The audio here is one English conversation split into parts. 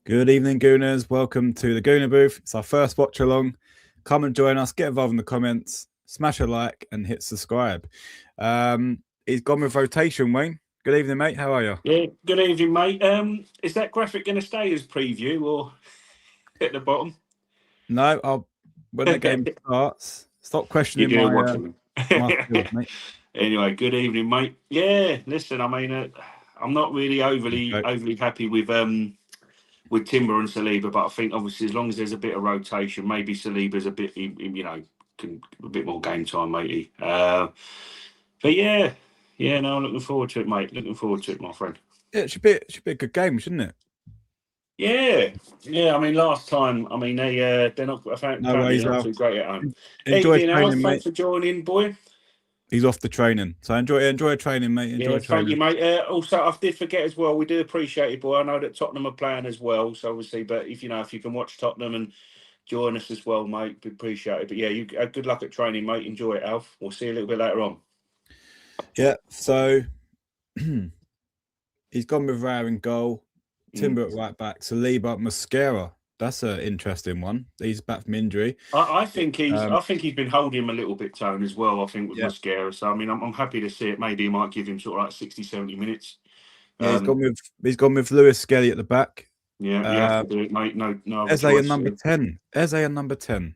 Good evening, Gooners. Welcome to the Gooner booth. It's our first watch along. Come and join us. Get involved in the comments. Smash a like and hit subscribe. He's gone with rotation, Wayne. Good evening, mate. How are you? Yeah, good evening, mate. Is that graphic going to stay as preview or at the bottom? No, when the game starts, stop You questioning do my watching. my skills, mate. Anyway, good evening, mate. Yeah, listen, I mean, I'm not really overly Okay. overly happy with Timber and Saliba, but I think obviously as long as there's a bit of rotation, maybe Saliba's a bit, can a bit more game time, matey. But yeah, no, I'm looking forward to it, mate. Looking forward to it, my friend. Yeah, it should be a good game, shouldn't it? Yeah. I mean, last time, I mean, they're not No apparently worries, they're not Al. too great at home. Enjoy Evening, Al. training, mate. Thanks for joining, boy. He's off the training, so enjoy training, mate. Yeah, Enjoy thank you, training. mate. Also, I did forget as well. We do appreciate it, boy. I know that Tottenham are playing as well, so obviously, but if you can watch Tottenham and join us as well, mate, we appreciate it. But yeah, you good luck at training, mate. Enjoy it, Alf. We'll see you a little bit later on. Yeah. So he's gone with Rare in goal. Mm. Timber at right back. Saliba, Mascara. That's an interesting one. He's back from injury. I think he's. Um, I think he's been holding him a little bit, Tone, as well. I think with yeah, Mascara. So I mean, I'm happy to see it. Maybe he might give him sort of like 60, 70 minutes. yeah. He's Um, gone with Lewis Skelly at the back. Yeah, you have Uh, to do it, mate. No other Eze and choice. number 10. Eze and number 10.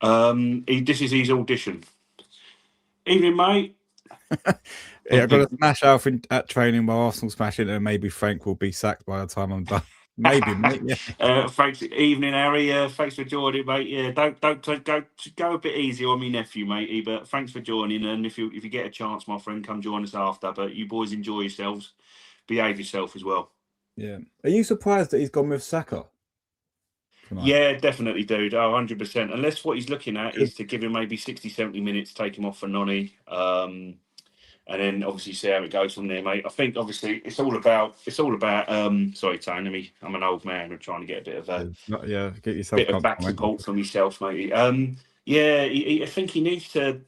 This is his audition. Evening, mate. Yeah, I've got to smash Alf at training while Arsenal smash it, and maybe Frank will be sacked by the time I'm done. Maybe, mate. Yeah. Thanks. Evening, Harry. Thanks for joining, mate. Yeah, don't go a bit easy on me nephew, matey. But thanks for joining. And if you get a chance, my friend, come join us after. But you boys enjoy yourselves. Behave yourself as well. Yeah. Are you surprised that he's gone with Saka tonight? Yeah, definitely, dude. 100%. Unless what he's looking at is to give him maybe 60, 70 minutes, take him off for Nonny. And then obviously see how it goes from there, mate. I think obviously it's all about sorry, Tony, I'm an old man. I'm trying to get a bit of Get yourself back comfortable, mate. support from yourself, mate. Yeah, I think he needs to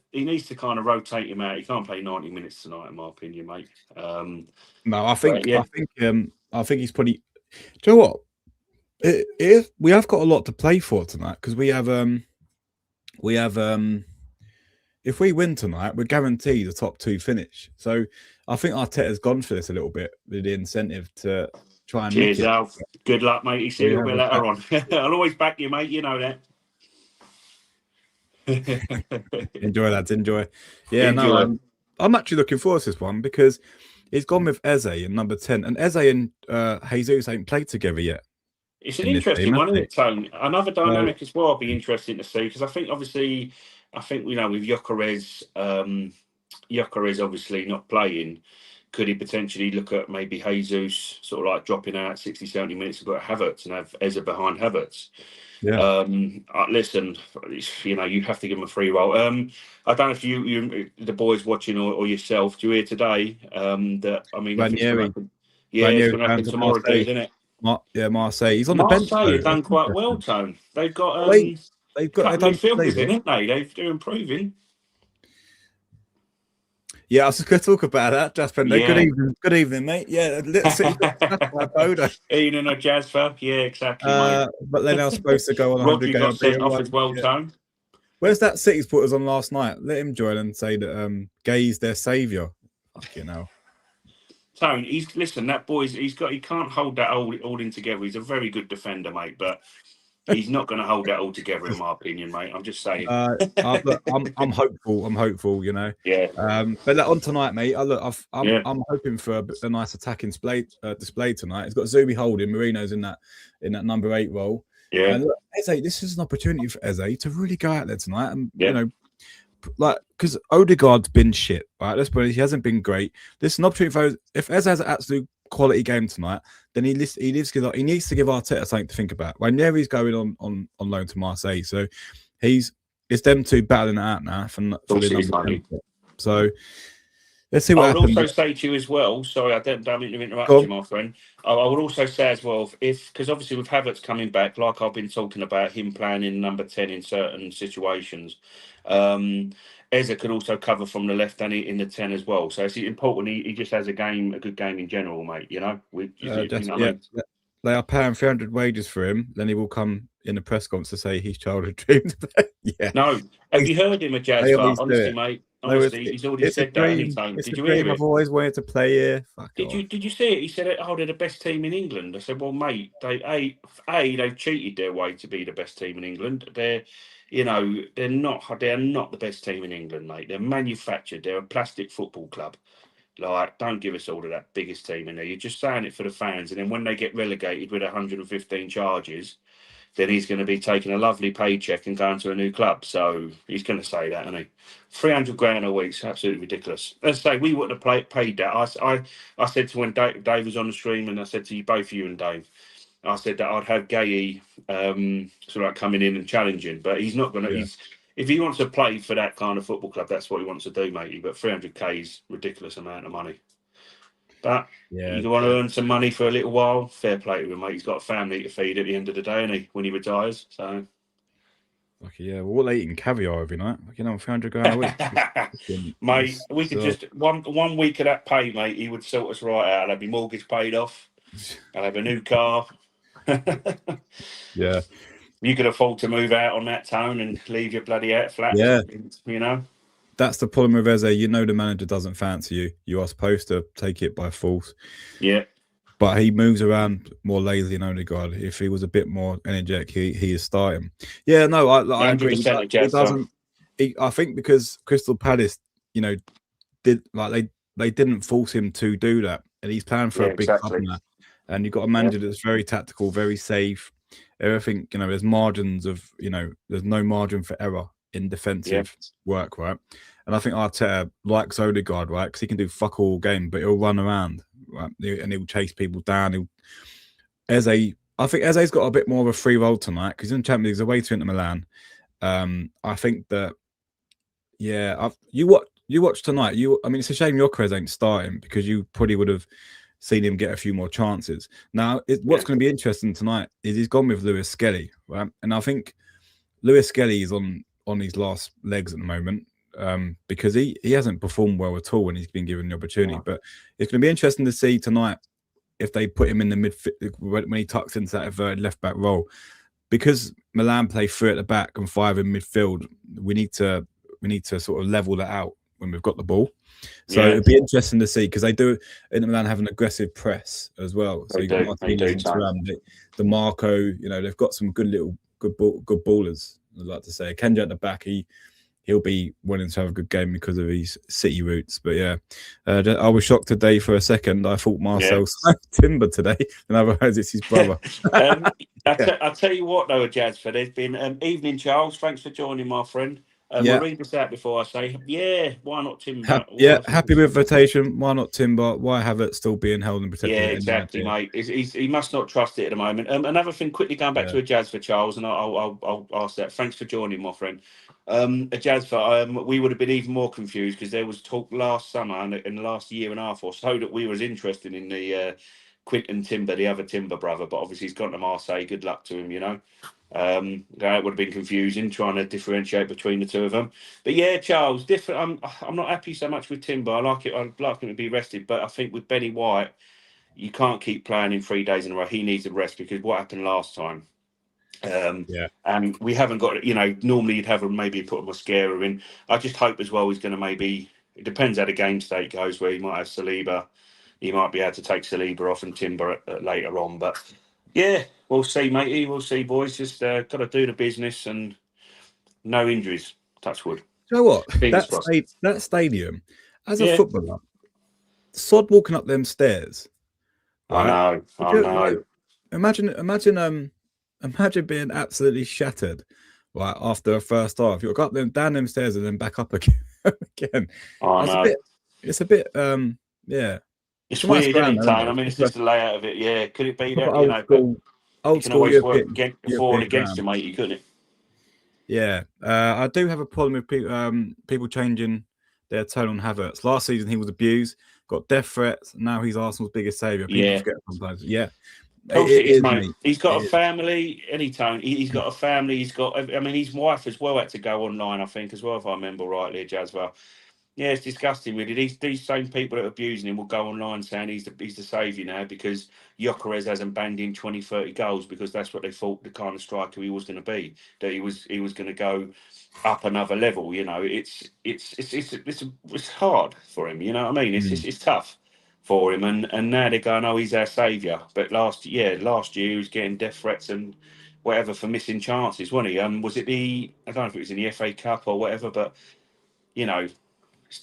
kind of rotate him out. He can't play 90 minutes tonight, in my opinion, mate. No, Yeah. I think he's pretty. Do you know what? We have got a lot to play for tonight because we have if we win tonight, we're guaranteed a top two finish. So I think Arteta's gone for this a little bit with the incentive to try and nick Cheers, it. Alf. Good luck, mate. You see you a little bit later on. I'll always back you, mate. You know that. Enjoy that. Enjoy. Yeah, Enjoy. no, I'm actually looking forward to this one because he's gone with Eze in number 10, and Eze and Jesus ain't played together yet. It's an In this interesting team, one, have isn't they? it, Tone? Another So, dynamic as well. I'll be interesting to see because I think obviously, with Gyökeres obviously not playing. Could he potentially look at maybe Jesus sort of like dropping out 60, 70 minutes and put Havertz and have Eze behind Havertz? yeah. Listen, you have to give him a free roll. I don't know if you the boys watching or yourself, do you hear today that, I mean, nothing's going to Ranieri. happen. Yeah, it's Ranieri going to down happen to tomorrow, Marseille. dude, isn't it? Marseille. He's on the bench Marseille though. have done That's quite well, interesting. Tone. They've got Wait, a they've couple of done today, midfielders in, what? haven't they? They're improving. Yeah, I was just going to talk about that. Jasper, Yeah. good evening, mate. Yeah, let's see. Bodo. Ian and Jazz for. Yeah, exactly, mate. But they're now supposed to go on a 100 Rodri game got sent unbeaten off run. as well, Yeah. Tone. Where's that City's put us on last night? Let him join and say that Gay's their saviour. Fucking hell. Tone, that boy's he can't hold that all in together. He's a very good defender, mate, but he's not going to hold that all together, in my opinion, mate. I'm just saying. I'm hopeful. I'm hopeful. You know. Yeah. But on tonight, mate. Yeah. I'm hoping for a nice attacking display tonight. It's got Zubi holding. Marino's in that number 8 role. Yeah. And look, Eze, this is an opportunity for Eze to really go out there tonight and Yeah. like, because Odegaard's been shit, right? Let's put it, he hasn't been great. This is an opportunity for if Eze has an absolute quality game tonight, then he needs to give Arteta something to think about. Ranieri's going on loan to Marseille, so it's them two battling it out now for the number 10. So let's see what happens. I would also say to you as well, sorry, I don't mean to interrupt you, my friend. I would also say as well, because obviously with Havertz coming back, like I've been talking about him playing in number 10 in certain situations, Eze could also cover from the left and in the 10 as well. So it's important he just has a good game in general, mate. You know, they are paying 300 wages for him, then he will come in a press conference to say his childhood dreams. Yeah, No, have you heard him, a they Jazva? always do Honestly, it. mate. No, Honestly, he's already it's a said that dream. anytime. It's Did a you hear dream. I've it? always wanted to play here. Fuck Did off. you see it? He said, "Oh, they're the best team in England." I said, "Well, mate, they've cheated their way to be the best team in England. They're not. They're not the best team in England, mate. They're manufactured. They're a plastic football club. Like, don't give us all of that biggest team in there. You're just saying it for the fans, and then when they get relegated with 115 charges, then he's going to be taking a lovely paycheck and going to a new club. So he's going to say that, isn't he? 300 grand a week's absolutely ridiculous. Let's say we wouldn't have paid that. I said to when Dave was on the stream, and I said to you, both you and Dave, I said that I'd have Gay sort of like coming in and challenging, but he's not going to. Yeah, If he wants to play for that kind of football club, that's what he wants to do, matey. But 300k is ridiculous amount of money. But yeah. you want to earn some money for a little while, fair play to him, mate. He's got a family to feed at the end of the day, and when he retires. So, Okay, yeah. Well, what they eating caviar every night? 300 grand a week. mate, we could just one week of that pay, mate. He would sort us right out. I'd have my mortgage paid off. I'd have a new car. Yeah, You could afford to move out on that tone and leave your bloody out flat. yeah. You know. That's the problem with Eze. You know the manager doesn't fancy you. You are supposed to take it by force. Yeah. But he moves around more lazy than Odegaard. If he was a bit more energetic, he is starting. Yeah, no, I agree. He doesn't. I think because Crystal Palace, did they didn't force him to do that, and he's playing for a big club now. And you've got a manager that's very tactical, very safe. Everything, there's margins of, there's no margin for error in defensive work, right? And I think Arteta likes Odegaard, right? Because he can do fuck all game, but he'll run around, right? And he'll chase people down. I think Eze's got a bit more of a free role tonight because he's in the Champions League, he's away to Inter Milan. I think that, you watch tonight. I mean, it's a shame Gyökeres ain't starting because you probably would have seen him get a few more chances. Now, what's going to be interesting tonight is he's gone with Lewis Skelly, right? And I think Lewis Skelly is on his last legs at the moment because he hasn't performed well at all when he's been given the opportunity. But it's going to be interesting to see tonight if they put him in the midfield when he tucks into that inverted left back role. Because Milan play 3 at the back and 5 in midfield, we need to sort of level that out when we've got the ball. So it'd be interesting to see because they do Inter Milan have an aggressive press as well. So you've got Martinez, the Marco, they've got some good ballers. I'd like to say Kenja at the back, he'll be wanting to have a good game because of his City roots. But yeah, I was shocked today for a second. I thought Marcel slapped Timber today, and otherwise it's his brother. I'll tell you what though, Jazz, there's been evening, Charles. Thanks for joining, my friend. We'll read this out before I say, why not Timber? Happy with rotation. Why not Timber? Why Havertz still being held and protected? Yeah, exactly, mate. He must not trust it at the moment. Another thing, quickly going back to a Jazz for Charles, and I'll ask that. Thanks for joining, my friend. A Jazz for we would have been even more confused because there was talk last summer and in the last year and a half or so that we was interested in the Quinton Timber, the other Timber brother, but obviously he's gone to Marseille. Good luck to him, that would have been confusing trying to differentiate between the two of them. But yeah, Charles, different. I'm not happy so much with Timber. I'd like him to be rested, but I think with Benny White, you can't keep playing in 3 days in a row. He needs a rest because what happened last time. And we haven't got, normally you'd have him maybe put a mascara in. I just hope as well he's going to it depends how the game state goes, where he might have Saliba. He might be able to take Saliba off and Timber later on. But yeah, we'll see, matey. We'll see, boys. Just got to do the business and no injuries. Touch wood. You know what? That stadium, as a footballer, sod walking up them stairs. Right? I know. Imagine being absolutely shattered, right, after a first half. You'll go up down them stairs and then back up again. I know. It's a bit, yeah. It's weird, isn't it, Tane? I mean, it's just the layout of it. Yeah, could it be that? Old school European, fall against you, matey, couldn't it? Yeah, I do have a problem with people changing their tone on Havertz. Last season, he was abused, got death threats. Now he's Arsenal's biggest saviour. People forget sometimes. Yeah. He's got a family. He's got a family. He's got. I mean, his wife as well had to go online. I think as well, if I remember rightly, Jazva. Yeah, it's disgusting, really. These same people that are abusing him will go online saying he's the saviour now because Gyökeres hasn't banged in 20, 30 goals because that's what they thought the kind of striker he was going to be. That he was going to go up another level. You know, it's hard for him. You know what I mean? It's tough for him, and now they're going, oh, he's our saviour. But last year he was getting death threats and whatever for missing chances, wasn't he? Was it I don't know if it was in the FA Cup or whatever, but you know.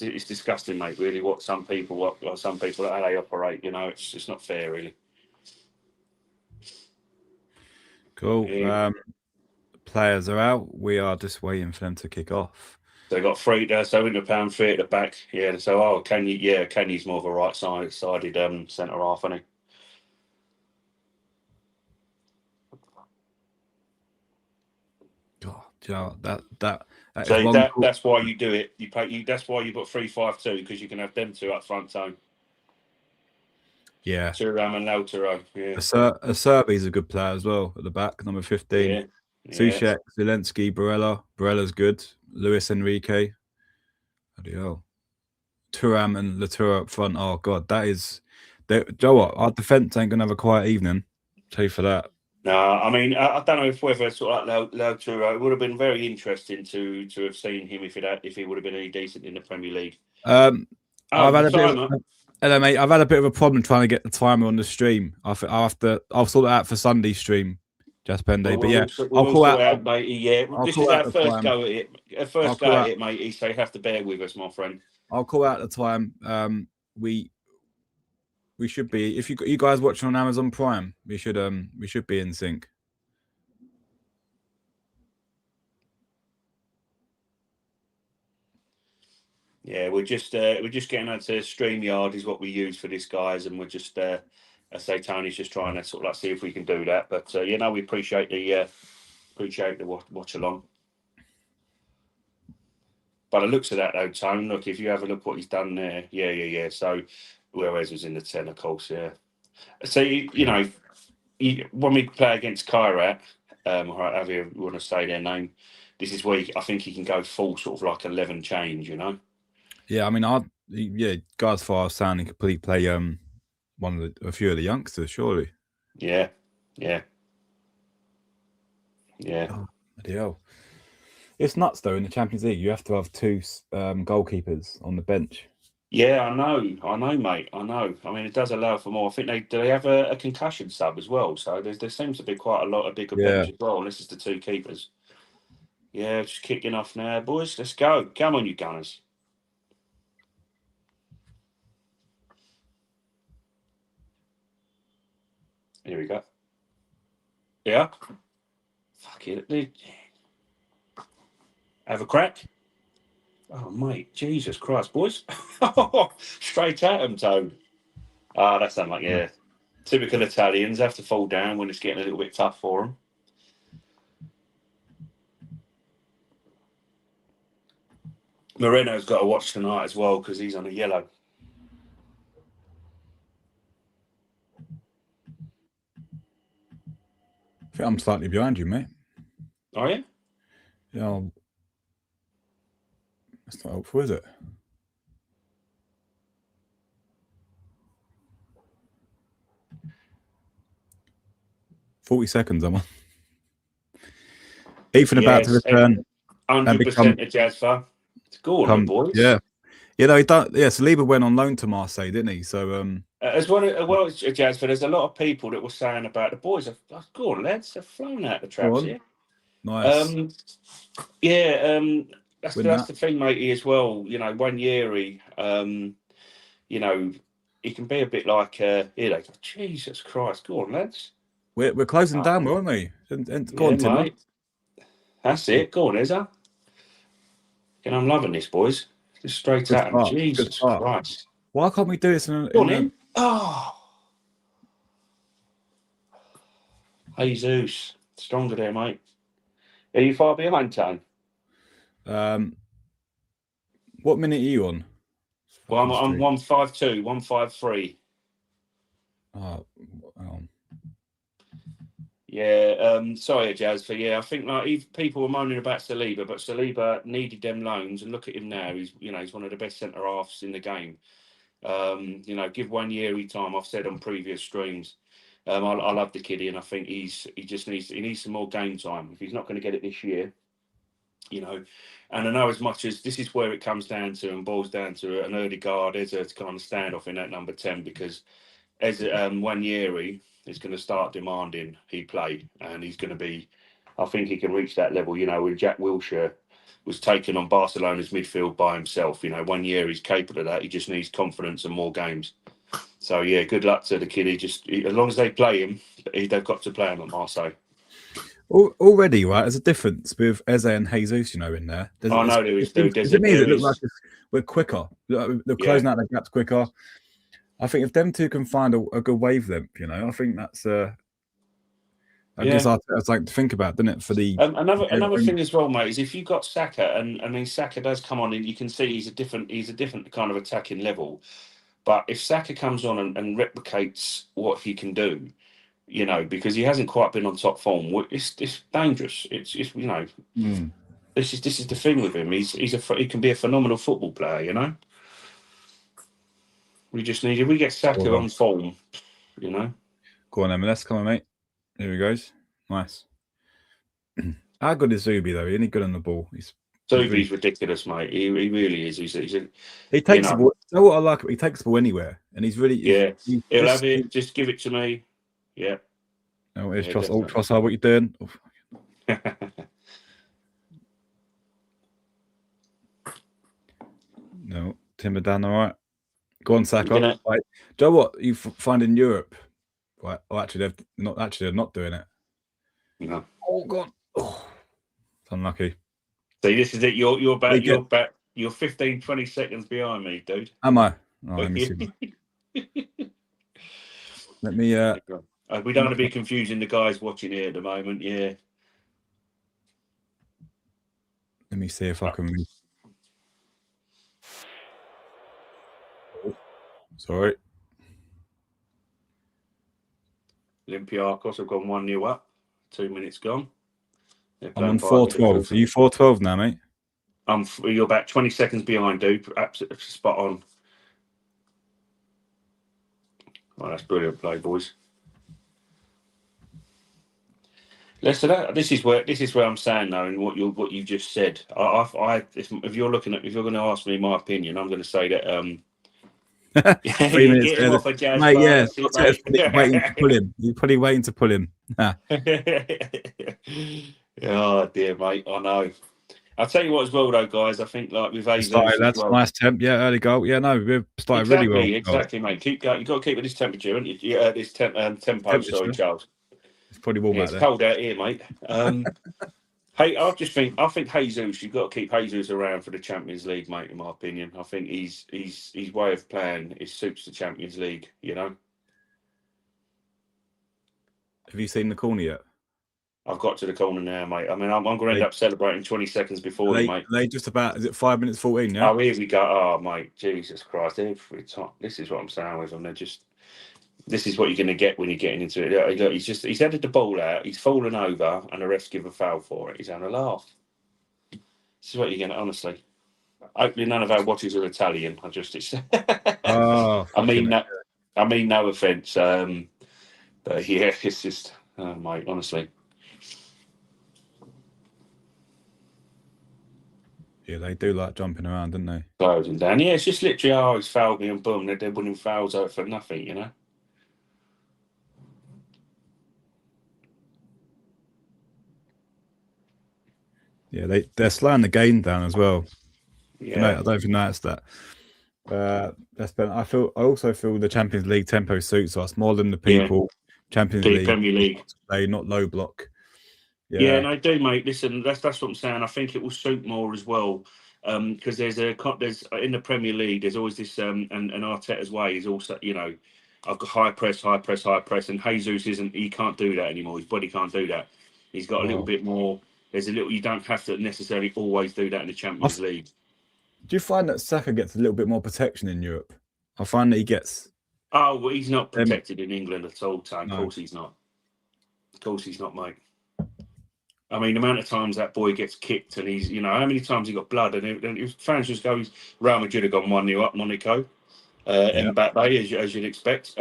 It's disgusting, mate. Really, what some people how they operate. You know, it's not fair, really. Cool. Yeah. Players are out. We are just waiting for them to kick off. They got three there, so £100 fee at the back. Yeah. So Kenny's more of a right-sided centre half, isn't he? God, you know, that So is one. that's why you do it. That's why you put 3-5-2 because you can have them two up front tone. Yeah. Thuram and Lautaro. Yeah. Acerbi's a good player as well at the back, number 15. Yeah. Sushek, Zelensky, Barella. Barella's good. Luis Enrique. Bloody hell. Thuram and Latura up front. Oh God, that is. Do you know what? Our defence ain't gonna have a quiet evening. Tell you for that. No, I mean, I don't know whether sort of like Lautaro. It would have been very interesting to have seen him if he would have been any decent in the Premier League. I've had a bit of, hello, mate. I've had a bit of a problem trying to get the timer on the stream. I'll sort it out for Sunday stream, just Penday. But yeah, I'll call out, mate. Yeah, this is our first go at it. First go at it, mate. So you have to bear with us, my friend. I'll call out the time. We should be. If you guys watching on Amazon Prime, we should be in sync. Yeah, we're just getting onto StreamYard is what we use for this, guys, and we're just I say Tony's just trying to sort of like see if we can do that. But you know, we appreciate the watch along. By the looks of that, though, Tone, look, if you have a look what he's done there, yeah. So whereas was in the 10, of course, yeah. So you know, when we play against Kairat, however you want to say their name, this is where I think he can go full sort of like 11 change, you know. Yeah, I mean, guys, far as sounding complete play a few of the youngsters, surely. Yeah. Oh, hell. It's nuts though. In the Champions League, you have to have two goalkeepers on the bench. Yeah, I know, mate. I know. I mean, it does allow for more. I think they have a concussion sub as well. So there seems to be quite a lot of bigger bench as well. And this is the two keepers. Yeah, just kicking off now, boys. Let's go. Come on, you Gunners. Here we go. Yeah. Fuck it. Have a crack. Oh, mate. Jesus Christ, boys. Straight at him, Tone. Ah, that's not like, yeah. Typical Italians have to fall down when it's getting a little bit tough for them. Moreno's got to watch tonight as well because he's on a yellow. I think I'm slightly behind you, mate. Are you? Yeah. That's not helpful, is it? $40 I'm on. Ethan about to return. 100% a Jazz fan. It's good, boys. Yeah. You know, Saliba went on loan to Marseille, didn't he? So as well as a Jazz fan, there's a lot of people that were saying about the boys. Go on, lads, they've flown out the traps here. Nice. That's the thing, matey, as well. You know, Wanyeri, you know, he can be a bit like Jesus Christ, go on, lads. We're closing down, aren't we? And go on, Tim. Mate. That's it. Go on, Ezra. And I'm loving this, boys. Just straight at him. Jesus Christ. Why can't we do this Go on in. Oh. Jesus. Stronger there, mate. Are you far behind, Tone? What minute are you on? Well, I'm 152, 153. Oh, Yeah, sorry, Jazz, for I think like people were moaning about Saliba, but Saliba needed them loans, and look at him now. He's one of the best centre halves in the game. Give 1 year time. I've said on previous streams. I love the kiddie, and I think he just needs some more game time. If he's not going to get it this year, and I know as much as this is where it comes down to and boils down to an Odegaard as a kind of standoff in that number 10, because as Wanyeri is going to start demanding he play, and he's going to be, I think he can reach that level. When Jack Wilshere was taken on Barcelona's midfield by himself, 1 year he's capable of that. He just needs confidence and more games. So yeah, good luck to the kid. As long as they play him, they've got to play him at Marseille. Already, right? There's a difference with Eze and Jesus, in there. I know there is. To me, it looks like we're quicker. They're closing out the gaps quicker. I think if them two can find a good wavelength, I think that's I guess I'd like to think about, doesn't it? For the another thing as well, mate, is if you got Saka, and I mean Saka does come on, and you can see he's a different kind of attacking level. But if Saka comes on and replicates what he can do, because he hasn't quite been on top form, it's dangerous. It's this is the thing with him. He can be a phenomenal football player. We just need, if we get Saka on form, Go on, MLS, come on, mate. Here he goes. Nice. How good is Zubi though? Isn't he good on the ball? Zubi's ridiculous, mate. He really is. He takes the ball. You know what I like? He takes the ball anywhere, and he's really he'll have it. Just give it to me. Yeah. No, it's Trossard. What you doing? No, Timber down all right. Go on, Saka. Right. Do you know what you find in Europe? Right. Oh, actually, they're not doing it. No. Oh God. Oh, it's unlucky. See, this is it. You're back. You're 15, 20 seconds behind me, dude. Am I? Oh, let me see. Let me. We don't want to be confusing the guys watching here at the moment. Yeah. Let me see if I can. Sorry. Olympiacos have gone 1-0 up. 2 minutes gone. I'm on 4-12. Are you 4-12 now, mate? You're about 20 seconds behind, dude. Absolutely spot on. Well, that's brilliant play, boys. Listen, this is where I'm saying though, and what you just said. If you're going to ask me my opinion, I'm going to say that. 3 minutes. Get him off a Jazz mate, bar, yeah, waiting to pull him. You're probably waiting to pull him. Oh dear, mate. I know. I'll tell you what as well, though, guys. I think like with that's nice temp. Yeah, early goal. Yeah, no, we've started really well. Exactly, mate. Keep going. You've got to keep at this temperature, haven't you? Yeah, this tempo. Sorry, Charles. It's probably warm out there. It's cold out here, mate. Hey, I think Jesus. You've got to keep Jesus around for the Champions League, mate. In my opinion, I think his way of playing suits the Champions League. Have you seen the corner yet? I've got to the corner now, mate. I mean, I'm going to end up celebrating 20 seconds before them, mate. They just about, is it 5 minutes 14, yeah? Oh, here we go. Oh, mate, Jesus Christ. This is what I'm saying with them. This is what you're going to get when you're getting into it. Look, he's headed the ball out, he's fallen over, and the refs give a foul for it. He's having a laugh. This is what you're going to, honestly. Hopefully none of our watchers are Italian. I mean no offence. But yeah, it's just, mate, honestly. Yeah, they do like jumping around, don't they? Closing down. Yeah, it's just literally, he's fouled me and boom, they're winning fouls out for nothing, Yeah, they're slowing the game down as well. Yeah, I don't even notice that. I also feel the Champions League tempo suits us more than the people. Champions League, Premier League, not low block. Yeah, and I do, mate. Listen, that's what I'm saying. I think it will suit more as well, because there's in the Premier League. There's always this, and Arteta's way is also, I've got high press, and Jesus he can't do that anymore. His body can't do that. He's got a little bit more. You don't have to necessarily always do that in the Champions League. Do you find that Saka gets a little bit more protection in Europe? I find that he gets. Oh, well, he's not protected in England at all, Tom. Of course he's not. Of course he's not, mate. I mean, the amount of times that boy gets kicked, and he's, you know, how many times he got blood, and fans just go, Real Madrid have gone 1-0 up, Monaco, and Mbappe, as you'd expect.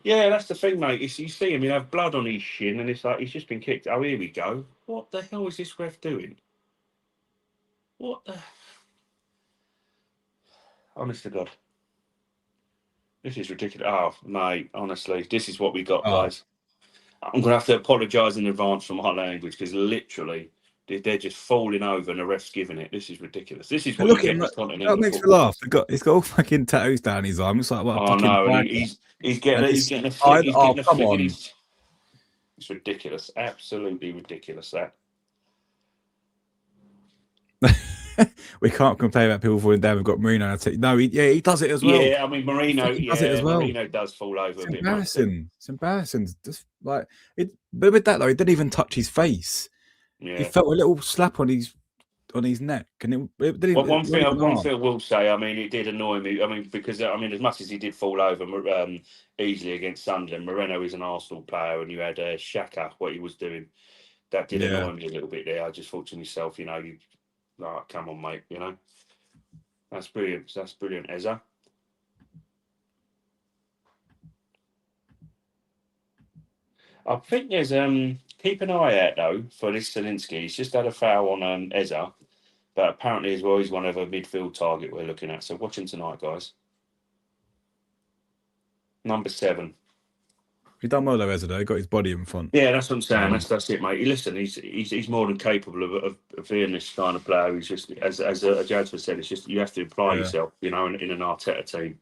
Yeah, that's the thing, mate. You see him, you have blood on his shin, and it's like he's just been kicked. Oh, here we go. What the hell is this ref doing? What the? Honest to God. This is ridiculous. Oh, mate, honestly, this is what we got, guys. I'm going to have to apologise in advance for my language, because literally they're just falling over and the ref's giving it. This is ridiculous. This is what you get in this continental That makes me football. laugh. He's got all fucking tattoos down his arm. It's like what a Oh fucking. no, and he's getting a flick. He's getting a come flick on. in his. It's ridiculous. Absolutely ridiculous. That. We can't complain about people falling down. We've got Marino. No, he does it as well. Yeah, I mean Marino. Does it as well. Marino does fall over It's a bit. embarrassing. It's embarrassing. Just like it, but with that though, it didn't even touch his face. Yeah. He felt a little slap on his neck, and it didn't. Well, one thing I will say, I mean, it did annoy me. I mean, because I mean, as much as he did fall over easily against Sunderland, Moreno is an Arsenal player, and you had Xhaka, what he was doing, that did annoy me a little bit there. I just thought to myself, you know, come on, mate, you know, that's brilliant. That's brilliant, Eza. I think there's keep an eye out though for this Zielinski. He's just had a foul on Eza, but apparently as well he's one of a midfield target we're looking at. So watch him tonight, guys. Number 7. He done well though, Eza. He got his body in front. Yeah, that's what I'm saying. That's it, mate. Listen, he's more than capable of being this kind of player. He's just, as Jasper said, it's just you have to apply yourself, you know, in an Arteta team.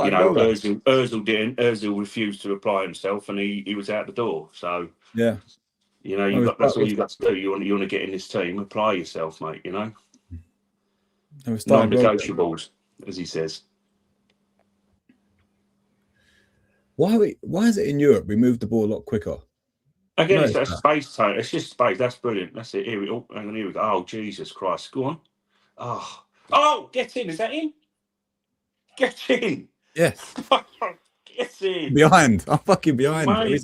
You know, Ozil didn't. Ozil refused to apply himself, and he was out the door. So yeah, you know, that's all you got to do. You want to get in this team, apply yourself, mate. You know, non-negotiables, as he says. Why is it in Europe we move the ball a lot quicker? Again, it's that space time. It's just space. That's brilliant. That's it. Here we go. Oh, Jesus Christ. Go on. Oh, get in. Is that in? Get in. Yes. Get in. Behind. I'm fucking behind. Mate,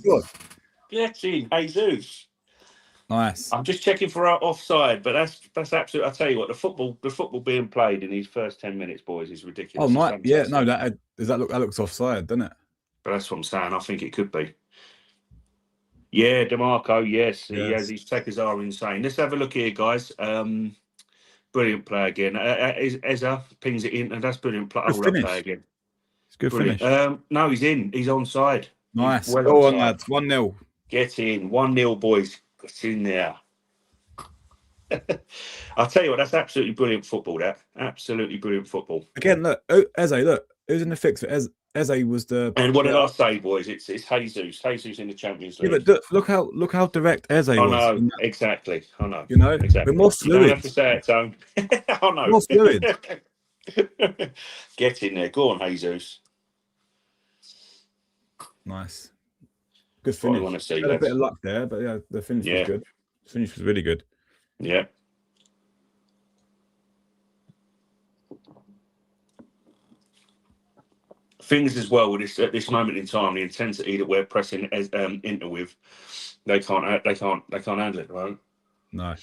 get in. Jesus. Nice. I'm just checking for our offside, but that's absolute. I tell you what, the football being played in these first 10 minutes, boys, is ridiculous. Oh, nice. Yeah, no, that looks offside, doesn't it? But that's what I'm saying. I think it could be. Yeah, DeMarco, yes. He has his takers are insane. Let's have a look here, guys. Brilliant play again. Eza pings it in, and that's brilliant play. Play again. It's good brilliant finish. No, he's in. He's onside. Nice. Go on, lads. 1-0. Get in. 1-0, boys. Get in there. I'll tell you what, that's absolutely brilliant football, that. Absolutely brilliant football. Again, look, Eze, look. Who's in the fix? Eze was the... And what did I say, boys? It's Jesus. Jesus in the Champions League. Yeah, but look how direct Eze was. I know, exactly. I know. You know, exactly. We're more fluid. You don't have to say it, Tone. I know. More fluid. Get in there. Go on, Jesus. Nice. Good finish. I want to see. Had a bit of luck there, but yeah, the finish was good. The finish was really good. Yeah. Things as well with this at this moment in time, the intensity that we're pressing Inter with, they can't handle it, right? No.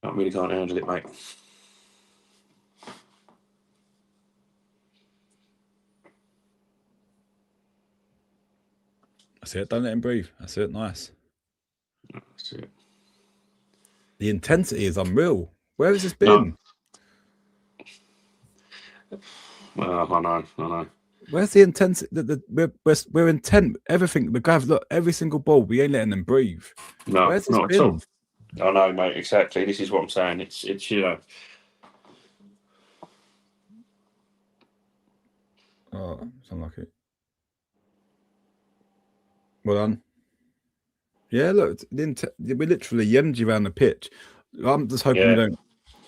Really can't handle it, mate. That's it. Don't let him breathe. That's it. Nice. That's it. The intensity is unreal. Where has this been? Well, I know. Where's the intensity? We're intent. Everything. The guys, look, every single ball. We ain't letting them breathe. No, where's this not been? at all. I know, mate. Exactly. This is what I'm saying. It's you know. Oh, it's unlucky. Well done. Yeah, look, we literally yemmed you around the pitch. I'm just hoping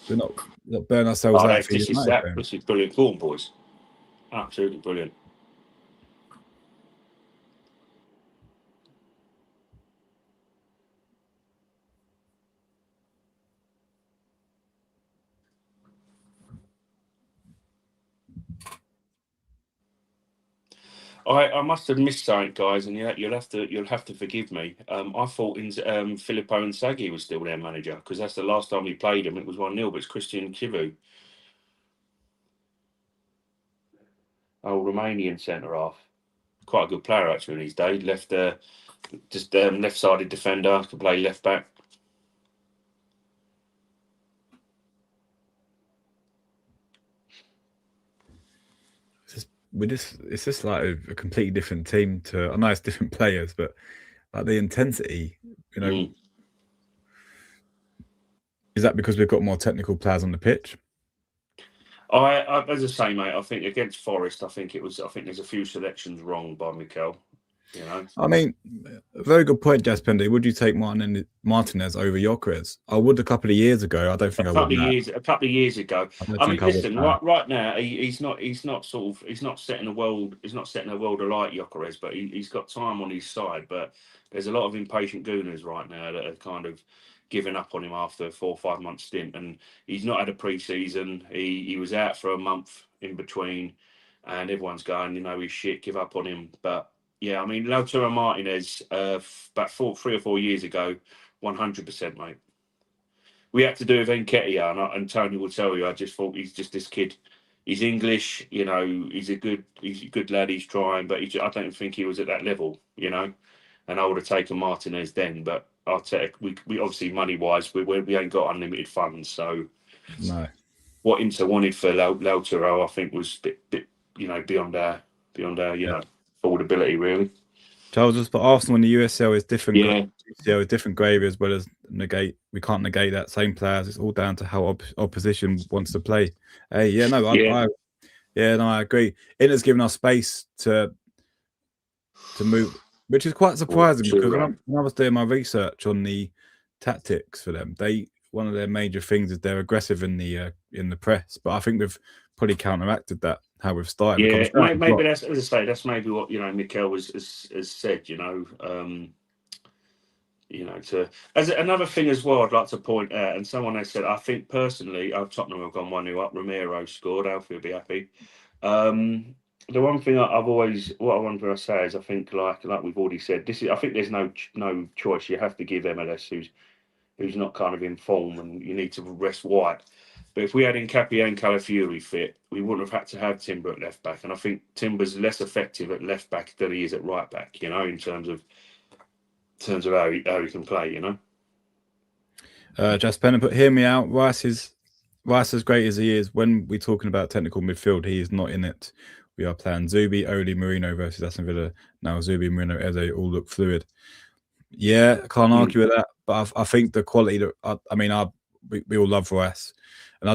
we're not burn ourselves out. This is brilliant form, boys. Absolutely brilliant. I must have missed something, guys, and you'll have to forgive me. I thought Filippo Inzaghi was still their manager because that's the last time we played him. It was 1-0, but it's Christian Chivu, Romanian centre half. Quite a good player actually in his day. Left-sided defender, could play left back. It's just like a completely different team to. I know it's different players, but like the intensity, is that because we've got more technical players on the pitch? I as I say, mate, I think against Forest, I think there's a few selections wrong by Mikel. I mean, a very good point, Jaspendi. Would you take Martinez over Gyökeres? I would a couple of years ago. I don't think I would now. A couple of years ago. I mean, listen, right now, he's not setting a world alight, Gyökeres, but he's got time on his side. But there's a lot of impatient Gooners right now that are kind of giving up on him after a 4 or 5 month stint, and he's not had a pre-season. He was out for a month in between, and everyone's going, he's shit, give up on him. But yeah, I mean, Lautaro Martinez, about 3 or 4 years ago, 100%, mate. We had to do with Nketiah, and Tony will tell you, I just thought he's just this kid. He's English, he's a good lad, he's trying, but I don't think he was at that level, And I would have taken Martinez then, but I'll tell you, we obviously money-wise, we ain't got unlimited funds, so no. What Inter wanted for Lautaro, I think, was a bit beyond our affordability, really. Charles, but Arsenal in the USL is different. Yeah. UCL is different gravy, as well as we can't negate that same players. It's all down to how opposition wants to play. Hey, yeah, no, I agree. Inter's given us space to move, which is quite surprising because when I was doing my research on the tactics for them, one of their major things is they're aggressive in the press. But I think we've probably counteracted that how we've started. Yeah, maybe that's, as I say, that's maybe what Mikel has said. As another thing as well, I'd like to point out, and someone has said, I think personally, Tottenham have gone 1-0 up. Romero scored. Alfie will be happy. The one thing I want to say is, I think, like we've already said, I think there's no choice. You have to give MLS, who's not kind of in form, and you need to rest White. But if we had Nketiah and Calafiori fit, we wouldn't have had to have Timber at left back. And I think Timber's less effective at left back than he is at right back. In terms of how he can play. Just pen and put. Hear me out. Rice, as great as he is, when we're talking about technical midfield, he is not in it. We are playing Zubi, Oli, Marino versus Aston Villa. Now Zubi, Marino, Eze all look fluid. Yeah, I can't argue with that. But I think the quality that we all love Rice, and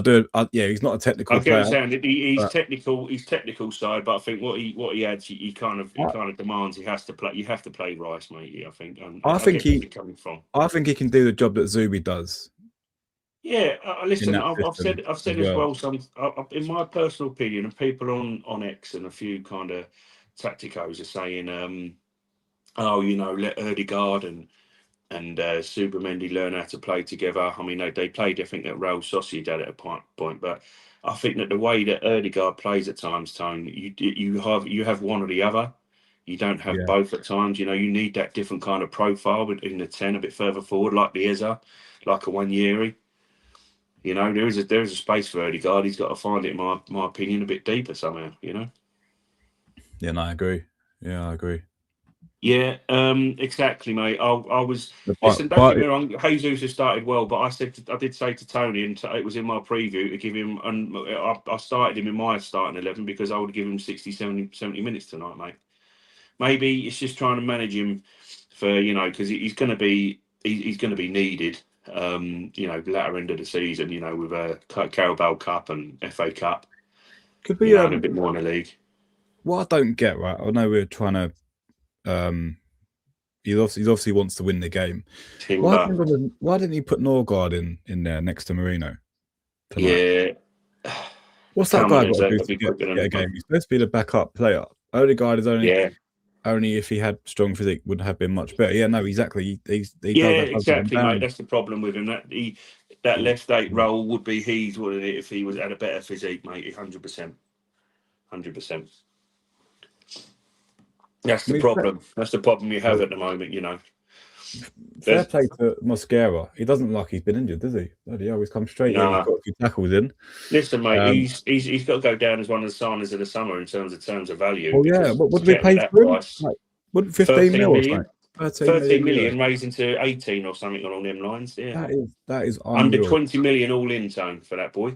he's not a technical player. I get what you're saying. He's technical. He's technical side, but I think what he adds, he kind of demands. He has to play. You have to play Rice, mate. I think. I think he's coming from. I think he can do the job that Zubi does. Yeah, listen. I've said as well. In my personal opinion, and people on X and a few kind of tacticos are saying, let Ødegaard and Subamendi learn how to play together. I mean, they played, I think, at Real Sociedad at a point, but I think that the way that Ødegaard plays at times, Tone, you have one or the other. You don't have both at times. You need that different kind of profile in the 10 a bit further forward, like the Eza, like a Wanyeri. There is a space for Ødegaard. He's got to find it, in my opinion, a bit deeper somehow. Yeah, no, I agree. Yeah, I agree. Yeah, exactly, mate. Listen. Don't get me wrong. Jesus has started well, but I did say to Tony, and it was in my preview to give him. And I started him in my starting 11 because I would give him 60, 70 minutes tonight, mate. Maybe it's just trying to manage him for because he's going to be needed. The latter end of the season, with a Carabao Cup and FA Cup. Could be and a bit more in the league. What I don't get, right? I know we're trying to. He obviously wants to win the game. Why didn't he put Norgard in there next to Marino tonight? Yeah. What's that guy got to do to get a game? He's supposed to be the backup player. Ødegaard is only if he had strong physique would have been much better. Yeah, no, exactly. Exactly, mate. That's the problem with him. That left 8 role would be his, wouldn't it? If he had a better physique, mate. 100%. That's I the mean, problem. That's the problem you have at the moment. fair There's play to Mosquera. He doesn't look like he's been injured, does he? Bloody hell, he's come straight in. He's no. got a few tackles in. Listen, mate. Um, He's got to go down as one of the signers of the summer in terms of value well, yeah. because What to did we get him at pay that for him? price, Like, what, 15 13 mil or something? million, 13 13 million million euros. raising to 18 or something along them lines. Yeah, That is under unreal. 20 million all in zone for that boy.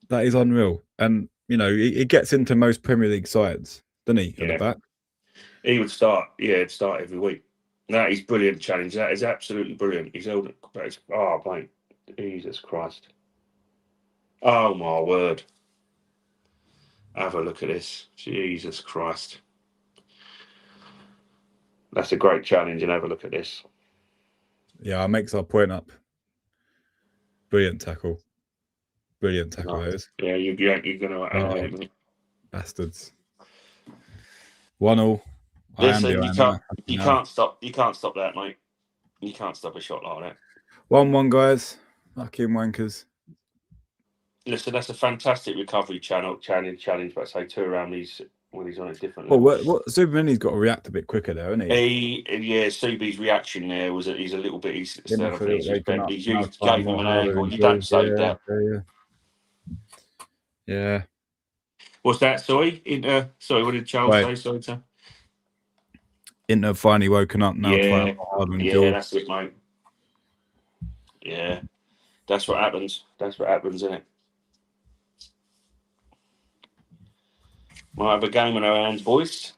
That is unreal. And he gets into most Premier League sides, doesn't he? At the Yeah, back. he would start. Yeah, he'd start every week. That is brilliant challenge. That is absolutely brilliant. He's held it. Oh, mate. Jesus Christ. Oh, my word. Have a look at this. Jesus Christ. That's a great challenge, and have a look at this. Yeah, it makes our point up. Brilliant tackle. Brilliant tackle, that is. Yeah, you're going to aggravate me. Bastards. 1-1. I am Listen, behind that. you can't stop that, mate. You can't stop a shot like that. 1-1, guys. Fucking wankers. Listen, that's a fantastic recovery challenge. But I say two around these when he's on a different Well, level. what Superman's got to react a bit quicker there, isn't he? Subi's reaction there was he's a little bit. He's gave him an angle. You don't say that. Yeah. What's that? Sorry, what did Charles say? Sorry, sir. Inter finally woken up now. Yeah, that's it, mate. Yeah, that's what happens. That's what happens, isn't it? Might have a game on our hands, boys.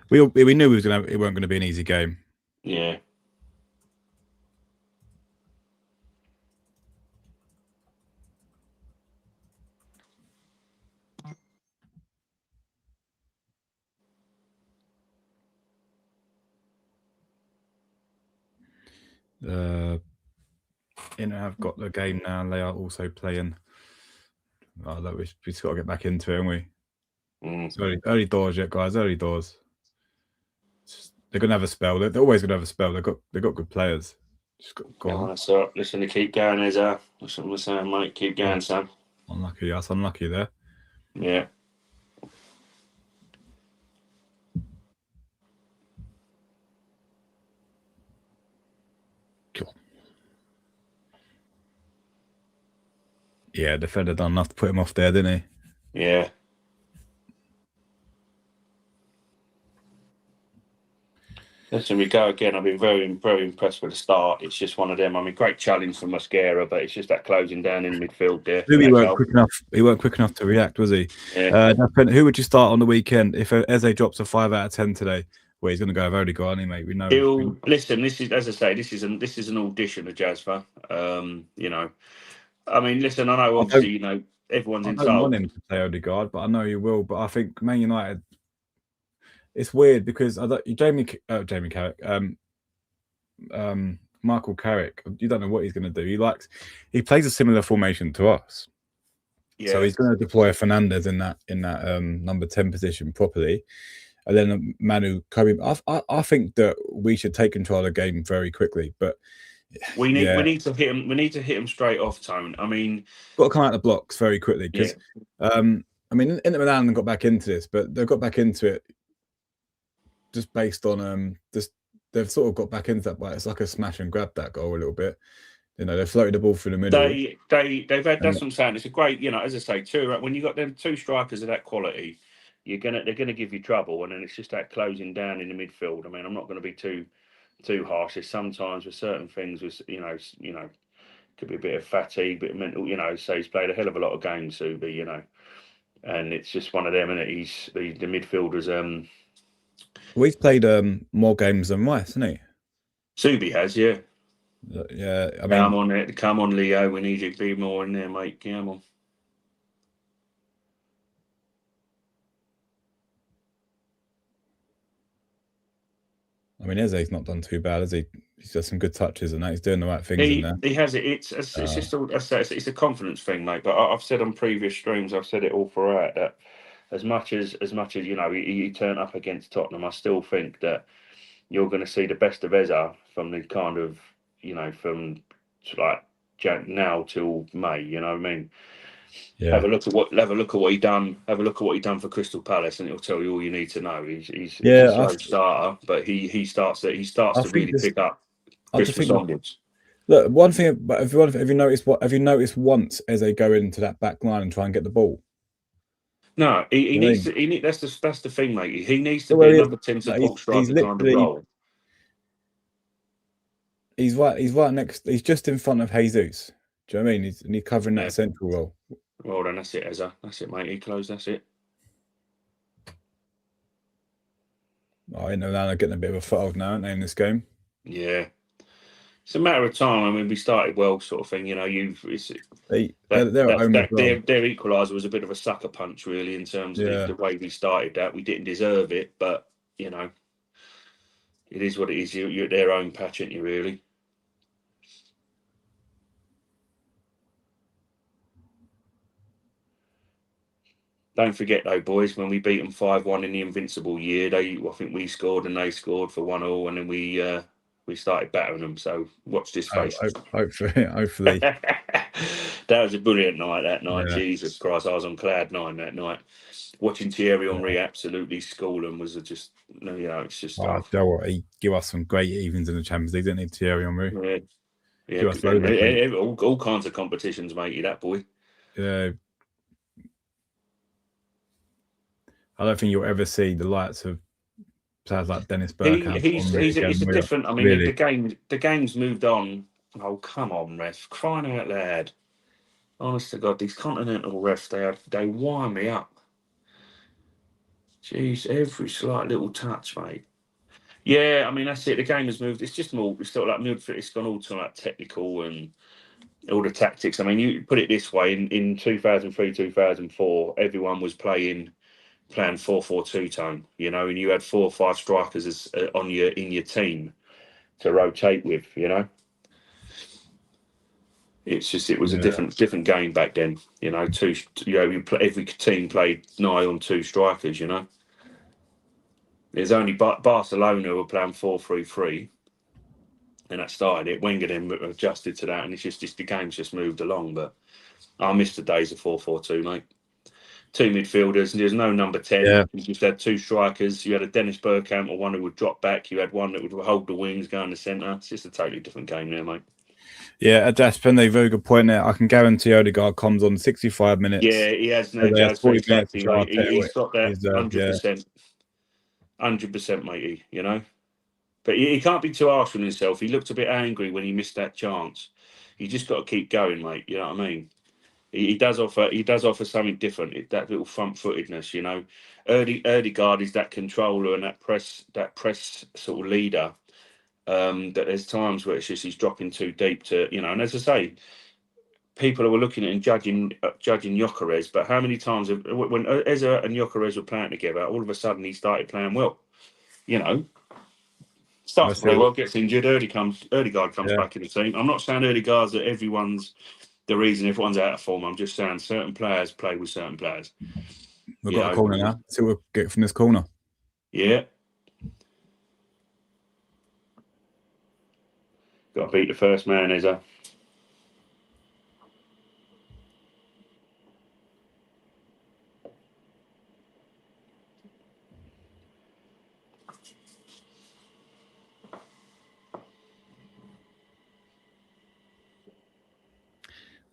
We knew it weren't going to be an easy game. Yeah. Inter have got the game now, and they are also playing. Oh, look, we just got to get back into it, haven't we? It's early doors yet, guys. Early doors. They're gonna have a spell. They're always gonna have a spell. They've got good players. Just go on. So listen, to keep going, that's what I'm saying, mate. Keep going, Sam. Unlucky, that's unlucky there. Yeah. Cool. Yeah, defender done enough to put him off there, didn't he? Yeah. Listen, we go again. I've been very, very impressed with the start. It's just one of them. I mean, great challenge from Mosquera, but it's just that closing down in midfield there. He weren't quick enough. He weren't quick enough to react, was he? Yeah. Who would you start on the weekend if Eze drops a 5 out of 10 today? Well, he's going to go with Odegaard, aren't he, mate? We know. Listen, this is, as I say, this is an audition of Jasper. I mean, listen, I know obviously, everyone's entitled. I don't want him to play Odegaard, but I know he will. But I think Man United. It's weird because Michael Carrick. You don't know what he's going to do. He plays a similar formation to us. Yeah. So he's going to deploy Fernandez in that number 10 position properly, and then Manu Kobe. I think that we should take control of the game very quickly, but we need to hit him. We need to hit him straight off, Tone. I mean, got to come out the blocks very quickly because I mean, Inter Milan got back into this, but they've got back into it just based on they've sort of got back into that, but it's like a smash and grab that goal a little bit. They floated the ball through the middle. They've had, that's what I'm saying. It's a great, as I say, when you got them two strikers of that quality, they're gonna give you trouble, and then it's just that closing down in the midfield. I mean, I'm not going to be too harsh. It's sometimes with certain things, could be a bit of fatigue, bit of mental. So he's played a hell of a lot of games, Subi, and it's just one of them, and he's the midfielders. Well, he's played more games than Rice, hasn't he? Subi has, yeah. Yeah, I mean, come on, Leo. We need you to be more in there, mate. Come on. I mean, Eze's not done too bad, has he? He's got some good touches and that. He's doing the right things in there. He has it. It's just it's a confidence thing, mate. But I've said on previous streams, I've said it all throughout that as much as he turned up against Tottenham, I still think that you're going to see the best of Eza from the kind of from like now till May. You know what I mean? Yeah, Have a look at what he done. Have a look at what he done for Crystal Palace, and it'll tell you all you need to know. He's a yeah. slow starter, but he starts I to think really this. pick up I just Christmas think. onwards. Look, one thing. But have you noticed what? Have you noticed once as they go into that back line and try and get the ball? No, he You know what I needs mean? to. That's the thing, mate. He needs to be Well, a he is, number 10 like, support he's striker kind of literally role. he's right. He's right next. He's just in front of Jesus. Do you know what I mean? He's covering Yeah. that central role. Well done. That's it, Ezra. That's it, mate. He closed. That's it. Oh, Inter Milan are getting a bit of a foothold now, aren't they, in this game? Yeah. It's a matter of time. I mean, we started well, sort of thing. You know, They're at home as well. their equaliser was a bit of a sucker punch, really, in terms of Yeah. the way we started that. We didn't deserve it, but you know, it is what it is. You're at their own patch, aren't you? Really. Don't forget though, boys, when we beat them 5-1 in the Invincible year, I think we scored and they scored for 1-1, and then we started battering them. So watch this Oh, space. hopefully. That was a brilliant night. That night, Yeah. Jesus Christ, I was on cloud nine that night. Watching Thierry Henry absolutely school them was just, it's just Oh, stuff. you know what? He give us some great evenings in the Champions League, didn't he, Thierry Henry? Yeah, Give us loads of great. all kinds of competitions, matey. That boy. Yeah. I don't think you'll ever see the likes of players like Dennis Bergkamp. Henry again, It's a different. I mean, really. the game's moved on. Oh come on, ref! Crying out loud! Honest to God, these continental refs, they wind me up. Jeez, every slight little touch, mate. Yeah, I mean that's it. The game has moved. It's just more. It's sort of like moved. It's gone all to like technical and all the tactics. I mean, you put it this way: in 2003, 2004, everyone was playing 4-4-2 tone. You know, and you had 4 or 5 strikers in your team to rotate with. You know, it was a Yeah. different game back then. You know, every team played nigh on 2 strikers. You know. There's only Barcelona who were playing 4-3-3, and that started it. Wenger then adjusted to that, and it's just the game's just moved along. But I miss the days of 4-4-2, mate. 2 midfielders, and there's no number 10. Yeah. You just had 2 strikers. You had a Dennis Bergkamp or one who would drop back. You had one that would hold the wings, go in the centre. It's just a totally different game there, mate. Yeah, that's been a very good point there. I can guarantee Odegaard comes on 65 minutes. Yeah, he has So no there's Jazz 40 face minutes to exactly, show mate. Arteta what He's got he that deserves. Yeah. 100%, matey, you know. But he can't be too harsh on himself. He looked a bit angry when he missed that chance. You just got to keep going, mate. You know what I mean? He does offer something different. That little front footedness, you know. Erdegaard is that controller and that press sort of leader. That there's times where it's just he's dropping too deep to, you know. And as I say, people were looking at and judging Gyökeres, but how many times when Eza and Gyökeres were playing together, all of a sudden he started playing well. You know, starts to That's it. play well, gets injured. Erdegaard comes Yeah. back in the team. I'm not saying Erdegaard's that everyone's the reason everyone's out of form. I'm just saying certain players play with certain players. We've got a corner now. See what we'll get from this corner. Yeah. Got to beat the first man, Eza.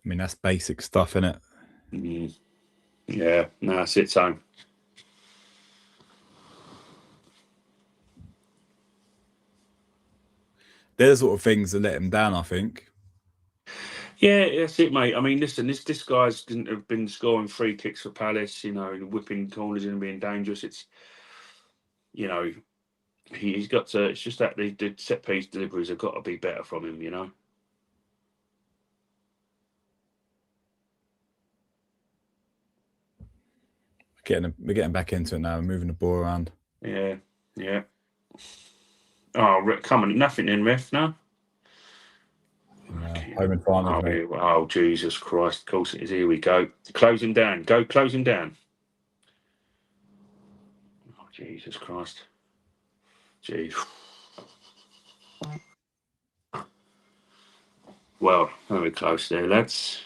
I mean, that's basic stuff, isn't it? Mm. Yeah, no, that's it, so. They're the sort of things that let him down, I think. Yeah, that's it, mate. I mean, listen, this guy's been scoring free kicks for Palace, you know, and whipping corners and being dangerous. It's, you know, he's got to. It's just that the set piece deliveries have got to be better from him, you know. We're getting back into it now. We're moving the ball around. Yeah, yeah. Oh, come on, nothing in ref, no. Home advantage, mate. Oh, Jesus Christ! Of course it is. Here we go. Close him down. Go, close him down. Oh, Jesus Christ. Gee. Well, very close there, lads.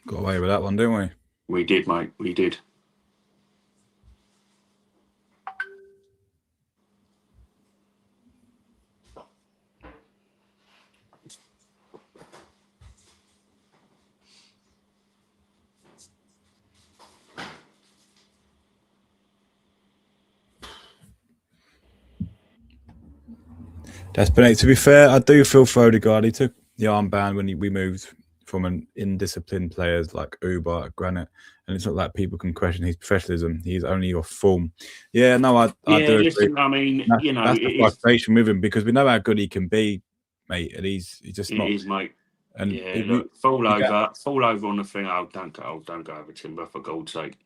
Got away with that one, didn't we? We did, mate. We did. That's been it. To be fair, I do feel for Odegaard. He took the armband when we moved from an indisciplined players like Uber, Granite, and it's not like people can question his professionalism. He's only off form. Yeah, no, I do listen, agree. I mean, That's the frustration with him because we know how good he can be, mate, and he's just not. It is, mate. And yeah, look, fall over on the thing. Oh, don't go over Timber, for God's sake.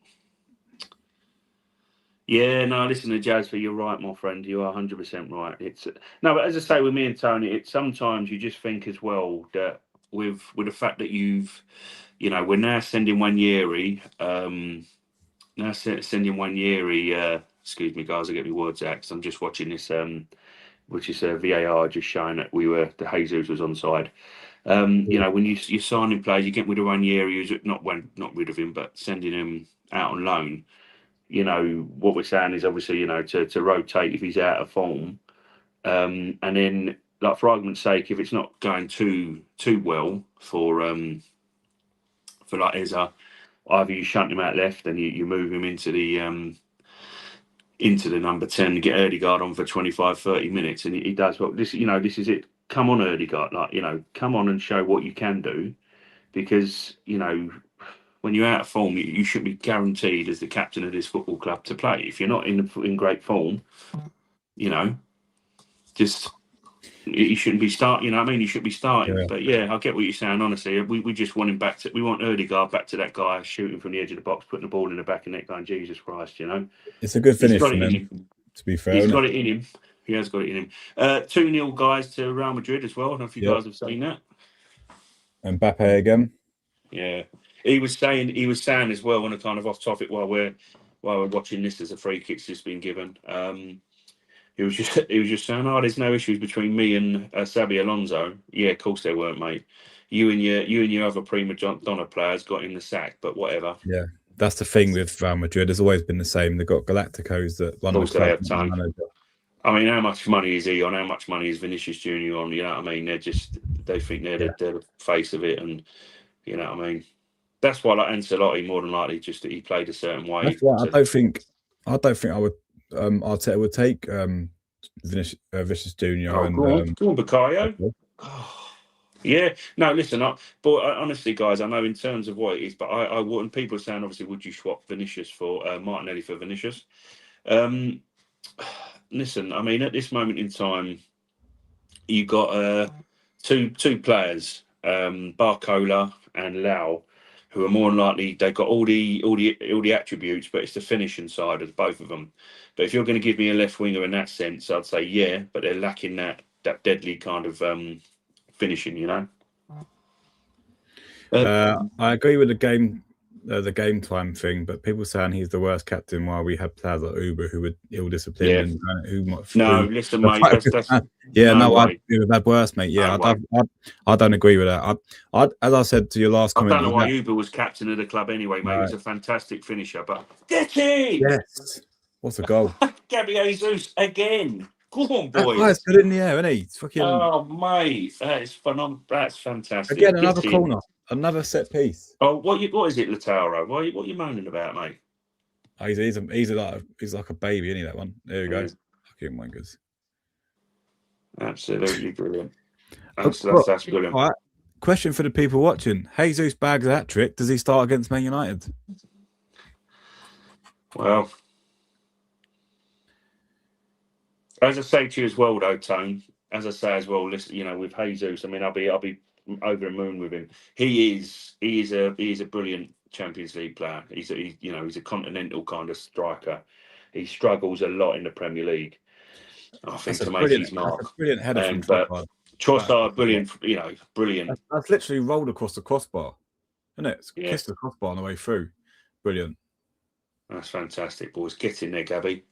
Yeah, no, listen to Jasper. You're right, my friend. You are 100% right. It's no, but as I say with me and Tony, it's sometimes you just think as well that with the fact that we're now sending Wanyeri, excuse me, guys, I get my words out because I'm just watching this, which is VAR just showing that the Jesus was onside. When you're signing players, you get rid of Wanyeri, who's not rid of him, but sending him out on loan. What we're saying is obviously, to rotate if he's out of form. And then, like, for argument's sake, if it's not going too well for like Eza, either you shunt him out left and you move him into the number 10 to get Erdegaard on for 25, 30 minutes. And he does well. This is it. Come on, Erdegaard. Come on and show what you can do. Because, when you're out of form, you should be guaranteed as the captain of this football club to play. If you're not in great form, just you shouldn't be starting. You know what I mean? You should be starting. Yeah. But yeah, I get what you're saying. Honestly, we just want him back to. We want Erdegaard back to that guy shooting from the edge of the box, putting the ball in the back of the net, going, Jesus Christ, It's a good finish from him. To be fair, he's got it in him. He has got it in him. 2-0 guys to Real Madrid as well. I don't know if you guys have seen that. And Mbappe again. Yeah, he was saying as well, on a kind of off topic while we're watching this as a free kick's just been given. He was just saying, oh, there's no issues between me and Xabi Alonso. Yeah, of course there weren't, mate. You and your other prima donna players got in the sack, but whatever. Yeah, that's the thing with Real Madrid. It's always been the same. They've got Galacticos that run the club. I mean, how much money is he on? How much money is Vinicius Junior on? You know what I mean? They think they're the face of it, and you know what I mean. That's why, like Ancelotti, more than likely, just that he played a certain way. That's why I don't think I would. Arteta would take Vinicius Junior and go on, Bukayo. Yeah, no, listen, honestly, guys, I know in terms of what it is, but I wouldn't. People are saying, obviously, would you swap Vinicius for Martinelli for Vinicius? Listen, I mean, at this moment in time, you got two players, Barcola and Lau, who are more than likely they've got all the attributes, but it's the finishing side of both of them. But if you're going to give me a left winger in that sense, I'd say yeah, but they're lacking that deadly kind of finishing. I agree with the game time thing, but people saying he's the worst captain while we have players like Uber who were ill-disciplined and who might. No, listen, mate. That's yeah, no, I do that worse, mate. Yeah, I don't agree with that. As I said to your last comment, I don't know why Uber was captain of the club anyway, mate. Right. He's a fantastic finisher, but get it! Yes, what's a goal? Gabby Jesus again. Go on, boys. That guy's good in the air, isn't he? It's fucking... Oh, mate, that is phenomenal. That's fantastic. Again, another corner, another set piece. Oh, what is it, Lautaro? What are you moaning about, mate? Oh, he's like a baby, isn't he? That one. There we go. Fucking wankers. Absolutely brilliant. That's brilliant. All right. Question for the people watching: Jesus bags a hat trick. Does he start against Man United? Well, as I say to you as well, though, Tone. As I say as well, listen, with Jesus, I mean, I'll be over the moon with him. He is a brilliant Champions League player. He's a continental kind of striker. He struggles a lot in the Premier League. I think to make his mark. That's a brilliant header from Trossard. Trossard, brilliant. Brilliant. That's literally rolled across the crossbar, isn't it? It's kissed the crossbar on the way through. Brilliant. That's fantastic, boys. Get in there, Gabby.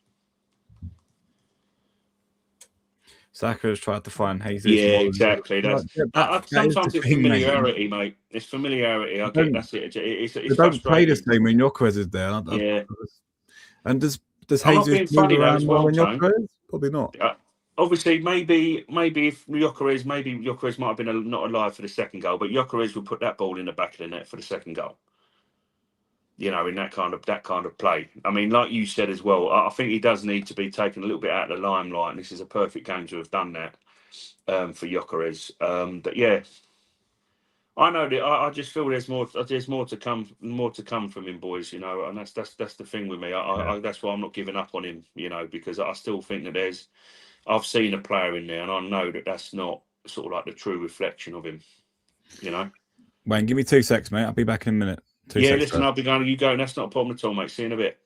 Saka has tried to find Jesus. Yeah, more than- exactly. That's that is sometimes the it's thing, mate. familiarity, mate. It's familiarity. I get that's it. It's They don't play the frustrating. same when Jokeres is there. Yeah. And does I'm not Jesus being move funny though around as more well, when Tone. Jokeres? Probably not. Obviously, maybe if Jokeres, might have been not alive for the second goal, but Jokeres would put that ball in the back of the net for the second goal. You know, in that kind of play. I mean, like you said as well, I think he does need to be taken a little bit out of the limelight, and this is a perfect game to have done that for Jokeres. But yeah, I know that I just feel there's more to come from him, boys. You know, and that's the thing with me. That's why I'm not giving up on him. You know, because I still think that I've seen a player in there, and I know that that's not sort of like the true reflection of him. You know. Wayne, give me 2 secs, mate. I'll be back in a minute. 2 Yeah, secs. listen, I'll be going. You go, and that's not a problem at all, mate. See you in a bit.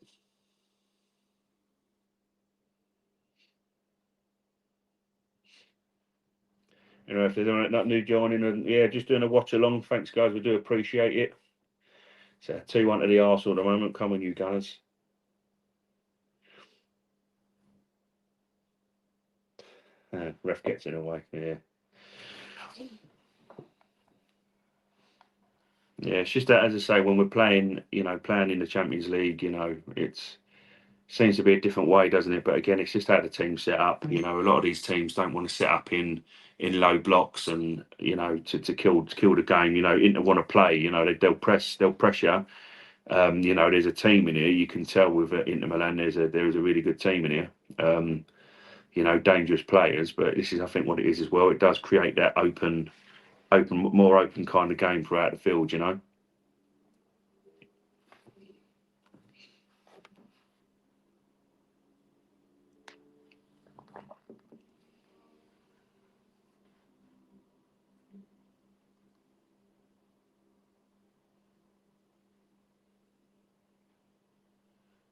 You know, if there's that new joining, and yeah, just doing a watch along. Thanks, guys. We do appreciate it. So 2-1 to the Arsenal at the moment. Come on, you guys. Ref gets in the way. Yeah. Yeah, it's just that, as I say, when we're playing in the Champions League, it seems to be a different way, doesn't it? But again, it's just how the team's set up. You know, a lot of these teams don't want to set up in low blocks and to kill the game. You know, Inter want to play. You know, they'll pressure. There's a team in here. You can tell with Inter Milan, there is a really good team in here. Dangerous players. But this is, I think, what it is as well. It does create that more open kind of game throughout the field. You know.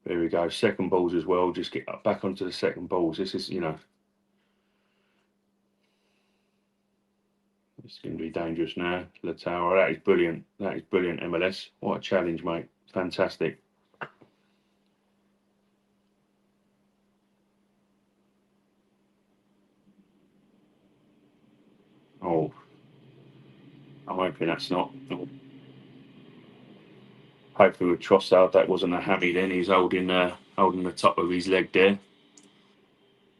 There we go. Second balls as well. Just get back onto the second balls. This is, it's going to be dangerous now. Lataro, that is brilliant. That is brilliant, MLS. What a challenge, mate. Fantastic. Oh, I'm hoping that's not. Hopefully with Trossard, that wasn't a hammy then. He's holding the top of his leg there.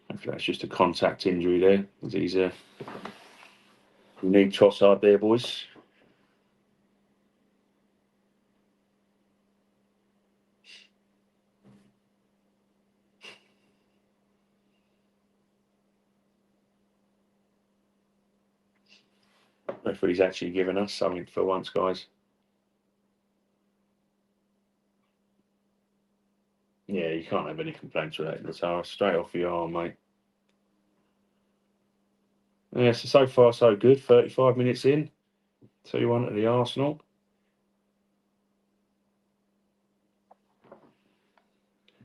Hopefully that's just a contact injury there. We need Trossard there, boys. Hopefully he's actually giving us something for once, guys. Yeah, you can't have any complaints with that, Lataro. Straight off your arm, mate. Yeah, so far so good. 35 minutes in. 2-1 to the Arsenal.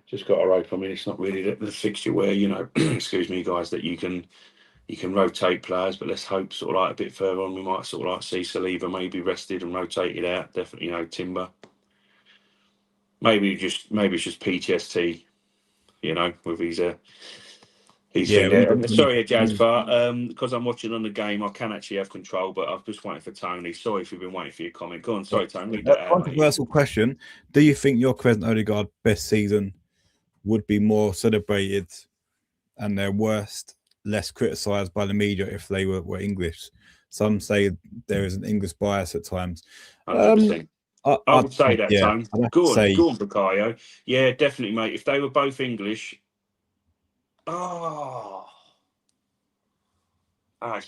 Just got to hope. I mean, it's not really the fixture where excuse me, guys, that you can rotate players. But let's hope sort of like a bit further on, we might sort of like see Saliba maybe rested and rotated out. Definitely, Timber. Maybe it's just PTSD. With his thing there. Sorry, Jazz, but because I'm watching on the game, I can actually have control. But I'm just waiting for Tony. Sorry if you've been waiting for your comment. Go on, sorry, Tony. Controversial question: do you think your Crescent Odegaard best season would be more celebrated and their worst less criticised by the media if they were English? Some say there is an English bias at times. 100%. I would say that, yeah, Tone. Go on, Bukayo. Yeah, definitely, mate. If they were both English, it's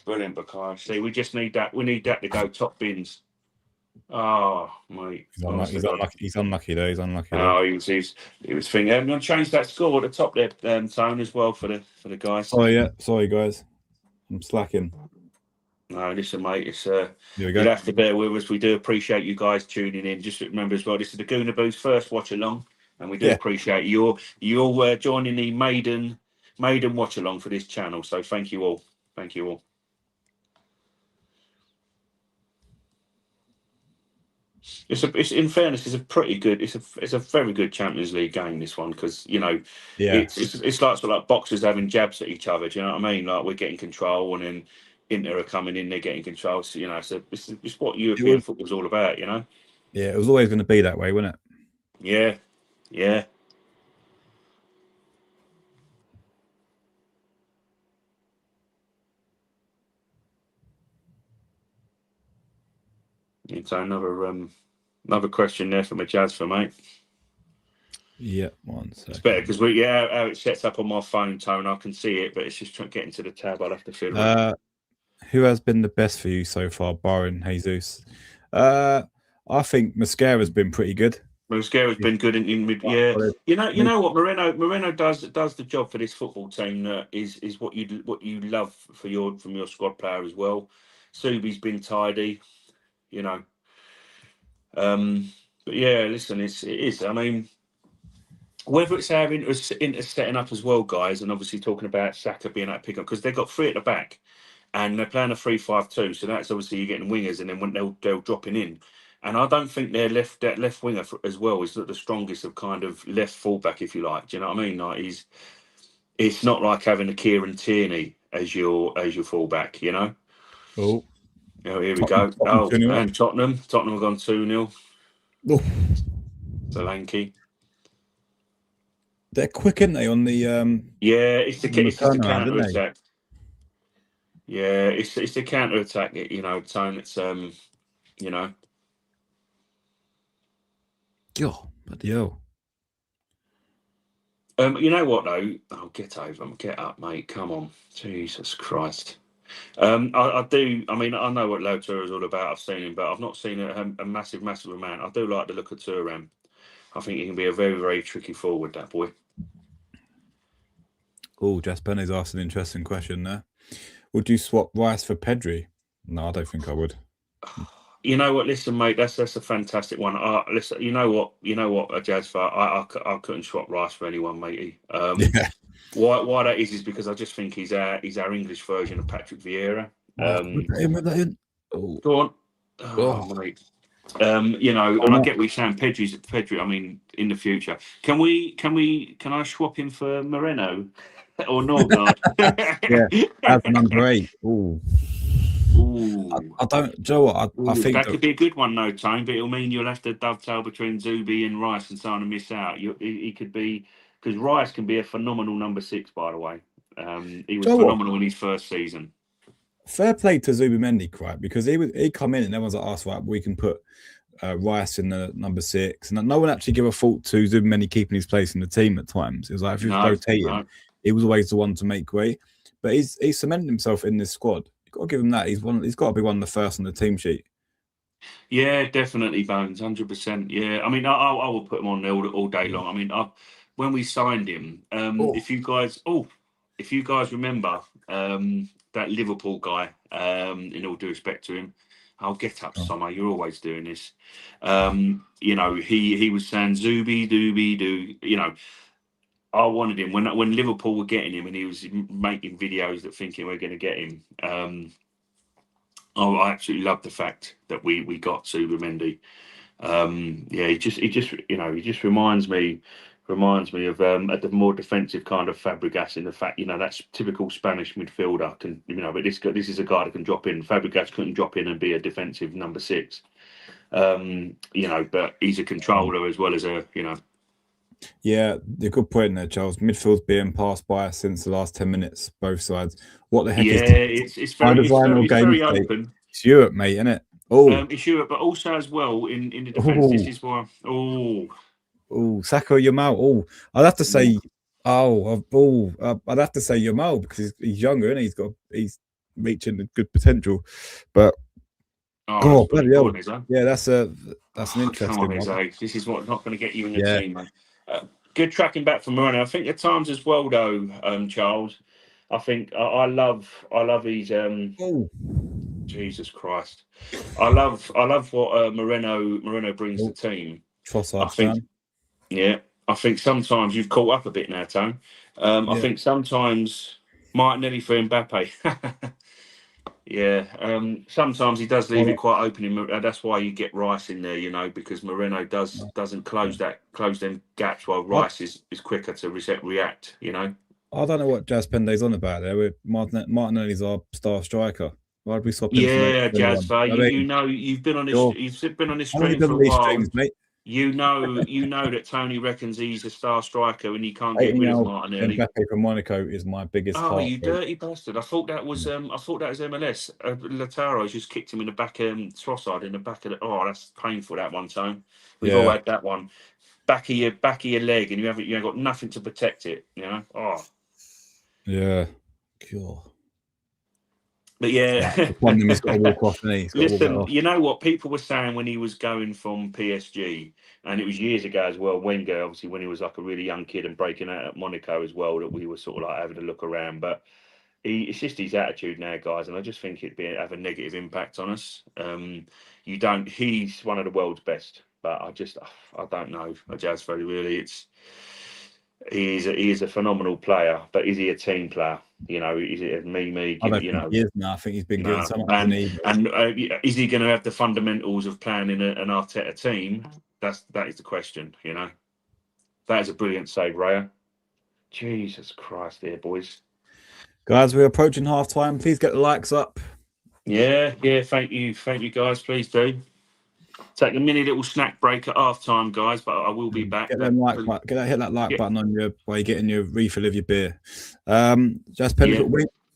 brilliant, Bukayo. See, we just need that. We need that to go top bins. Oh, mate. He's unlucky though. He's unlucky. Oh, he was thinking. I'm going to change that score at the top there, Tone, as well for the guys. Sorry, guys. I'm slacking. No, listen, mate. You'll have to bear with us. We do appreciate you guys tuning in. Just remember as well, this is the Gooner Boo's first watch along, and we do appreciate you all joining the maiden watch along for this channel. So thank you all. Thank you all. It's in fairness, it's a pretty good. It's a very good Champions League game. This one, because Yeah, it's like sort of like boxers having jabs at each other. Do you know what I mean? Like we're getting control, and then Inter are coming in, they're getting control. So it's what it European was. football's all about. Yeah, it was always going to be that way, wasn't it? Yeah, yeah. So another question there from a Jazz for mate. Yeah, 1 It's better second. because how it sets up on my phone, Tone. I can see it, but it's just getting to the tab. I'll have to fiddle it. Who has been the best for you so far, barring Jesus? I think Mascara's been pretty good. Mascara's been good in mid. Yeah, you know what Moreno does the job for this football team. Is what you love from your squad player as well. Subi's been tidy, you know. But yeah, listen, it is. I mean, whether it's our Inter setting up as well, guys, and obviously talking about Saka being able to pick up because they've got three at the back. And they're playing a 3-5-2, so that's obviously you're getting wingers, and then when they'll dropping in, and I don't think their that left winger as well is the strongest of kind of left fullback, if you like. Do you know what I mean? Like it's not like having a Kieran Tierney as your fullback, you know. Oh, Here we go. Tottenham 2-0 up. And Tottenham have gone 2-0. Oh, Solanke. they're quick, aren't they? On the Yeah, it's just a turnaround, counter aren't they? attack. Yeah, it's a counter attack. Tone. It's you know. God, bloody hell. You know what though? Oh, get up, mate. Come on, Jesus Christ. I do. I mean, I know what Lotur is all about. I've seen him, but I've not seen a massive amount. I do like the look of Turam. I think he can be a very, very tricky forward. That boy. Oh, Jess Penny's asked an interesting question there. Would you swap Rice for Pedri? No, I don't think I would. You know what? Listen, mate. That's a fantastic one. Listen. You know what? A Jazz fan. I couldn't swap Rice for anyone, matey. Yeah. Why that is because I just think he's our English version of Patrick Vieira. Oh. Go on. Oh, mate. And I get what you're saying. Pedri. I mean, in the future, can I swap him for Moreno or Norgard? Yeah, as number 8. Ooh. I don't. Do you know what? I think that could be a good one, no time, but it'll mean you'll have to dovetail between Zubi and Rice and so on and miss out. He could be because Rice can be a phenomenal number 6, by the way. He was phenomenal in his first season. Fair play to Zubimendi, right? Because he come in and everyone's like, "Oh, right, we can put Rice in the number 6," and no one actually give a thought to Zubimendi keeping his place in the team at times. It was like if he was rotating, he was always the one to make way. But he's cemented himself in this squad. You've got to give him that. He's got to be one of the first on the team sheet. Yeah, definitely, Bones, 100%. Yeah, I mean, I will put him on there all day long. I mean, when we signed him, if you guys remember that Liverpool guy, in all due respect to him, I'll get up, Summer. You're always doing this. He was saying Zubi, Dooby, Doo. I wanted him when Liverpool were getting him, and he was making videos that thinking we're going to get him. I absolutely love the fact that we got Zubimendi. He just reminds me of a more defensive kind of Fabregas in the fact, that's typical Spanish midfielder but this is a guy that can drop in. Fabregas couldn't drop in and be a defensive number 6. But he's a controller as well as Yeah, the good point there, Charles. Midfield's being passed by since the last 10 minutes, both sides. What the heck is this? It's very open. It's Europe, mate, isn't it? Oh, it's Europe, but also as well in the defence. This is why. Saka Yamal. Oh, I'd have to say. I'd have to say Yamal because he's younger and he's reaching a good potential. But bloody hell. Yeah, that's an interesting one. This is what's not going to get you in the team, mate. Good tracking back from Moreno. I think at times as well, though, Charles. I think I love his. Jesus Christ! I love what Moreno brings to the team. I think sometimes you've caught up a bit now, Tone. I think sometimes Martinelli for Mbappe. Yeah, sometimes he does leave it quite open. That's why you get Rice in there, you know, because Moreno doesn't close them gaps while Rice is quicker to react. You know. I don't know what Jazz Penday's on about there. With Martinelli's our star striker. Why'd we swap him for Yeah, anyone? Jasper, I mean, you know you've been on this how many stream been for on a these while. streams, mate? You know that Tony reckons he's a star striker and he can't get 18 rid year of old Martinelli. Mbappe from Monaco is my biggest Oh, you heartbreak. dirty bastard! I thought that was MLS. Lataro just kicked him in the back, Trossard in the back of the. Oh, that's painful. That one time. We've all had that one. Back of your leg, and you haven't got nothing to protect it. You know. Oh. Yeah. Cool. But yeah, One of them has got to walk off, and he's got to walk listen, off. you know what people were saying when he was going from PSG, and it was years ago as well. Wenger, obviously, when he was like a really young kid and breaking out at Monaco as well, that we were sort of like having a look around. But it's just his attitude now, guys, and I just think it'd have a negative impact on us. He's one of the world's best, but I don't know. Jazz very really, he is a phenomenal player, but is he a team player? You know, is it me? I don't You think know, he is now. I think he's been given so much and need. is he going to have the fundamentals of playing in an Arteta team? That is the question. You know, that is a brilliant save, Raya. Jesus Christ, there, boys. Guys, we're approaching half time. Please get the likes up. Yeah. Thank you, guys. Please do. Take a mini little snack break at half time, guys, but I will be back. Hit that like button on while you're getting your refill of your beer.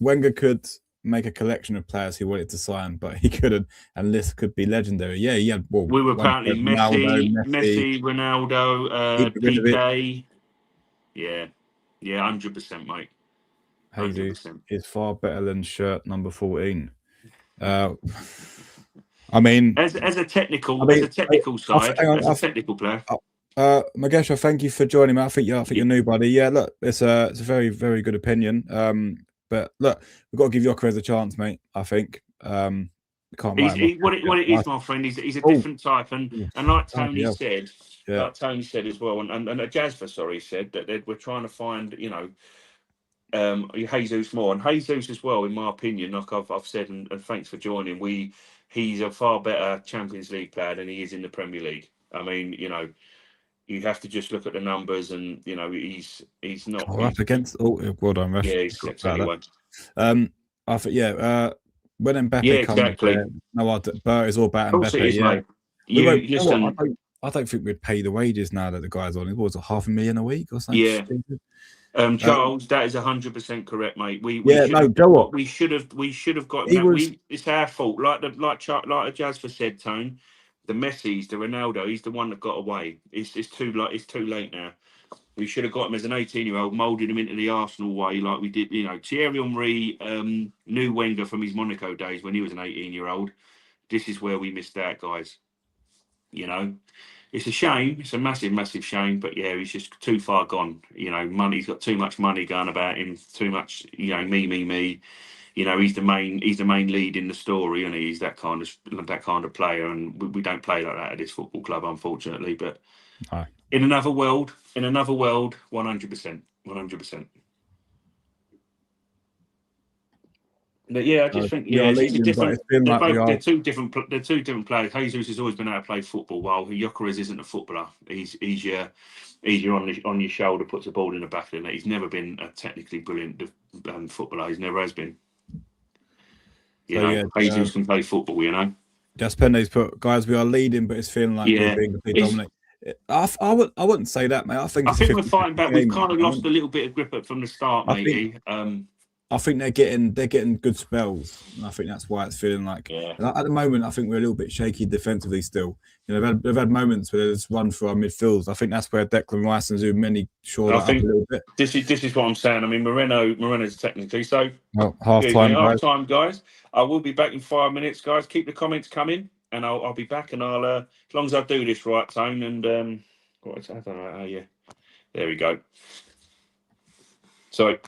Wenger could make a collection of players he wanted to sign, but he couldn't. And this could be legendary. Yeah, he had. Well, we were apparently Messi, Ronaldo, PK. Yeah, 100%, mate. Jesus is far better than shirt number 14. I mean, as a technical side, as a technical player. Magesha, thank you for joining me. I think you're new, buddy. Yeah, look, it's a very, very good opinion. But look, we've got to give Yokerez a chance, mate. I think. What it is, my friend, he's a different type, and like Tony said, like Tony said as well, and Jasper, said that we're trying to find, you know, Jesus more, and Jesus as well, in my opinion, like I've said, and thanks for joining. He's a far better Champions League player than he is in the Premier League. I mean, you know, you have to just look at the numbers, and you know, he's not up against. Oh, well done, ref. Yeah, he's six anyway. I think when Mbappe comes, exactly. Bert is all about Mbappe. Yeah, listen. I don't think we'd pay the wages now that the guy's on. It was $500,000 a week or something. Yeah. Charles, that is 100% correct, mate. We should have got. It's our fault. Like Jasper said, Tone, the Messi's, the Ronaldo, he's the one that got away. It's too late now. We should have got him as an 18-year-old, moulded him into the Arsenal way, like we did. You know, Thierry Henry knew Wenger from his Monaco days when he was an 18-year-old. This is where we missed out, guys. You know. It's a shame. It's a massive, massive shame. But yeah, he's just too far gone. You know, he's got too much money going about him. Too much, you know, me. You know, he's the main lead in the story, and he's that kind of player. And we don't play like that at this football club, unfortunately. But in another world, 100%, 100%. But yeah, I just think they're two different players. Jesus has always been able to play football, while Yokerez isn't a footballer. He's your on your shoulder, puts the ball in the back of the net. He's never been a technically brilliant footballer. He's never has been. Jesus can play football. You know. Jaspende's put, guys, we are leading, but it's feeling like we're being completely dominant. I wouldn't say that, mate. I think we're fighting back. We've kind of lost a little bit of grip from the start, matey. I think they're getting good spells, and I think that's why it's feeling like. At the moment, I think we're a little bit shaky defensively still. You know, they've had moments where they just run through our midfields. I think that's where Declan Rice and Zubmeni shore that up a little bit. This is what I'm saying. I mean, Moreno's technically so. Half time, guys. I will be back in 5 minutes, guys. Keep the comments coming, and I'll be back, and I'll as long as I do this right, Tone, and I don't know how you. There we go. So.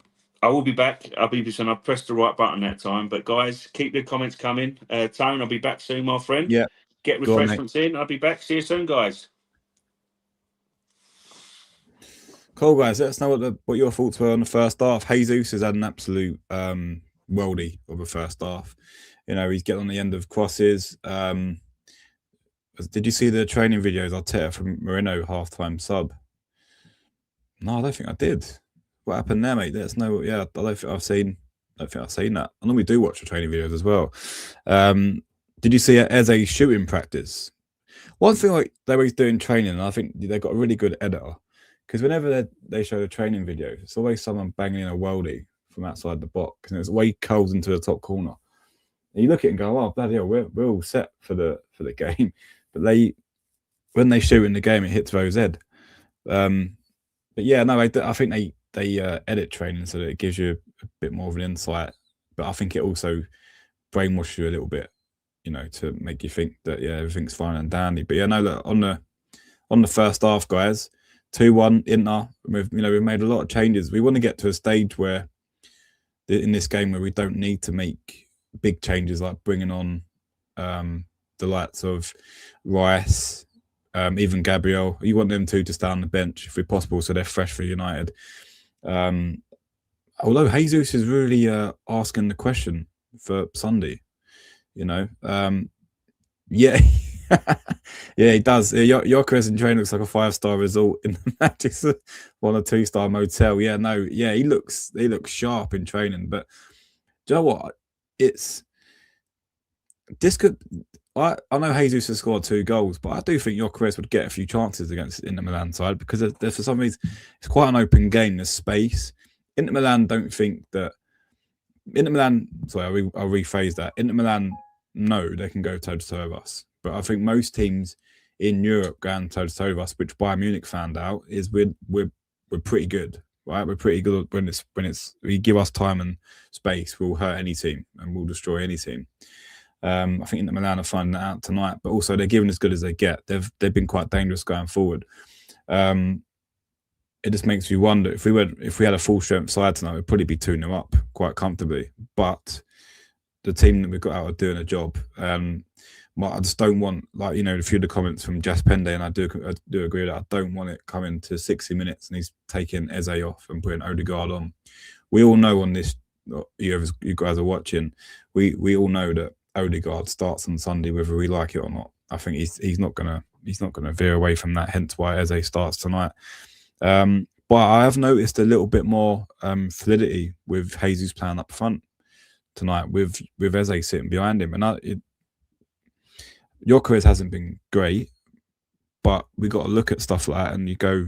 I will be back. I'll press the right button that time. But guys, keep the comments coming. Tone, I'll be back soon, my friend. Yeah. Get refreshments in. I'll be back. See you soon, guys. Cool, guys. Let us know what your thoughts were on the first half. Jesus has had an absolute worldie of a first half. You know, he's getting on the end of crosses. Did you see the training videos Arteta from Moreno halftime sub? No, I don't think I did. What happened there, mate? There's no. Yeah, I don't think I've seen. I don't think I've seen that. I know we do watch the training videos as well. Did you see it as a shooting practice? One thing like they were doing training, and I think they've got a really good editor because whenever they show the training videos, it's always someone banging in a worldie from outside the box, and it's way curls into the top corner. And you look at it and go, "Oh, bloody hell, we're all set for the game." But when they shoot in the game, it hits Ro's head. But yeah, no, I think they edit training so that it gives you a bit more of an insight. But I think it also brainwashes you a little bit, you know, to make you think that everything's fine and dandy. But yeah, no, look, on the first half, guys, 2-1 Inter. We've made a lot of changes. We want to get to a stage where in this game where we don't need to make big changes like bringing on the likes of Rice, even Gabriel. You want them two to stay on the bench if possible, so they're fresh for United. Although Jesus is really asking the question for Sunday, you know. Yeah, yeah, he does. Gyökeres in training looks like a 5-star result in the match. It's a 1 or 2-star motel. Yeah, no, yeah, he looks sharp in training. But do you know what? I know Jesus has scored 2 goals, but I do think Gyökeres would get a few chances against Inter Milan side because there's for some reason it's quite an open game. There's space. Inter Milan don't think that. Inter Milan. Sorry, I'll rephrase that. Inter Milan know they can go toe to toe with us, but I think most teams in Europe going toe to toe with us, which Bayern Munich found out, is we're pretty good, right? We're pretty good when it's we give us time and space, we'll hurt any team and we'll destroy any team. I think Inter Milan are finding that out tonight, but also they're giving as good as they get. They've been quite dangerous going forward. It just makes me wonder if we had a full strength side tonight, we'd probably be 2-0 up quite comfortably. But the team that we've got out are doing a job. I just don't want, like, you know, a few of the comments from Jas Pende, and I do agree that I don't want it coming to 60 minutes and he's taking Eze off and putting Odegaard on. We all know on this, you guys are watching, we all know that Odegaard starts on Sunday whether we like it or not. I think he's not gonna veer away from that. Hence why Eze starts tonight. But I have noticed a little bit more fluidity with Jesus playing up front tonight with Eze sitting behind him, and Gyökeres hasn't been great, but we got to look at stuff like that and you go,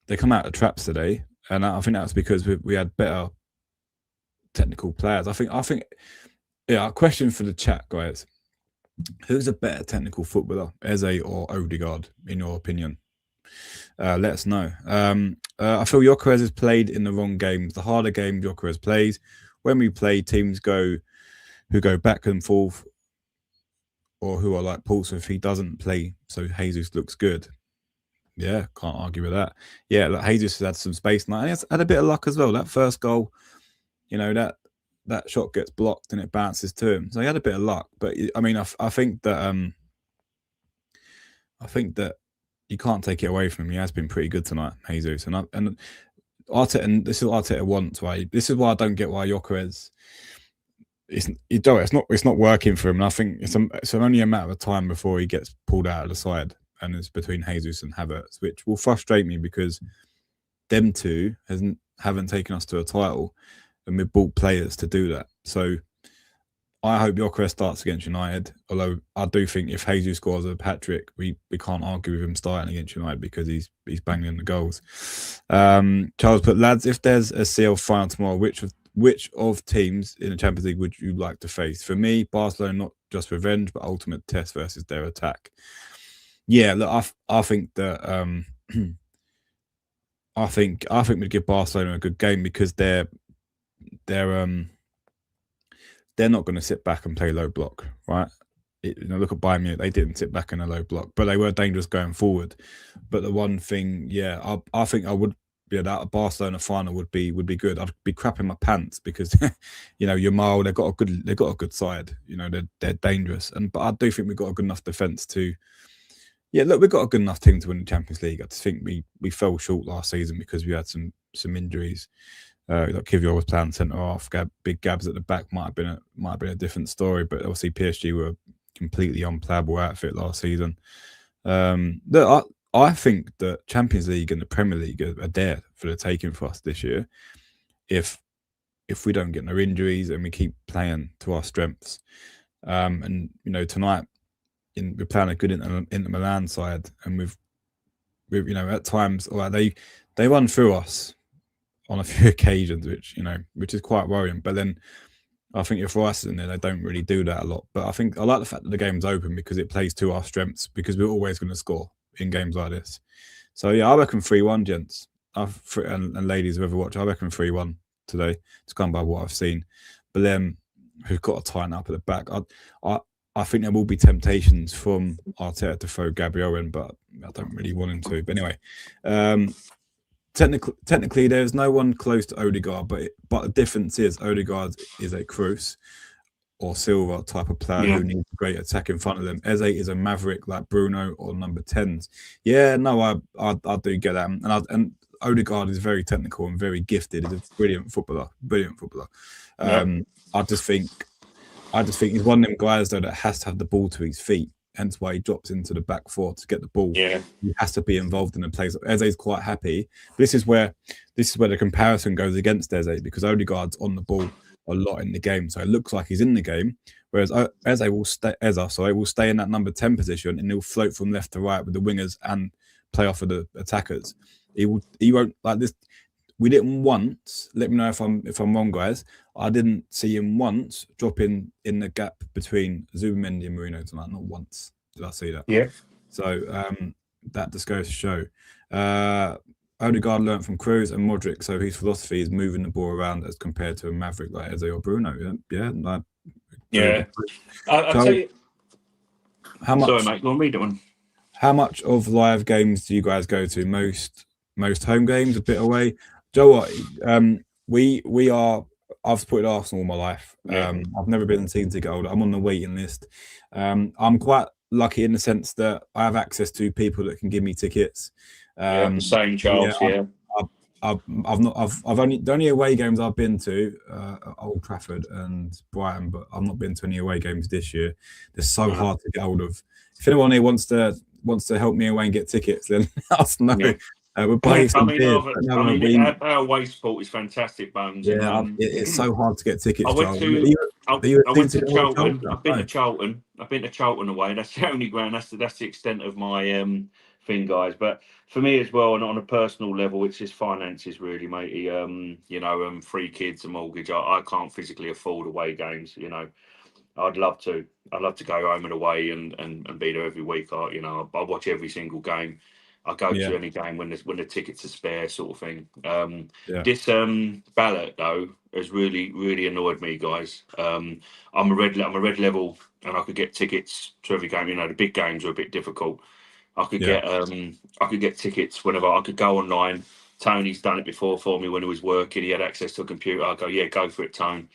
they come out of traps today, and I think that's because we had better technical players. I think. Yeah, a question for the chat, guys. Who's a better technical footballer, Eze or Odegaard, in your opinion? Let us know. I feel Gyökeres has played in the wrong games. The harder game Gyökeres plays, when we play teams who go back and forth, or who are like Paulson, he doesn't play, so Jesus looks good. Yeah, can't argue with that. Yeah, like Jesus has had some space now, and he's had a bit of luck as well. That first goal, you know, that shot gets blocked and it bounces to him. So he had a bit of luck, but I mean, I think that you can't take it away from him. He has been pretty good tonight, Jesus, and Arteta. And this is what Arteta wants. Why? This is why I don't get why Gyökeres. It's not working for him. And I think it's only a matter of time before he gets pulled out of the side, and it's between Jesus and Havertz, which will frustrate me because them two haven't taken us to a title. And we've bought players to do that. So I hope Gyökeres starts against United. Although I do think if Jesus scores a hat-trick, we can't argue with him starting against United because he's banging in the goals. Charles put, lads, if there's a CL final tomorrow, which of teams in the Champions League would you like to face? For me, Barcelona, not just revenge, but ultimate test versus their attack. Yeah, look, I think that I think we'd give Barcelona a good game because they're not going to sit back and play low block, right? Look at Bayern Munich; they didn't sit back in a low block, but they were dangerous going forward. But the one thing, yeah, I think I would, that a Barcelona final would be good. I'd be crapping my pants because you know, Yamal, they've got a good side. You know, they're dangerous, but I do think we've got a good enough defense to. Yeah, look, we've got a good enough team to win the Champions League. I just think we fell short last season because we had some injuries. Like Kivior was playing centre half. Big Gabs at the back might have been a different story, but obviously PSG were a completely unplayable outfit last season. Look, I think the Champions League and the Premier League are there for the taking for us this year. If we don't get no injuries and we keep playing to our strengths, and tonight we're playing a good Inter Milan side, and we've at times they run through us on a few occasions, which is quite worrying. But then I think if Rice is in there, they don't really do that a lot. But I like the fact that the game's open because it plays to our strengths, because we're always going to score in games like this. So yeah, I reckon 3-1, gents. And ladies, whoever watch, I reckon 3-1 today. It's gone by what I've seen. But then we've got to tighten up at the back. I think there will be temptations from Arteta to throw Gabriel in, but I don't really want him to. But anyway, technically, there's no one close to Odegaard, but the difference is Odegaard is a Kroos or Silva type of player who needs a great attack in front of them. Eze is a maverick like Bruno or number 10s. Yeah, no, I do get that, and Odegaard is very technical and very gifted. He's a brilliant footballer. I just think he's one of them guys though that has to have the ball to his feet. Hence why he drops into the back four to get the ball. Yeah, he has to be involved in the plays. Eze's quite happy. But this is where the comparison goes against Eze, because Odegaard's on the ball a lot in the game, so it looks like he's in the game. Whereas Eze will stay in that number 10 position, and he'll float from left to right with the wingers and play off of the attackers. He won't like this. We didn't once. Let me know if I'm wrong, guys. I didn't see him once drop in the gap between Zubimendi and Mourinho tonight. Not once did I see that. Yeah. So that just goes to show. Odegaard learnt from Kroos and Modric, so his philosophy is moving the ball around as compared to a maverick like Eze or Bruno. Yeah. I'll tell you. How much? Sorry, mate. Go on, read that one. How much of live games do you guys go to? Most home games, a bit away. Joe, what? We are. I've supported Arsenal all my life. I've never been a season ticket holder. I'm on the waiting list. I'm quite lucky in the sense that I have access to people that can give me tickets. The same, Charles. Yeah. The only away games I've been to Old Trafford and Brighton, but I've not been to any away games this year. They're so hard to get hold of. If anyone here wants to help me away and get tickets, then let us know. Yeah. We're buying some beer. Our away support is fantastic, Bones. Yeah, it's so hard to get tickets. I went to Charlton. I've been to Charlton away. That's the only ground. That's the extent of my thing, guys. But for me as well, and on a personal level, it's just finances, really, matey. 3 kids, a mortgage. I can't physically afford away games. I'd love to go home and away and be there every week. I watch every single game. I go to any game when the tickets are spare, sort of thing. This ballot though has really annoyed me, guys. I'm a red level, and I could get tickets to every game. The big games are a bit difficult. I could get tickets whenever. I could go online. Tony's done it before for me when he was working. He had access to a computer. I go, yeah, go for it, Tone.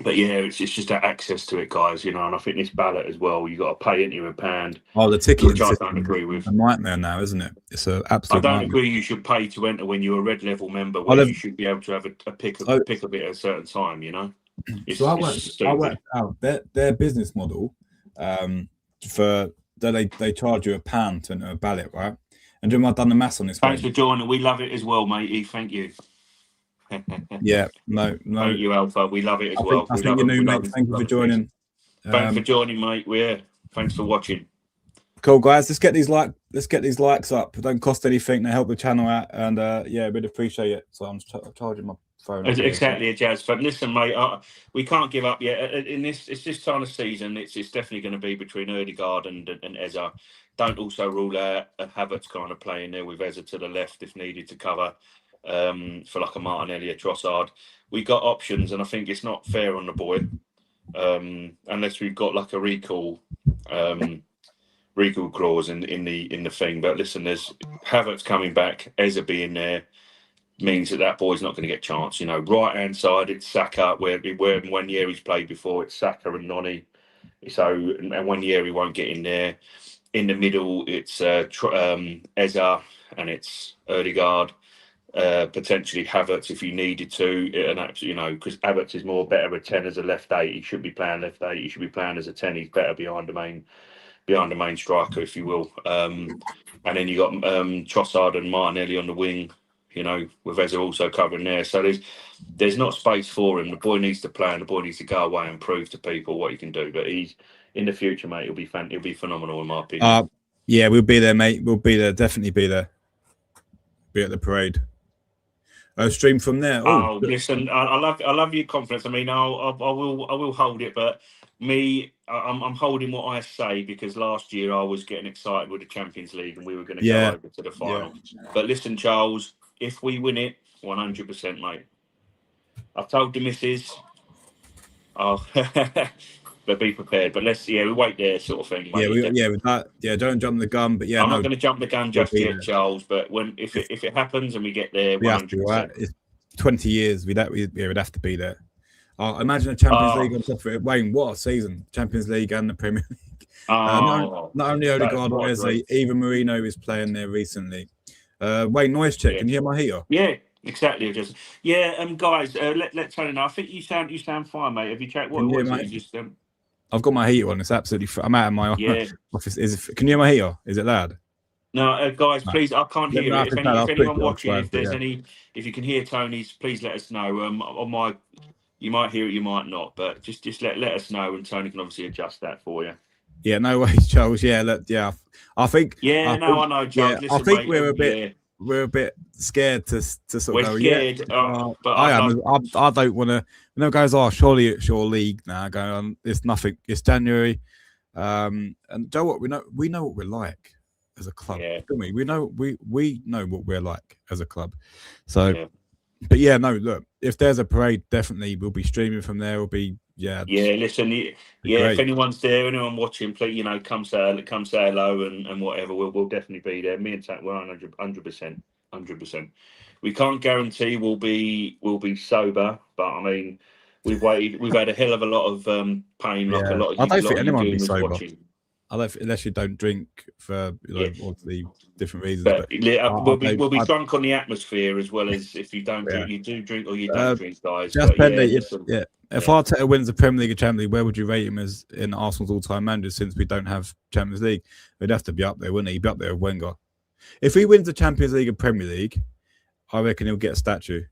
But yeah, it's just that access to it, guys. And I think this ballot as well, you got to pay into a pound. Oh, the ticket, which I don't agree with. It's a nightmare now, isn't it? It's an absolute. I don't agree. You should pay to enter when you're a red level member. Where you should be able to have a pick of it at a certain time. So I worked out their business model. They charge you £1 to enter a ballot, right? And Jim, I've done the maths on this. Thanks for joining. We love it as well, matey. Thank you. Yeah, no. Thank you, Alpha. We love it as well. I think you're new, mate. Thank you for joining. Thanks for joining, mate. Thanks for watching. Cool, guys. Let's get these likes up. It don't cost anything. They help the channel out, and we'd appreciate it. So I'm charging my phone. Exactly, a jazz fan. Listen, mate, we can't give up yet. It's this time of season. It's definitely going to be between Odegaard and Eze. Don't also rule out Havertz kind of playing there with Eze to the left if needed to cover. For like a Martinelli, a Trossard. We got options, and I think it's not fair on the boy unless we've got like a recall clause in the thing. But listen, there's Havertz coming back, Eze being there means that boy's not going to get a chance. Right hand side it's Saka, where 1 year he's played before, it's Saka and Noni. So and 1 year he won't get in there. In the middle it's Eze and it's Odegaard. potentially Havertz if you needed to, and actually, you know, because Havertz is more better a 10 as a left 8. He should be playing left 8. He should be playing as a 10. He's better behind the main striker, if you will. And then you got Trossard and Martinelli on the wing, you know, with Eza also covering there. So there's not space for him. The boy needs to play, and the boy needs to go away and prove to people what he can do. But he's in the future, mate. He'll be phenomenal in my opinion. Yeah, we'll be there, mate. We'll be there. Definitely be there. Be at the parade. Stream from there. Oh, listen, I love your confidence. I mean, I will hold it, but I'm holding what I say because last year I was getting excited with the Champions League and we were going to go over to the final. Yeah. But listen, Charles, if we win it, 100%, mate. I've told the missus. Oh, but be prepared. But we wait there, sort of thing. Mate. With that, don't jump the gun. But I'm not going to jump the gun just yet, Charles. But if it happens and we get there, 100%. Right? It's 20 years. We'd have to be there. Imagine a Champions League on top of it. Wayne, what a season! Champions League and the Premier League. Not only Odegaard, but even Marino is playing there recently. Wayne, noise check. Can you hear my heater? Yeah. Exactly, guys. Let Tony know. I think you sound fine, mate. Have you checked what was it? Just I've got my heater on. It's absolutely. I'm out of my office. Can you hear my heater? Is it loud? No, guys, please. I can't hear it. If anyone watching, if there's if you can hear Tony's, please let us know. You might hear it, you might not, but just let us know, and Tony can obviously adjust that for you. Yeah, no worries, Charles. I think. I know, Charles. Listen, I think we're a bit. Yeah. We're a bit scared to sort of go. Scared, but I am. I don't want to. No guys are surely it's your league now. Going on, it's nothing. It's January, and Joe, what we know what we're like as a club, don't we? We know what we're like as a club. So, but no. Look, if there's a parade, definitely we'll be streaming from there. We'll be Listen, if anyone's there, anyone watching, please, come say hello and whatever. We'll definitely be there. Me and Tack, we're 100%. We can't guarantee we'll be sober, but I mean, we've had a hell of a lot of pain. Like a lot of I don't think anyone will be sober. Watching. Unless you don't drink for obviously different reasons. But we'll be drunk on the atmosphere as well as if you don't drink, you do drink or you don't drink, guys. Just If Arteta wins the Premier League and Champions League, where would you rate him as in Arsenal's all-time managers since we don't have Champions League? He'd have to be up there, wouldn't he? He'd be up there with Wenger. If he wins the Champions League and Premier League, I reckon he'll get a statue.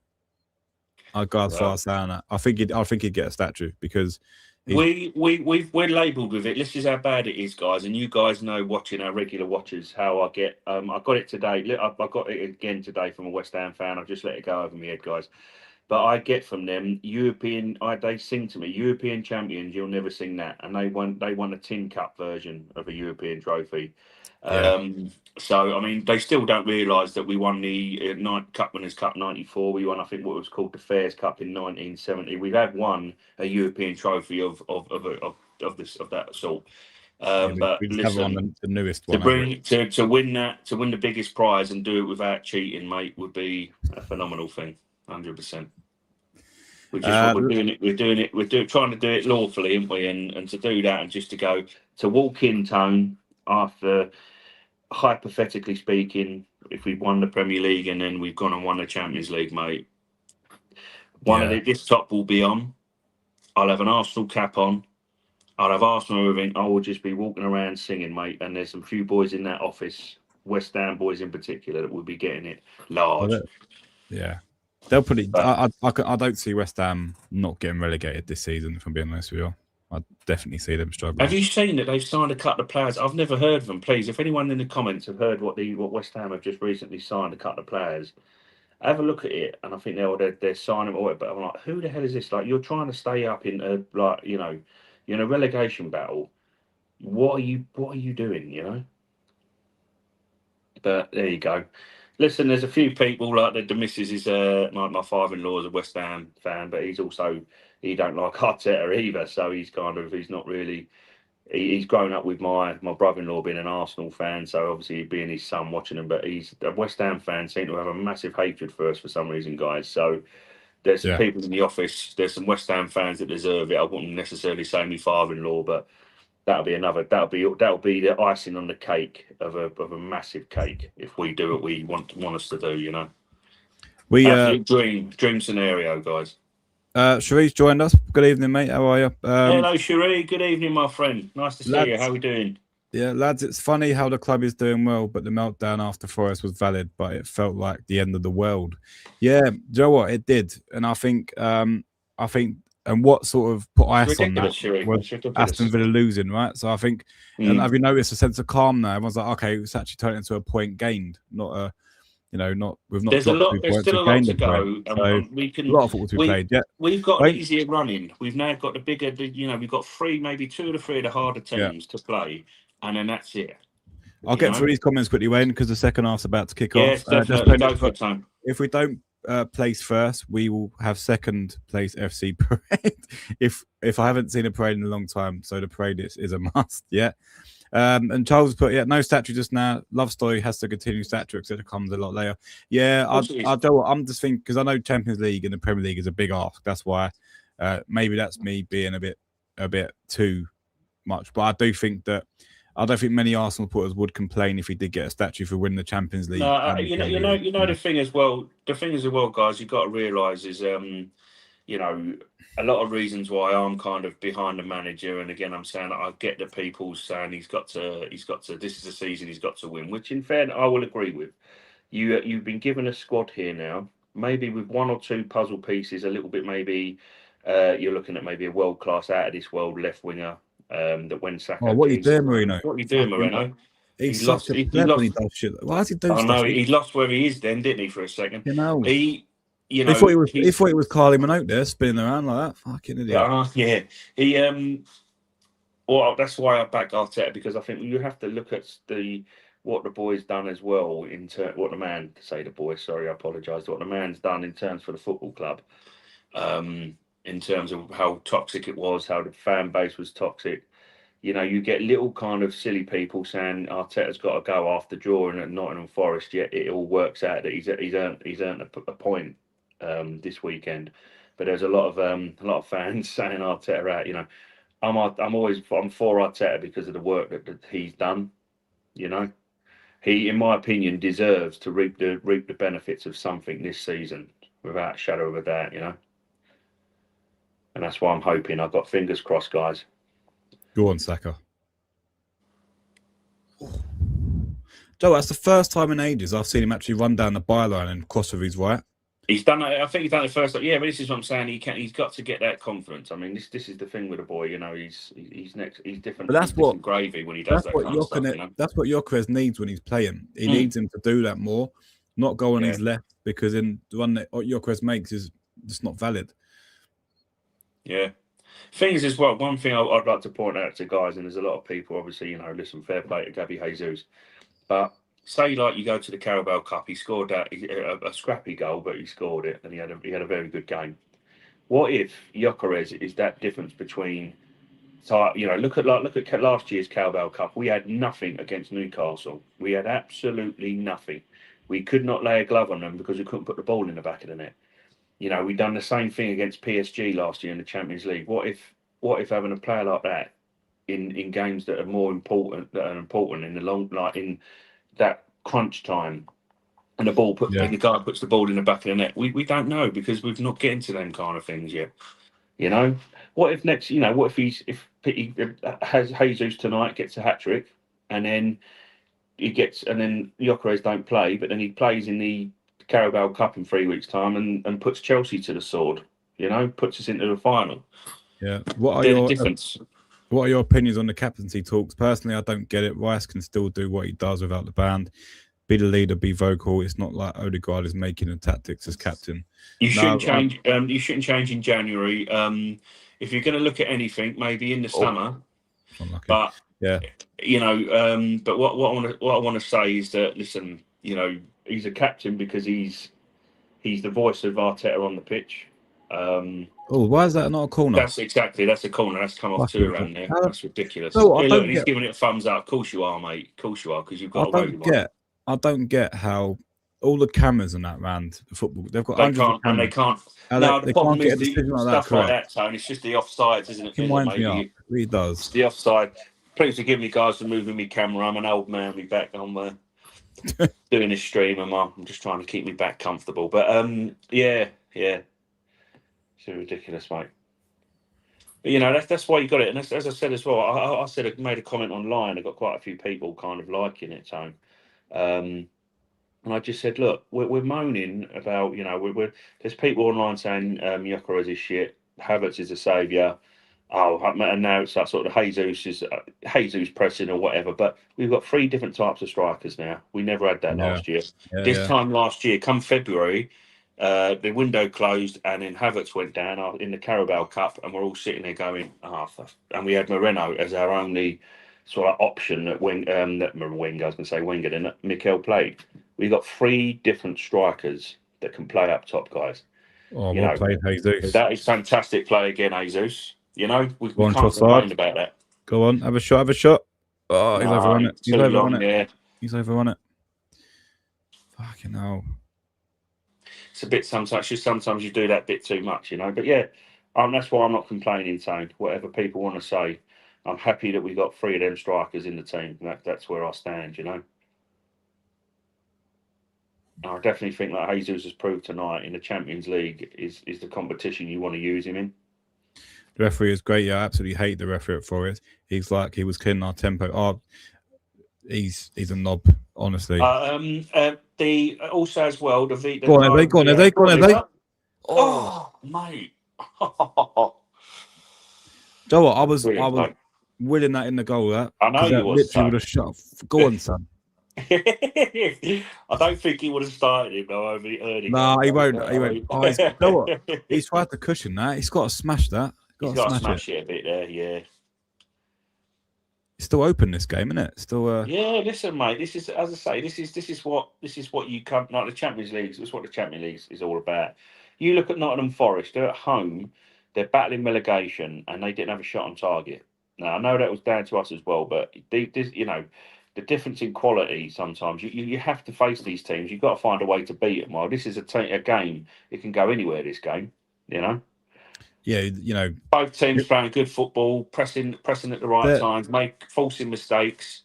I'd go as far as saying that. I think he'd get a statue because we're labelled with it. This is how bad it is, guys, and you guys know, watching our regular watchers, how I get. I got it today. I got it again today from a West Ham fan. I've just let it go over my head, guys. But I get from them they sing to me, European champions, you'll never sing that. And they won a tin cup version of a European trophy. So, I mean, they still don't realise that we won the Cup Winners' Cup 94. We won, I think, what was called the Fairs Cup in 1970. We have won a European trophy of that sort. But listen, the newest one to win the biggest prize and do it without cheating, mate, would be a phenomenal thing. 100%. We're doing it. We're trying to do it lawfully, aren't we? And to do that, and just to walk in, Tone, after hypothetically speaking, if we've won the Premier League and then we've gone and won the Champions League, mate, this top will be on. I'll have an Arsenal cap on. I'll have Arsenal everything. I will just be walking around singing, mate. And there's some few boys in that office, West Ham boys in particular, that will be getting it large. They'll put it. I don't see West Ham not getting relegated this season. If I'm being honest with you, I definitely see them struggling. Have you seen that they've signed a couple of players? I've never heard of them. Please, if anyone in the comments have heard what West Ham have just recently signed, a couple of players, have a look at it. And I think they're signing all it. But I'm like, who the hell is this? Like, you're trying to stay up in you're in a relegation battle. What are you doing? But there you go. Listen, there's a few people like the missus is my father-in-law is a West Ham fan, but he don't like Arteta either. So he's not really. He's grown up with my brother-in-law being an Arsenal fan, so obviously being his son watching him. But he's a West Ham fan, seem to have a massive hatred for us for some reason, guys. So there's some people in the office. There's some West Ham fans that deserve it. I wouldn't necessarily say my father-in-law, but. That'll be the icing on the cake of a massive cake if we do what we want us to do, We Absolute dream scenario, guys. Sharice joined us. Good evening, mate. How are you? Hello, Cherie. Good evening, my friend. Nice to see lads, you. How are we doing? Yeah, lads, it's funny how the club is doing well, but the meltdown after Forest was valid, but it felt like the end of the world. Yeah, do you know what? It did. And I think and what sort of put It's ice on that ridiculous, Cherie. was It's ridiculous. Aston Villa losing, right? So I think, and have you noticed a sense of calm now? Everyone's like, okay, it's actually turned into a point gained, not a, we've not There's a dropped lot. 2 There's points, still we've a lot gained to a point. go, So a and we can. lot of football to be played. Yeah, We've got an easier running. We've now got the bigger. We've got 3, maybe 2 or 3 of the harder teams to play, and then that's it. I'll get through these comments quickly, Wayne, because the second half's about to kick off. Yes, definitely. Go for time. If we don't place first, we will have second place FC parade. if I haven't seen a parade in a long time, so the parade is a must. Yeah. And Charles put, no statue just now. Love story has to continue. Statue, etc. comes a lot later. Yeah, I do. I'm just thinking because I know Champions League and the Premier League is a big ask. That's why maybe that's me being a bit too much. But I do think that. I don't think many Arsenal supporters would complain if he did get a statue for winning the Champions League. No, the thing as well. The thing as well, guys, you've got to realise is, a lot of reasons why I'm kind of behind the manager. And again, I'm saying I get the people saying he's got to. This is the season he's got to win, which in fairness I will agree with. You've been given a squad here now, maybe with 1 or 2 puzzle pieces, a little bit maybe. You're looking at maybe a world class out of this world left winger. That when Saka. Oh, what are you doing, Marino? What are you doing, Moreno? He's such a pleb when he does shit. Why does he do stuff? No, he lost where he is then, didn't he, for a second? He thought it was Carly Minogue there spinning around like that. Fucking idiot. Yeah. He well, that's why I back Arteta, because I think you have to look at what the boy's done as well what the man's done in terms for the football club. In terms of how toxic it was, how the fan base was toxic. You get little kind of silly people saying Arteta's got to go after drawing at Nottingham Forest, yet it all works out that he's earned a point this weekend. But there's a lot of fans saying Arteta out. I'm for Arteta because of the work that he's done. He, in my opinion, deserves to reap the benefits of something this season without a shadow of a doubt. And that's why I'm hoping. I've got fingers crossed, guys. Go on, Saka. Joe, that's the first time in ages I've seen him actually run down the byline and cross with his right. He's done it. I think he's done it first. Yeah, but this is what I'm saying. He's got to get that confidence. I mean, this is the thing with the boy. He's next. He's different. But that's what gravy when he does that kind of stuff. That's what Gyökeres needs when he's playing. He needs him to do that more, not go on his left, because in the one that Gyökeres makes is just not valid. Yeah. Things as well. One thing I'd like to point out to guys, and there's a lot of people, obviously, listen, fair play to Gabby Jesus, but say like you go to the Carabao Cup, he scored a scrappy goal, but he scored it, and he had a very good game. What if Gyökeres is that difference between? Look at last year's Carabao Cup. We had nothing against Newcastle. We had absolutely nothing. We could not lay a glove on them because we couldn't put the ball in the back of the net. We've done the same thing against PSG last year in the Champions League. What if having a player like that in games that are more important, in the long, like in that crunch time, and the guy puts the ball in the back of the net? We don't know, because we've not getting to them kind of things yet. What if next? What if he has Jesus tonight, gets a hat trick, and then Gyökeres don't play, but then he plays in the Carabao Cup in 3 weeks' time and puts Chelsea to the sword, puts us into the final. Yeah. What are your opinions on the captaincy talks? Personally, I don't get it. Rice can still do what he does without the band. Be the leader, be vocal. It's not like Odegaard is making the tactics as captain. You shouldn't change. You shouldn't change in January. If you're going to look at anything, maybe in the summer. But yeah, But what I want to say is that, listen, he's a captain because he's the voice of Arteta on the pitch. Why is that not a corner? That's a corner. That's come off 2 around there. That's ridiculous. He's giving it a thumbs up. Of course you are, mate. Of course you are, because you've got. I don't get how all the cameras and that round the football. They've got they can't. No, the problem is stuff like that, Tony. It's just the offsides, isn't it? It winds me up. It really does. It's the offside. Please forgive me, guys, for moving me camera. I'm an old man. Me back on doing this stream, and I'm just trying to keep me back comfortable. But yeah, it's ridiculous, mate. But that's why you got it. And as I said as well, I said I made a comment online. I got quite a few people kind of liking it. So, and I just said, look, we're moaning about there's people online saying Gyökeres is shit, Havertz is a saviour. Oh, and now it's that sort of Jesus pressing or whatever. But we've got 3 different types of strikers now. We never had that last year. This time last year, come February, the window closed and then Havertz went down in the Carabao Cup, and we're all sitting there going, and we had Moreno as our only sort of option that Wenger, I was going to say Wenger, then Mikel played. We got 3 different strikers that can play up top, guys. Oh, well played, Jesus. That is fantastic play again, Jesus. We can't complain about that. Go on, have a shot. Oh, he's overrun it. He's overrun it. Fucking hell. It's a bit sometimes you do that bit too much, But yeah, that's why I'm not complaining, Tone. Whatever people want to say, I'm happy that we got 3 of them strikers in the team. That's where I stand, I definitely think that Jesus has proved tonight in the Champions League is the competition you want to use him in. The referee is great. Yeah, I absolutely hate the referee at Forest. He's like, he was killing our tempo. Oh, he's a knob, honestly. The also as well the Go on, have they? Oh, mate. Joe, I was willing that in the goal. That I know you was. Literally would have shot. Go on, son. I don't think he would have started him though over the early. No, he won't. Oh, he's tried to cushion that. He's got to smash that. He's got to smash it a bit there, yeah. It's still open, this game, isn't it? Still. Yeah, listen, mate. This is, as I say, this is what you come like the Champions League. It's what the Champions League is all about. You look at Nottingham Forest. They're at home. They're battling relegation, and they didn't have a shot on target. Now I know that was down to us as well, but the difference in quality sometimes you have to face these teams. You've got to find a way to beat them. Well, this is a game. It can go anywhere. This game, Yeah, both teams playing good football, pressing at the right times, forcing mistakes,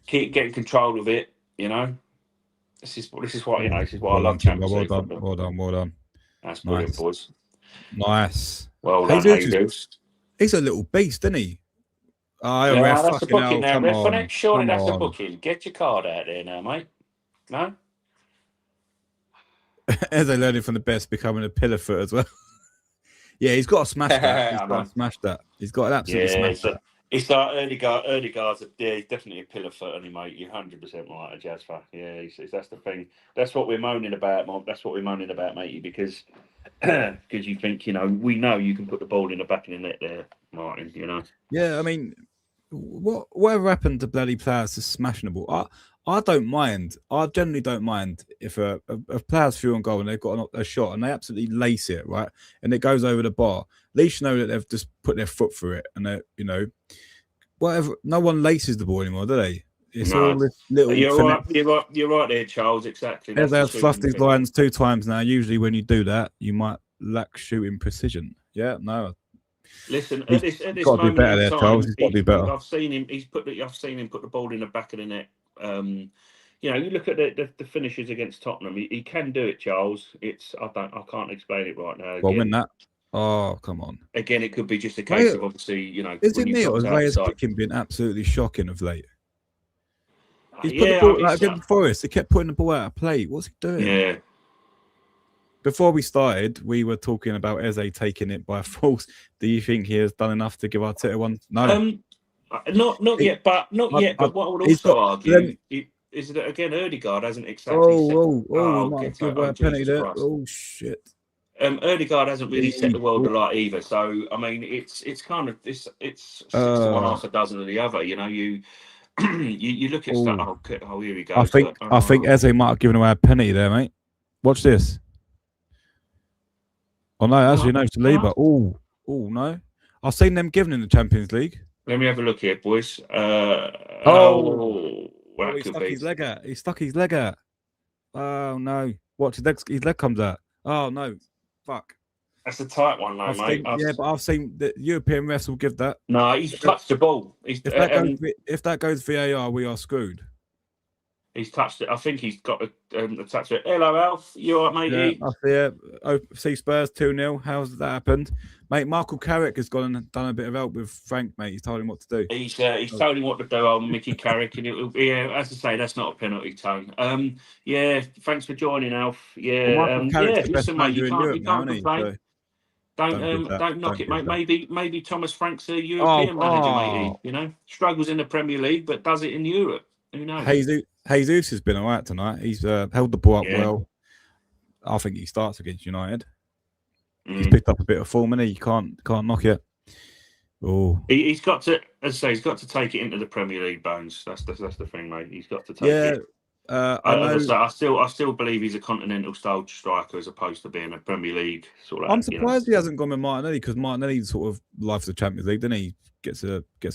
keep getting control of it. This is what I love. Champions League. Well done. That's brilliant, boys. Nice. Well done, Jesus. He's a little beast, isn't he? Oh, that's a booking now, ref, isn't it? Surely that's a booking. Get your card out there now, mate. No? As they learning from the best, becoming a pillar foot as well. Yeah, he's got to smash that. He's got to absolutely smash that. It's like early guards. Yeah, he's definitely a pillar foot, and mate, you're 100% right, a jazz fan. Yeah, that's the thing. That's what we're moaning about, Mark. That's what we're moaning about, matey, because you think, we know you can put the ball in the back of the net there, Martin. Yeah, I mean, whatever happened to bloody players just smashing the ball? I don't mind. I generally don't mind if a player's through on goal and they've got a shot and they absolutely lace it, right? And it goes over the bar. At least you know that they've just put their foot through it and they, whatever. No one laces the ball anymore, do they? It's all this little. You're right there, Charles. Exactly. They've fluffed these lines 2 times now. Usually, when you do that, you might lack shooting precision. Yeah, no. Listen, at this got to be better there, Charles. He's got to be better. I've seen him put the ball in the back of the net. You look at the finishes against Tottenham. He can do it, Charles. I can't explain it right now. Well, win that. Oh, come on. Again, it could be just a case of obviously, Is it me or has Ray's kicking been absolutely shocking of late? He's put the ball against Forest. He kept putting the ball out of play. What's he doing? Yeah. Before we started, we were talking about Eze taking it by force. Do you think he has done enough to give Arteta one? No. Not yet. But what I would also argue is that again, Ødegaard hasn't exactly. Penalty there. Oh shit. Ødegaard hasn't really set the world alight either. So I mean, it's kind of it's 6 to 1, half a dozen of the other. You look at stuff. Oh, here we go. I think Eze might have given away a penalty there, mate. Watch this. Oh no, actually no, it's Saliba. Oh no. I've seen them given in the Champions League. Let me have a look here, boys. He stuck his leg out. Oh no. Watch his leg comes out. Oh no. Fuck. That's a tight one, though, mate. But I've seen the European refs will give that. No, he's touched the ball. If that goes VAR, we are screwed. He's touched it. I think he's got a touch it. Hello, Alf. You all right, matey? Yeah, I see it. Oh, see Spurs 2-0. How's that happened? Mate, Michael Carrick has gone and done a bit of help with Frank, mate. He's told him what to do. He's told him what to do, old Mickey Carrick, and as I say, that's not a penalty, Tone. Yeah, thanks for joining, Alf. Yeah, Well, Michael Carrick's the best listen, mate, manager in Europe now, isn't he? complain. So Don't knock it, mate. Maybe Thomas Frank's a Oh, European manager, matey. You know, struggles in the Premier League, but does it in Europe. Who knows? Jesus has been all right tonight. He's held the ball up Yeah. well. I think he starts against United. He's picked up a bit of form, and he can't knock it. Oh, he's got to, as I say, he's got to take it into the Premier League, Bones. That's the thing, mate. He's got to take it. I still believe he's a continental style striker as opposed to being a Premier League sort of. I'm surprised he hasn't gone with Martinelli, because Martinelli sort of life the Champions League, then he gets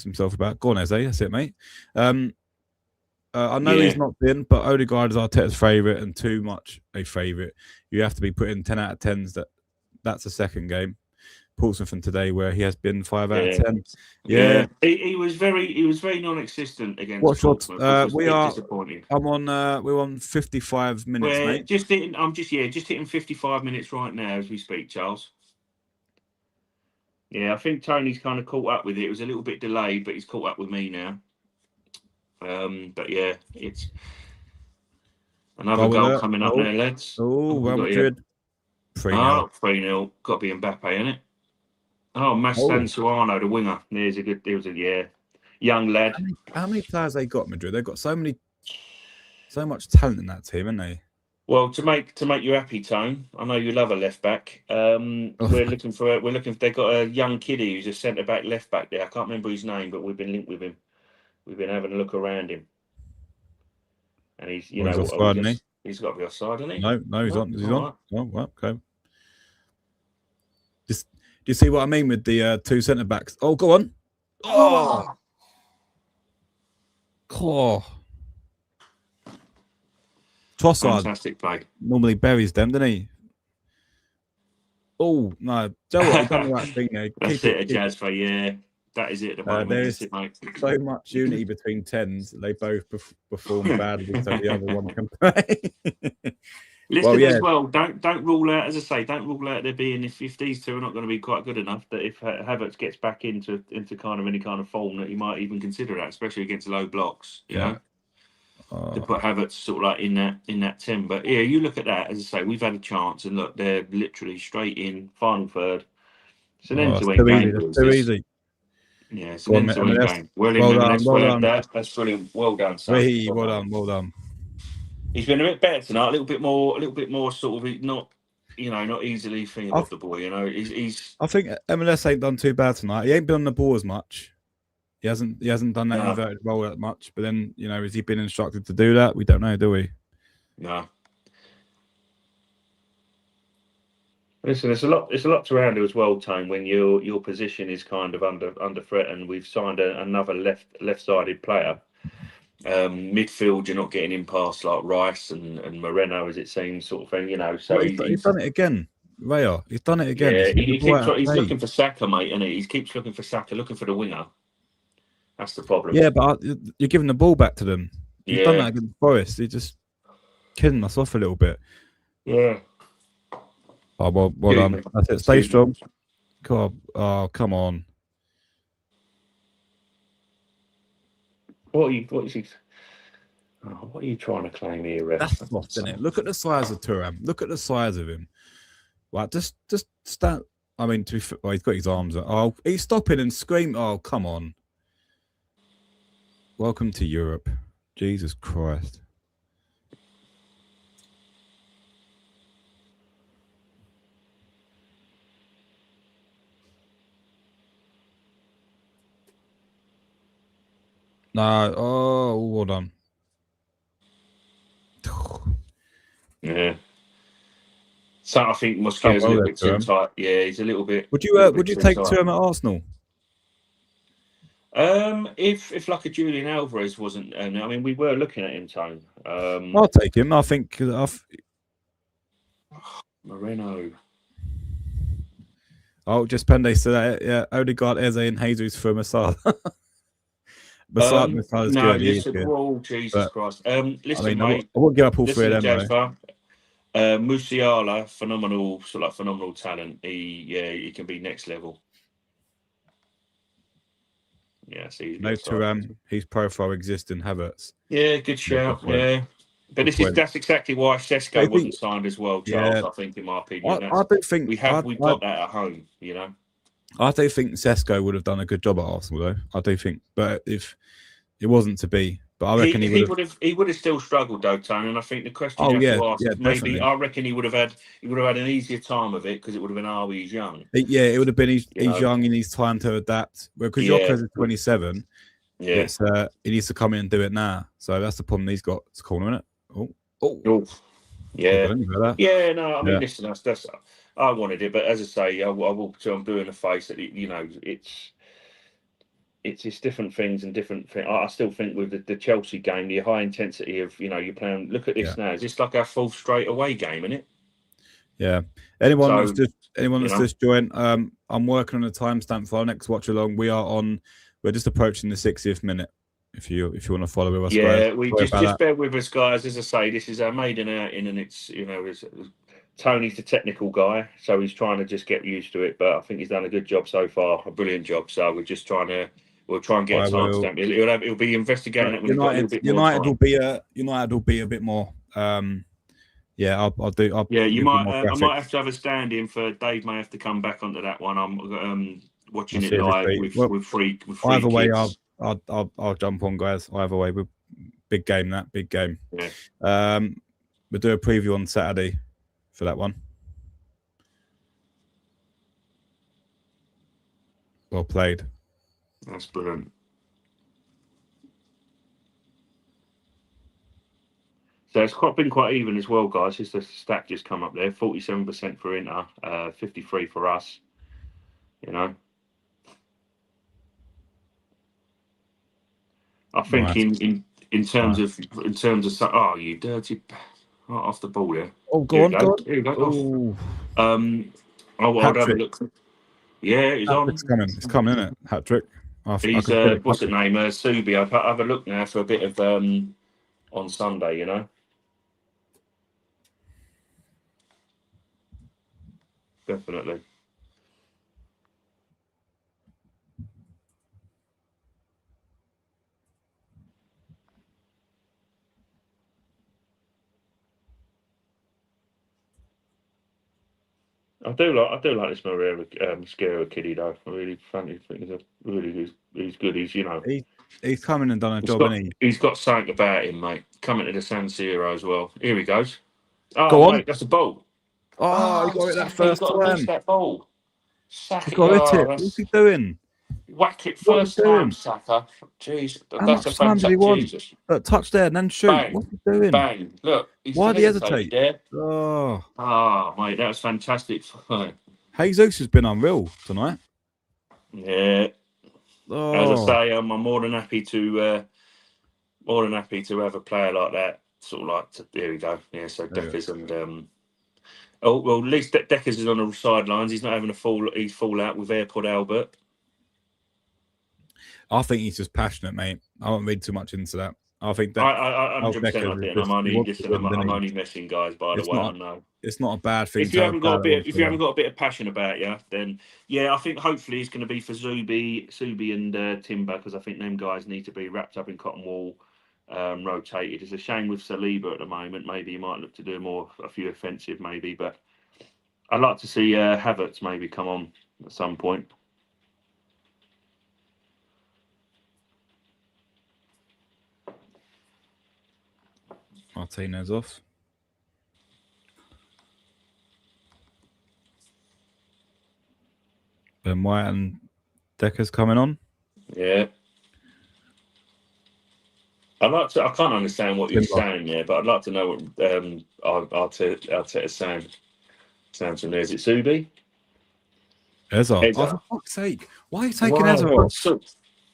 himself about. Go on, Eze, that's it, mate. I know he's not been, but Odegaard is Arteta's favourite, and too much a favourite. You have to be putting 10 out of 10s. That's the second game. Portsmouth from today, where he has been 5 out of 10. Yeah. He was very non-existent against Portsmouth. which was disappointing. We're on 55 minutes, mate. I'm just hitting 55 minutes right now as we speak, Charles. Yeah, I think Tony's kind of caught up with it. It was a little bit delayed, but he's caught up with me now. But yeah, it's another goal coming up there, lads. Oh, Real Madrid. 3-0. 3-0. Got to be Mbappe, innit? Oh, Mastan Suano, the winger. There's a good. There was a young lad. How many players they got, Madrid? They've got so much talent in that team, haven't they? Well, to make you happy, Tone. I know you love a left back. We're looking for. They've got a young kiddie who's a centre back, left back there. I can't remember his name, but we've been linked with him. We've been having a look around him, and he's he's offside, isn't he? He's got to be offside, isn't he? No, he's on. He's on. Right. Oh, well, okay. Do you see what I mean with the two centre backs? Oh, go on. Oh. Trossard. Fantastic play. Normally buries them, doesn't he? Oh, no. Joe, he's done the right thing there. That's it, Jazz for that is it at the moment. There is so much unity between 10s. They both perform badly, so the other one can play. Listen, as well, don't rule out, as I say, don't rule out there being, if these two are not going to be quite good enough, that if Havertz gets back into kind of any kind of form, that he might even consider that, especially against low blocks, you know, to put Havertz sort of like in that 10. But yeah, you look at that, as I say, we've had a chance, and look, they're literally straight in, final third. It's an end-to-end game. It's too easy. Yeah, it's an end-to-end game. Well done. That's brilliant. Well done, son. Well done. He's been a bit better tonight, a little bit more sort of not easily thinking of the boy. You know, he's. I think MLS ain't done too bad tonight. He ain't been on the ball as much. He hasn't done that inverted role that much. But then, you know, has he been instructed to do that? We don't know, do we? No. Listen, there's a lot to handle as well, Tone. When your position is kind of under threat, and we've signed another left-sided player. Midfield, you're not getting in past like Rice and Moreno, as it seems, sort of thing, you know. So he's done it again, Raya. He's done it again. Yeah, he's looking for Saka, mate, and he keeps looking for Saka, looking for the winger. That's the problem. Yeah, but you're giving the ball back to them. He's done that against Forest. He's just kidding us off a little bit. Yeah. Oh, well done. That's it. Stay strong. God, oh, come on. What are you trying to claim here, ref? That's soft, isn't it? Look at the size of Thuram. Look at the size of him. Like, just stand. I mean, he's got his arms up. Oh, he's stopping and screaming. Oh, come on. Welcome to Europe. Jesus Christ. No, well done. Yeah. So I think Mosquera's a little bit too tight. Yeah, he's a little bit. Would you take Thuram at Arsenal? If like a Julian Alvarez wasn't, I mean, we were looking at him, Tone. I'll take him. I think Moreno. Oh, just Penday said that. Yeah, Odegaard, Eze, and Jesus for Masada. Masala's No, good. He is listen, good. oh, Jesus But Christ. I Listen, mean, I mate. won't give up all three Listen, of them though. Jasper. Musiala, phenomenal talent. He can be next level. Yeah, see, No Thuram, his profile exists in Havertz. Yeah, good shout. Yeah, but that's exactly why Sesko wasn't signed as well, Charles. Yeah, I think, in my opinion, I do think we've got that at home. You know, I do think Sesko would have done a good job at Arsenal, though. I do think, but if it wasn't to be, but I reckon he would have still struggled though, Tony. And I think the question you have to ask is maybe I reckon he would have had an easier time of it because it would have been he's young. It would have been he's young. He needs time to adapt. Well, because Joke's is 27. Yeah, it's he needs to come in and do it now. So that's the problem he's got. It's a corner, isn't it? Oh, yeah, yeah. No, I mean, listen, that's I wanted it, but as I say, I'm doing a face that it's different things and different things. I still think with the Chelsea game, the high intensity of you're playing. Look at this now. Is this like our fourth straight away game, isn't it? Yeah. Anyone that's just joined, I'm working on a timestamp for our next watch along. We're just approaching the 60th minute. If you want to follow with us, guys. We just bear with us, guys. As I say, this is our maiden outing, and it's Tony's the technical guy, so he's trying to just get used to it. But I think he's done a good job so far, a brilliant job. So we're just trying to. We'll try and get a timestamp. He'll be investigating it when United will be a bit more. Yeah, I'll do. You might. I might have to have a stand-in for Dave. May have to come back onto that one. I'm watching it live with free. Either way, I'll jump on, guys. Either way, big game. Yeah. We'll do a preview on Saturday for that one. Well played. That's brilliant. So it's been quite even as well, guys. Just the stat just come up there: 47% for Inter, 53% for us. I think in terms of you dirty off the ball there. Oh, go on. Here you go. I'll have a look. Yeah, he's on. It's coming, isn't it? Hat trick. What's the name? Subi. I'll have a look now for a bit of on Sunday. Definitely. I do like this Maria Mascara kiddie though. I really think he's good. He's coming and done a job, isn't he? He's got something about him, mate. Coming to the San Siro as well. Here he goes. Oh, go on. Mate, that's a ball. Oh, he got it that first time. That ball. Saka, he got it. What's he doing? Whack it first time, Saka. Jeez, that's a fantastic Jesus. Look, touch there and then shoot. Bang. What's he doing? Bang. Look, why did he hesitate there? Oh, mate, that was fantastic. Jesus has been unreal tonight. Yeah. As I say, I'm more than happy to have a player like that. Sort of like there we go. Yeah, so Deckers and at least Deckers is on the sidelines. He's not having a fall out with AirPod Albert. I think he's just passionate, mate. I won't read too much into that. I think that I 100% I did. I'm only messing, guys. By the way, I know it's not a bad thing. If you haven't got a bit of passion about you, then I think hopefully it's going to be for Subi and Timber, because I think them guys need to be wrapped up in cotton wool, rotated. It's a shame with Saliba at the moment. Maybe you might look to do a few offensive, maybe. But I'd like to see Havertz maybe come on at some point. Martinez off. Ben White and Decker's coming on. Yeah. I can't understand what you're saying there, but I'd like to know what Arteta's saying. Sounds from there. Is it Subi? Ezra. Oh, for fuck's sake. Why are you taking Ezra off?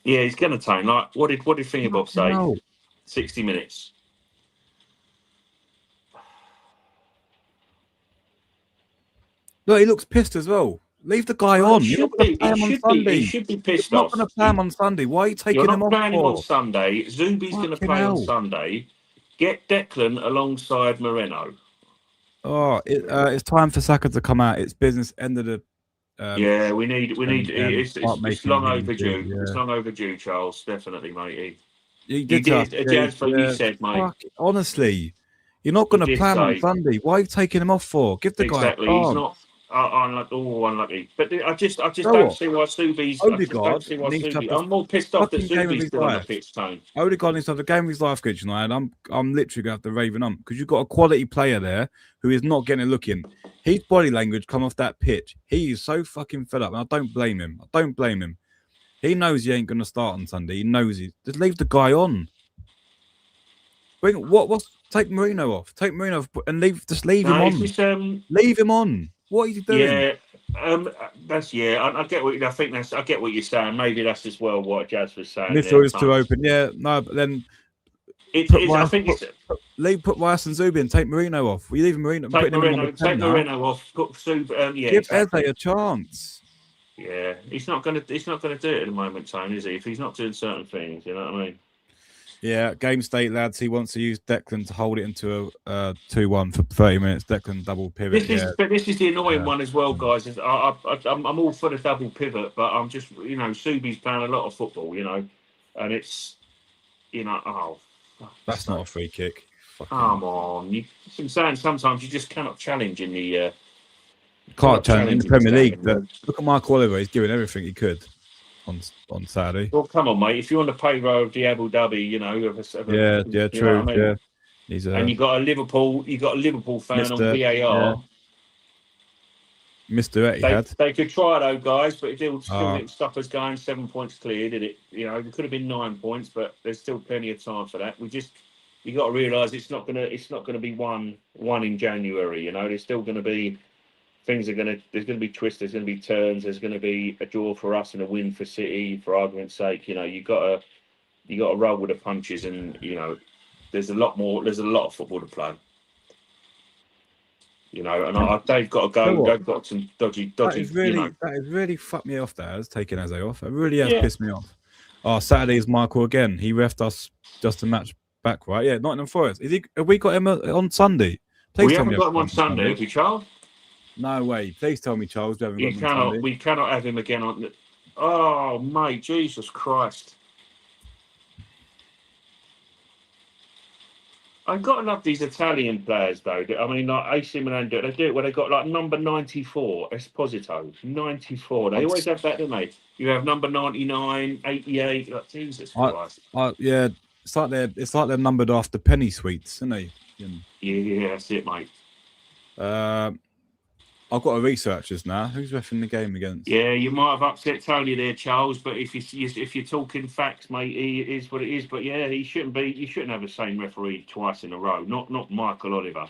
Yeah, he's going to take. Like, what did Fingerbob say? No. 60 minutes. Look, he looks pissed as well. Leave the guy Well, on. You're not going to play him on he Sunday. should be You're pissed not off. going to play him on Sunday. Why are you You're taking him not off playing him on for? Sunday. Zubi's going to Fucking play on hell. Sunday. Get Declan alongside Moreno. Oh, it's time for Saka to come out. It's business. End of the. Yeah, we need. Start It's making long him overdue. do, It's long overdue, Charles. Definitely, matey. You You did tell us. did. That's what you said, mate. Fuck, honestly, you're not going You to did play him on say Sunday. Why are you taking him off for? Give the guy a exactly. He's chance. not. Unlucky. But I just know don't what? see why Subi's. I just don't Odegaard see why needs to have Subi. the I'm more pissed off that fucking game of Subi's his still on the life. pitch, Tone. Odegaard needs to have the game of his life, good tonight, and I'm literally going to have to rave him because you've got a quality player there who is not getting a look in. His body language come off that pitch. He is so fucking fed up, and I don't blame him. He knows he ain't going to start on Sunday. He knows he just leave the guy on. Take Marino off. Take Marino off and leave him on. Just, leave him on. What are you doing? Yeah, I get what I get what you're saying. Maybe that's as well what Jazz was saying. Midfield is too open. Yeah, no, but then put Rice and Zubi and take Marino off. We leave Marino. Take Marino off. Put Zubi. Give Eze a chance. Yeah, he's not gonna do it at the moment, Tone, is he? If he's not doing certain things, you know what I mean? Yeah, game state, lads. He wants to use Declan to hold it into a 2-1 for 30 minutes. Declan double pivot. This is the annoying one as well, guys. I'm all for the double pivot, but I'm just, Subi's playing a lot of football, and it's, that's not a free kick. Come on, I'm saying sometimes you just cannot challenge in the. Can't challenge in the Premier League. Look at Mark Oliver; he's doing everything he could on Saturday. Well, come on, mate. If you're on the payroll of the Abu Dhabi, true. I mean? Yeah, and you got a Liverpool fan on VAR. Yeah. Mr. Etihad. They could try though, guys, but it still didn't stop us going 7 points clear, did it? It could have been 9 points, but there's still plenty of time for that. You got to realise it's not gonna be one in January. There's still gonna be. There's going to be twists, there's going to be turns, there's going to be a draw for us and a win for City, for argument's sake. You got to roll with the punches, and there's a lot of football to play. And they've got to go. They've got some dodgy. That has really fucked me off. That has taken Eze off. It really has pissed me off. Oh, Saturday's Michael again. He refed us just a match back, right? Yeah, Nottingham Forest. Have we got him on Sunday? We haven't got him on Sunday, have we, Charles? No way. Please tell me, Charles. We cannot have him again on. Oh, mate, Jesus Christ! I've got to love these Italian players, though. I mean, like AC Milan do it. They do it where they got like number 94, Esposito, 94. They always have that, don't they? You have number 99, 88. Like, Jesus Christ! Yeah, it's like they're numbered after penny sweets, isn't they? Yeah, that's it, mate. I've got to research this now. Who's reffing the game against? Yeah, you might have upset Tony there, Charles. But if you're talking facts, mate, it is what it is. But yeah, he shouldn't have the same referee twice in a row. Not Michael Oliver.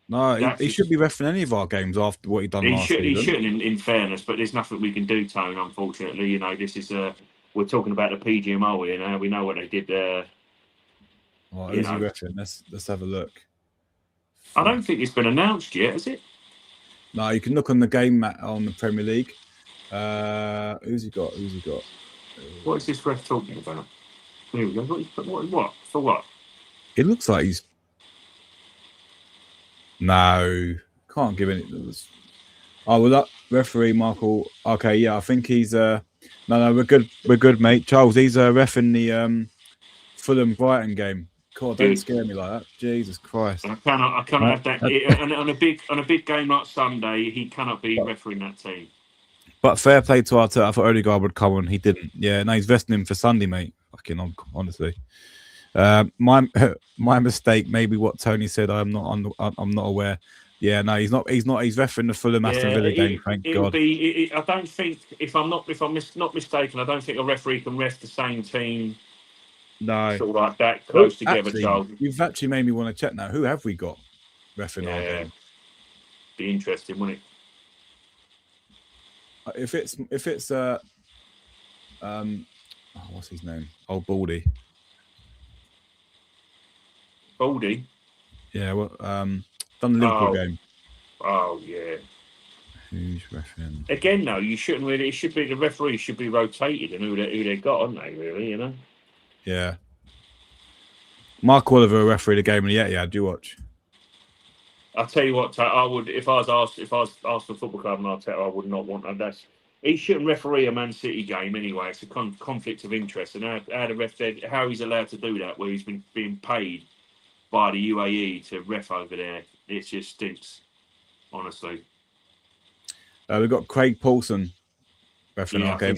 No, he should be reffing any of our games after what he done last season. He shouldn't, in fairness. But there's nothing we can do, Tone. Unfortunately, this is we're talking about the PGMO here. We know what they did there. Well, who's he reffing? Let's have a look. I don't think it's been announced yet, has it? No, you can look on the game mat on the Premier League. Who's he got? What is this ref talking about? Here we go. What? For what? It looks like he's. No, can't give any. Oh, well, that referee Michael. Okay, yeah, I think he's. No, we're good, mate. Charles, he's reffing the Fulham Brighton game. God, don't scare me like that. Jesus Christ! I cannot have that. And on a big game like Sunday, he cannot be refereeing that team. But fair play to Arteta. I thought Odegaard would come on. He didn't. Yeah, no, he's vesting him for Sunday, mate. Fucking honestly. My mistake. Maybe what Tony said. I'm not aware. Yeah, no, he's not. He's refereeing the Fulham Aston Villa game. Thank God. I don't think if I'm not mistaken, I don't think a referee can ref the same team. No, sort of like that close together, actually, Charles. You've actually made me want to check now. Who have we got reffing our game? Be interesting, wouldn't it? If it's what's his name? Oh, Baldy. Baldy. Yeah, well, done the Liverpool game. Oh yeah. Who's refereeing? Again, though, you shouldn't really. It should be the referees should be rotated and who they got, aren't they? Really, you know. Yeah. Mark Oliver refereed a game in the Etihad. Do you watch? I'll tell you what, I would if I was asked for Football Club and Arteta, I would not want that. He shouldn't referee a Man City game anyway. It's a conflict of interest, and how he's allowed to do that, where he's been being paid by the UAE to ref over there. It just stinks, honestly. We've got Craig Paulson refereeing our game.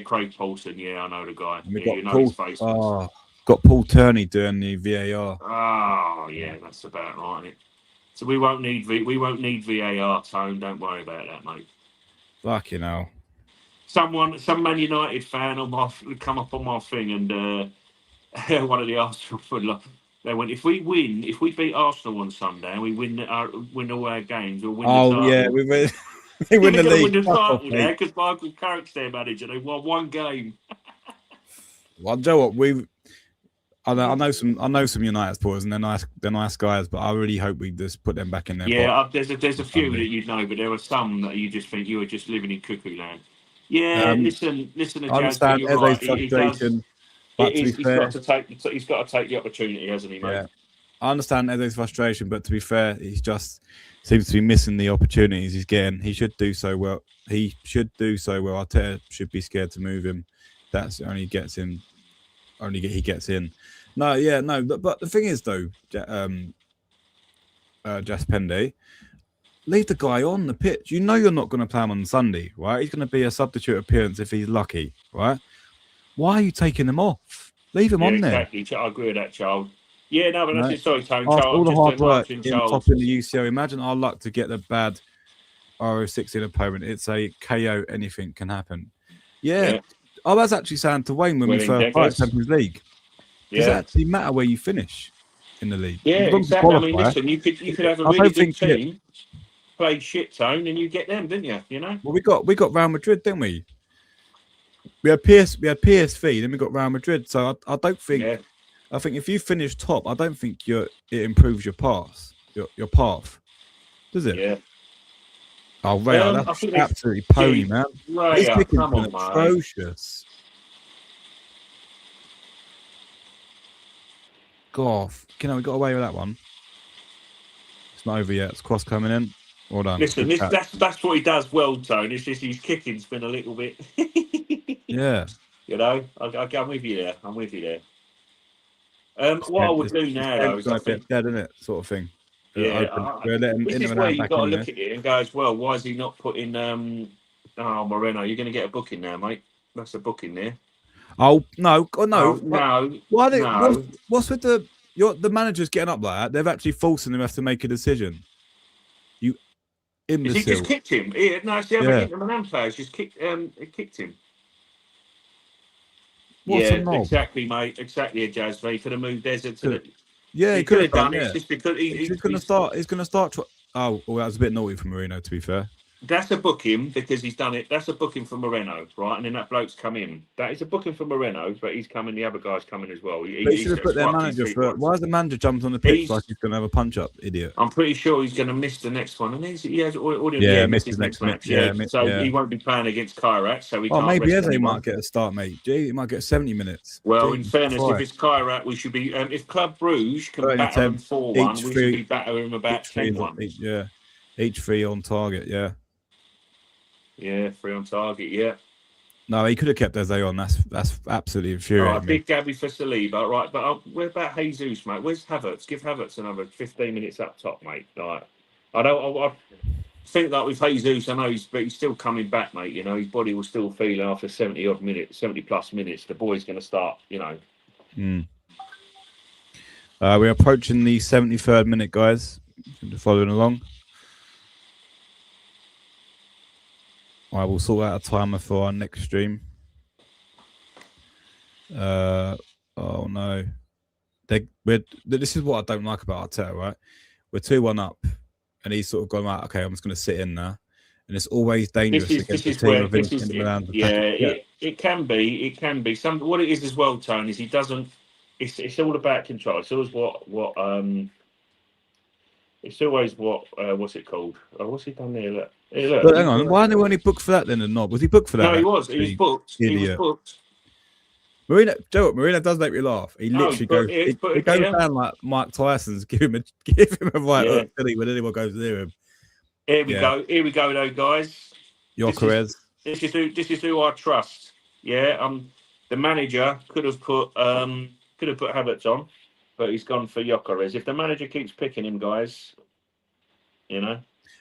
Craig Paulson. Yeah, I know the guy. We've got Paul, his face. Got Paul Turney doing the VAR. Oh, yeah, that's about right, isn't it? So we won't need VAR, Tone. Don't worry about that, mate. Fucking hell. Some Man United fan come up on my thing, and one of the Arsenal footballers, they went, if we beat Arsenal on Sunday and we win all our games, we'll win the title. Yeah, we win. They win the league. Win the title there because Michael Carrick's their manager. They won one game. Well, Joe, what I know some United supporters, and they're nice guys, but I really hope we just put them back in there. Yeah, there's a few that you know, but there are some that you just think you are just living in cuckoo land. Yeah, listen. I understand Eze's frustration, but to be fair, he's got to take the opportunity, hasn't he, mate? Yeah. I understand Eze's frustration, but to be fair, he's just seems to be missing the opportunities he's getting. He should do so well. Arteta should be scared to move him. That's only gets him. He gets in. No. But the thing is, though, Jaspendi, leave the guy on the pitch. You know you're not going to play him on Sunday, right? He's going to be a substitute appearance if he's lucky, right? Why are you taking him off? Leave him on there. Exactly. I agree with that, Charles. Yeah, no, but that's sorry, Tone. All the hard work in topping the UCL. Imagine our luck to get the bad RO16 opponent. It's a KO. Anything can happen. Yeah. I was actually saying to Wayne when we first played Champions League. Does it actually matter where you finish in the league? Yeah, exactly. I mean, listen, you could have a really good team, play shit, Tone, and you get them, didn't you? You know. Well, we got Real Madrid, didn't we? We had PSV, then we got Real Madrid. So I don't think. Yeah. I think if you finish top, I don't think it improves your path. Your path, does it? Yeah. Oh, Raya, that's absolutely pony, man. His kicking's been atrocious. God, we got away with that one. It's not over yet. It's cross coming in. Well done. Listen, that's what he does well, Tone. It's just his kicking's been a little bit. Yeah. You know, I'm with you there. What I would do now, though, is I think dead, isn't it? Sort of thing. Yeah, this is where you've got to look at it and go as well. Why is he not putting? Moreno, you're going to get a booking now, mate. That's a booking there. Oh no! No! What's with the managers getting up like that? They've actually forcing them to make a decision. You imbecile! He just kicked him. No, it's the other Milan players just kicked him. Exactly, mate. Exactly, Jazz. He could have moved Desert to the. Yeah, he could have done it. Just because he's going to start. He's going to start. That was a bit naughty from Marino, to be fair. That's a booking because he's done it. That's a booking for Moreno, right? And then that bloke's come in. That is a booking for Moreno, but he's coming. The other guy's coming as well. He should have put their manager for. Why has the manager jumped on the pitch like he's going to have a punch up, idiot? I'm pretty sure he's going to miss the next one, and he has already missed his next match. He won't be playing against Kairat, so he can't. Maybe Eze might get a start, mate. He might get 70 minutes. Well, in fairness, if it's Kairat, we should be. If Club Bruges can batter him 4-1, we should be battering him about 10-1. Yeah, each 3 on target. Yeah. Yeah, 3 on target, yeah. No, he could have kept Eze on. That's absolutely infuriating. Right, big Gabby for Saliba, right? But where about Jesus, mate? Where's Havertz? Give Havertz another 15 minutes up top, mate. Like, I think that with Jesus, I know he's still coming back, mate. You know, his body will still feel after 70-odd minutes, 70-plus minutes. The boy's going to start, you know. We're approaching the 73rd minute, guys. Following along. I will sort out a timer for our next stream. Oh no, this is what I don't like about Arteta, right? We're 2-1 up, and he's sort of gone like, okay, I'm just going to sit in there, and it's always dangerous against the team of Inter Milan. It can be. It can be. What it is as well, Tony, is he doesn't. It's all about control. It's always what It's always what's it called? Oh, what's he done there? Look. Hey, But hang on, why didn't he only book for that then and not? Was he booked for that? No, he was. He was booked. He was booked. Marino does make me laugh. He literally he goes down like Mike Tyson's, give him a right hook when anyone goes near him. Here we go. Here we go, though, guys. Gyökeres. This is who I trust. Yeah, the manager could have put Havertz on, but he's gone for Gyökeres. If the manager keeps picking him, guys, you know.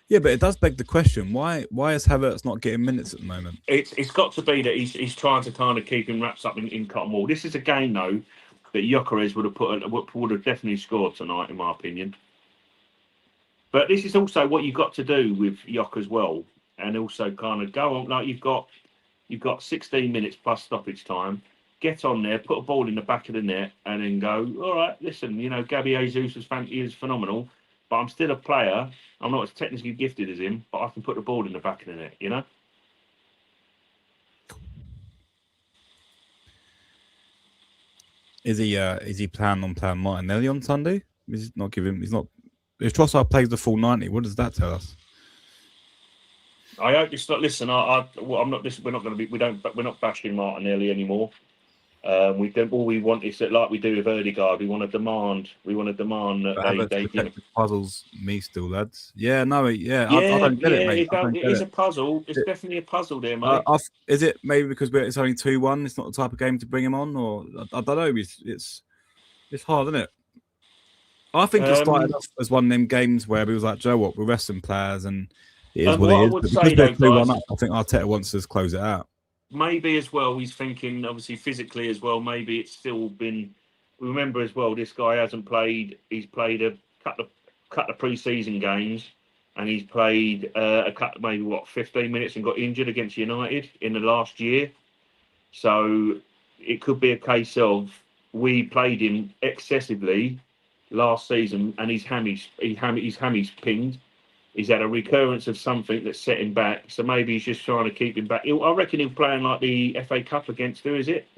Yeah, but it does beg the question: why is Havertz not getting minutes at the moment? It's got to be that he's trying to kind of keep him wrapped up in cotton wool. This is a game though that Gyökeres would have definitely scored tonight, in my opinion. But this is also what you've got to do with Gyökeres as well, and also kind of go on like you've got 16 minutes plus stoppage time. Get on there, put a ball in the back of the net, and then go. All right, listen, you know, Gabby Jesus is phenomenal, but I'm still a player. I'm not as technically gifted as him, but I can put the ball in the back of the net, you know? Is he planning on playing Martinelli on Sunday? He's not. If Trossard plays the full 90, what does that tell us? I hope it's not. Listen, I'm not. Listen, we're not going to be. We're not bashing Martinelli anymore. We don't. All we want is that, like we do with Ødegaard, we want to demand that they puzzles me still, lads. Yeah, no, yeah. I don't get it, mate. It is a puzzle. It's definitely a puzzle there, mate. Is it maybe because it's only 2-1? It's not the type of game to bring him on, or I don't know. It's hard, isn't it? I think it started off as one of them games where we was like, Joe, what we're resting players, and it is what it is. But because they're 2-1 up, I think Arteta wants to close it out. Maybe as well, he's thinking obviously physically as well. Maybe it's still been. Remember as well, this guy hasn't played. He's played a couple of pre-season games, and he's played a couple, maybe 15 minutes, and got injured against United in the last year. So it could be a case of we played him excessively last season, and his hammy's pinged. He's had a recurrence of something that's set him back. So maybe he's just trying to keep him back. I reckon he'll play in like the FA Cup against who is it?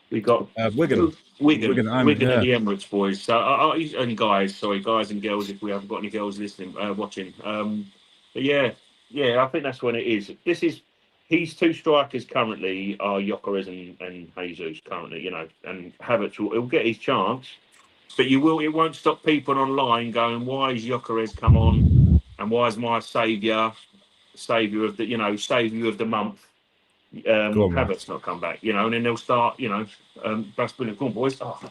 We got Wigan. Wigan and the Emirates boys. So and guys and girls, if we haven't got any girls listening, watching. But yeah, I think that's when it is. He's two strikers currently are Gyökeres and Jesus currently, you know, and Havertz will get his chance. But it won't stop people online going, why is Gyökeres come on, and why is my saviour of the month, Havertz not come back, you know? And then they'll start, you know, that's brilliant, come on, boys. Oh.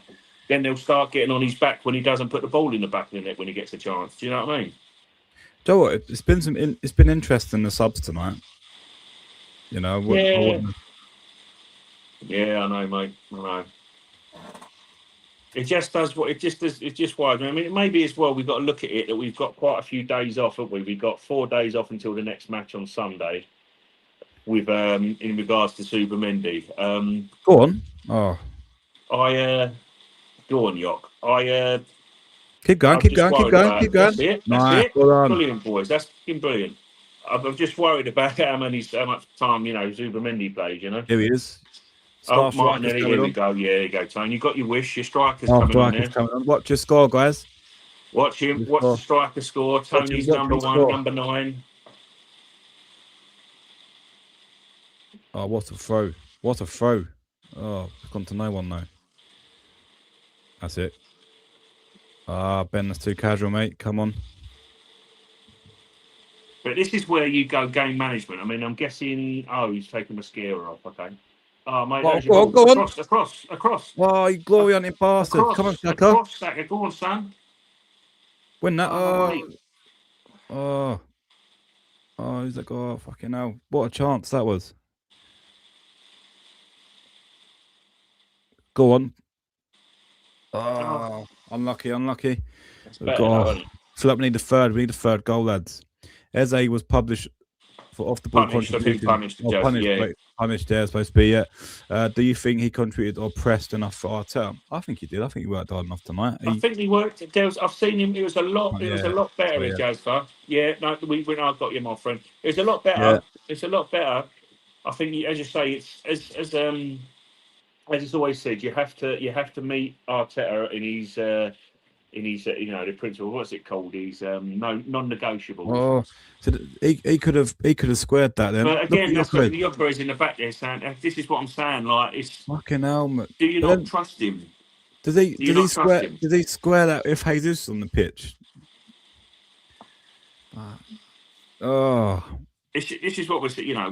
Then they'll start getting on his back when he doesn't put the ball in the back of the net when he gets a chance. Do you know what I mean? Joe, what? It's been interesting the subs tonight. You know. Yeah, I know, mate. I know. It just does what it just does. It's just why. I mean, maybe as well. We've got to look at it that we've got quite a few days off, haven't we? We've got 4 days off until the next match on Sunday. With in regards to Zubimendi. Go on. Oh. Go on, Yock. Keep going. That's it. Brilliant, boys. That's brilliant. I'm just worried about how much time, you know, Zubimendi plays, you know. Here he is. Martinelli, here we go. Yeah, here you go, Tony. You got your wish. Your striker's coming on there. Watch your score, guys. Watch him. Watch the striker score. Tony's number 1, number 9. Oh, what a throw. What a throw. Oh, it's gone to no one, though. That's it. Ben, that's too casual, mate. Come on. But this is where you go game management. I mean, I'm guessing... Oh, he's taking mascara off. Okay. Oh, mate. Go on. Across. Oh, you glory hunting bastard. Come on, Saka. Across, Saka. Go on, son. Win that. Oh, who's that guy? Oh, fucking hell. What a chance that was. Go on. Oh, unlucky. Philip, we need the third goal, lads. Eze was published for off the ball contribution. Punished, they're supposed to be, yeah. Do you think he contributed or pressed enough for Arteta? I think he did. I think he worked hard enough tonight. I think he worked. I've seen him. It was a lot. It was a lot better in Jasper. Yeah, no, I got you, my friend. It was a lot better. Yeah. It's a lot better. I think, as you say, it's as it's always said. You have to meet Arteta in in his, the principle. What's it called? He's non-negotiables. Oh, so he could have squared that then. But again, that's what Look the Yoker is in the back there saying. This is what I'm saying. Like, it's fucking helmet. do you not trust him? Does he trust him? Does he square that if Jesus on the pitch? Oh, This is what we're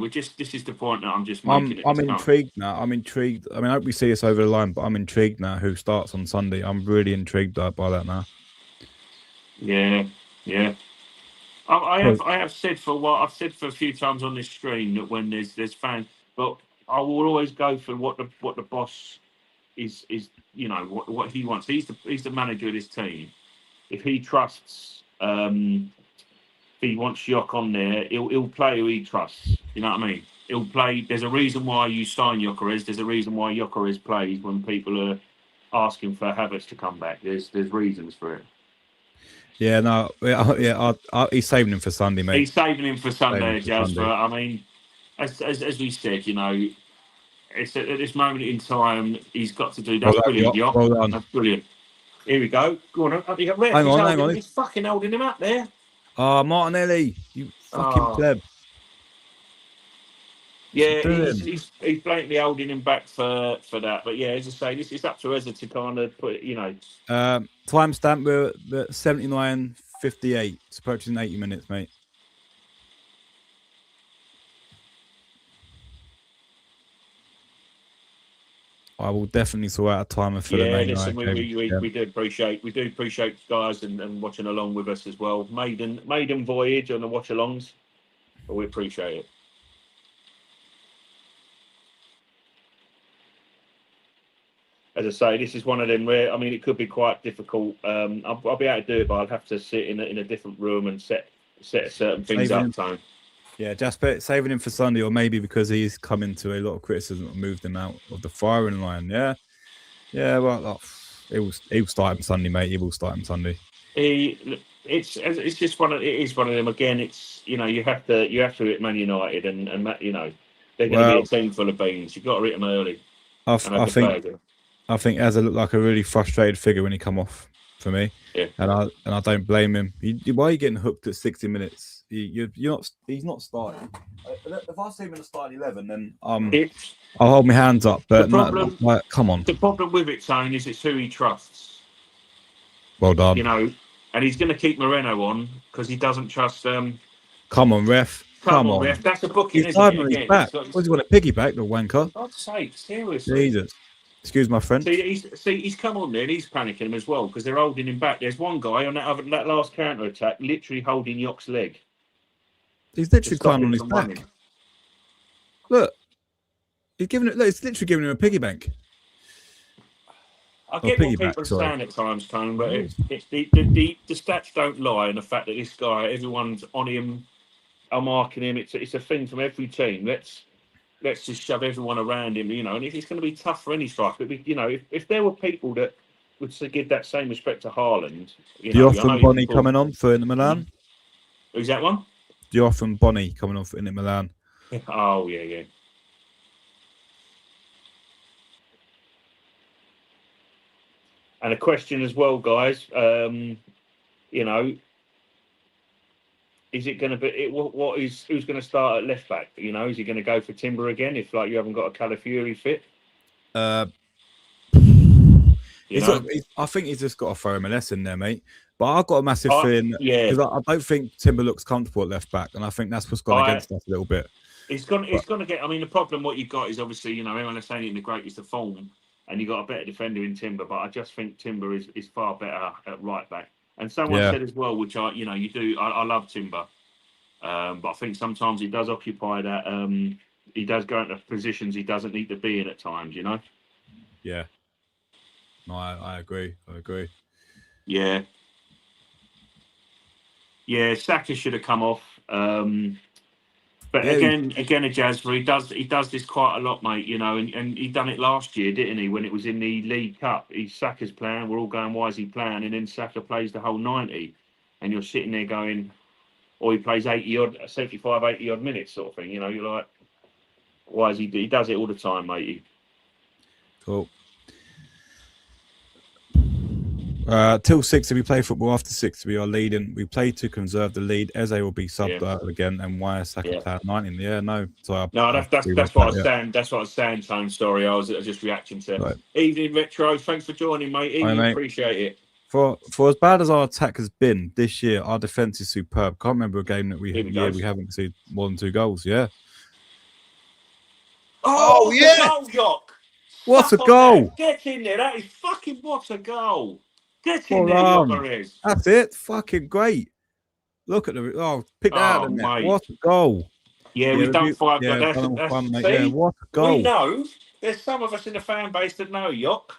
just. This is the point that I'm just making. I'm intrigued now. I'm intrigued. I mean, I hope we see us over the line, but I'm intrigued now. Who starts on Sunday? I'm really intrigued by that now. Yeah. I have said for a while. I've said for a few times on this stream that when there's fans, but I will always go for what the boss is. What he wants. He's the manager of this team. If he trusts, if he wants Jock on there, he'll play who he trusts. You know what I mean? He'll play. There's a reason why you sign Jokeres. There's a reason why Jokeres plays when people are asking for Havertz to come back. There's reasons for it. Yeah, no, he's saving him for Sunday, mate. He's saving him for Sunday, Jasper. I mean, as we said, it's at this moment in time, he's got to do. That's brilliant, Jock. Well done. That's brilliant. Here we go. Go on. Hang on. He's fucking holding him up there. Oh, Martinelli, you fucking pleb. Yeah, he's blatantly holding him back for that. But yeah, as I say, it's up to Ezra to kind of put it, Timestamp, we're at 79:58. It's approaching 80 minutes, mate. I will definitely sort out a timer for the main. Listen, we do appreciate guys and watching along with us as well. Maiden voyage on the watch alongs, but we appreciate it. As I say, this is one of them where it could be quite difficult. I'll be able to do it, but I'll have to sit in a different room and set certain things up. So. Yeah, Jasper, saving him for Sunday, or maybe because he's come into a lot of criticism and moved him out of the firing line. Yeah. Well, he'll start him Sunday, mate. He will start him Sunday. It's just one of them. Again, it's you have to hit Man United and they're going to be a team full of beans. You've got to hit them early. I think Eza looked like a really frustrated figure when he come off for me. Yeah. And I don't blame him. Why are you getting hooked at 60 minutes? He's not starting. If I see him in the starting 11, then I'll hold my hands up. But come on. The problem with it, Tone, is it's who he trusts. Well done. And he's going to keep Moreno on because he doesn't trust. Come on, ref. Come on, ref. That's a booking. He's on his back. What's he want to piggyback, the wanker? For God's sake, seriously. Jesus. Excuse my friend. He's come on there and he's panicking him as well because they're holding him back. There's one guy on that last counter attack, literally holding Yock's leg. He's literally climbing on his back. Running. Look, he's literally giving him a piggy bank. I get what people are saying at times, Tone, but the stats don't lie, and the fact that this guy, everyone's on him, are marking him. It's a thing from every team. Let's just shove everyone around him, and it's going to be tough for any striker. But if there were people that would give that same respect to Haaland, Diouf and Bonnie coming on for Inter Milan. Who's that one? Diouf and Bonnie coming on for Inter Milan. Oh yeah. And a question as well, guys. Is it going to be who's going to start at left back? Is he going to go for Timber again if you haven't got a Calafiori fit? I think he's just got to throw him a lesson there, mate. But I've got a massive feeling because I don't think Timber looks comfortable at left back, and I think that's what's gone against us a little bit. It's going to get. The problem what you've got is obviously everyone is saying it in the greatest of form, and you've got a better defender in Timber. But I just think Timber is far better at right back. And someone said as well, which you do. I love Timber, but I think sometimes he does occupy that. He does go into positions he doesn't need to be in at times. Yeah. No, I agree. Yeah. Yeah, Saka should have come off. But again, a Jasper, he does this quite a lot, mate. And he done it last year, didn't he? When it was in the League Cup, Saka's playing. We're all going, why is he playing? And then Saka plays the whole 90, and you're sitting there going, or he plays 75, 80 odd minutes, sort of thing. You're like, why is he? He does it all the time, matey. Cool. Till 60, we play football. After 60, we are leading. We play to conserve the lead. Eze will be subbed out again, and why second player 19? Yeah, no. So that's what I was saying. That's what I was saying, Tone. Sorry, I was just reacting to. Evening Retro. Thanks for joining, mate. Evening, appreciate it. For as bad as our attack has been this year, our defense is superb. Can't remember a game that we haven't seen more than 2 goals. Yeah. Oh yeah! Goal, Jock. What a goal! Get in there. That is fucking what a goal. Get in there, Jockeres. That's it. Fucking great. Look at the pick that out of the net. What a goal. Yeah, we've done 5. Yeah, that's fun, mate. Yeah, what a goal. We know there's some of us in the fan base that know, Jock.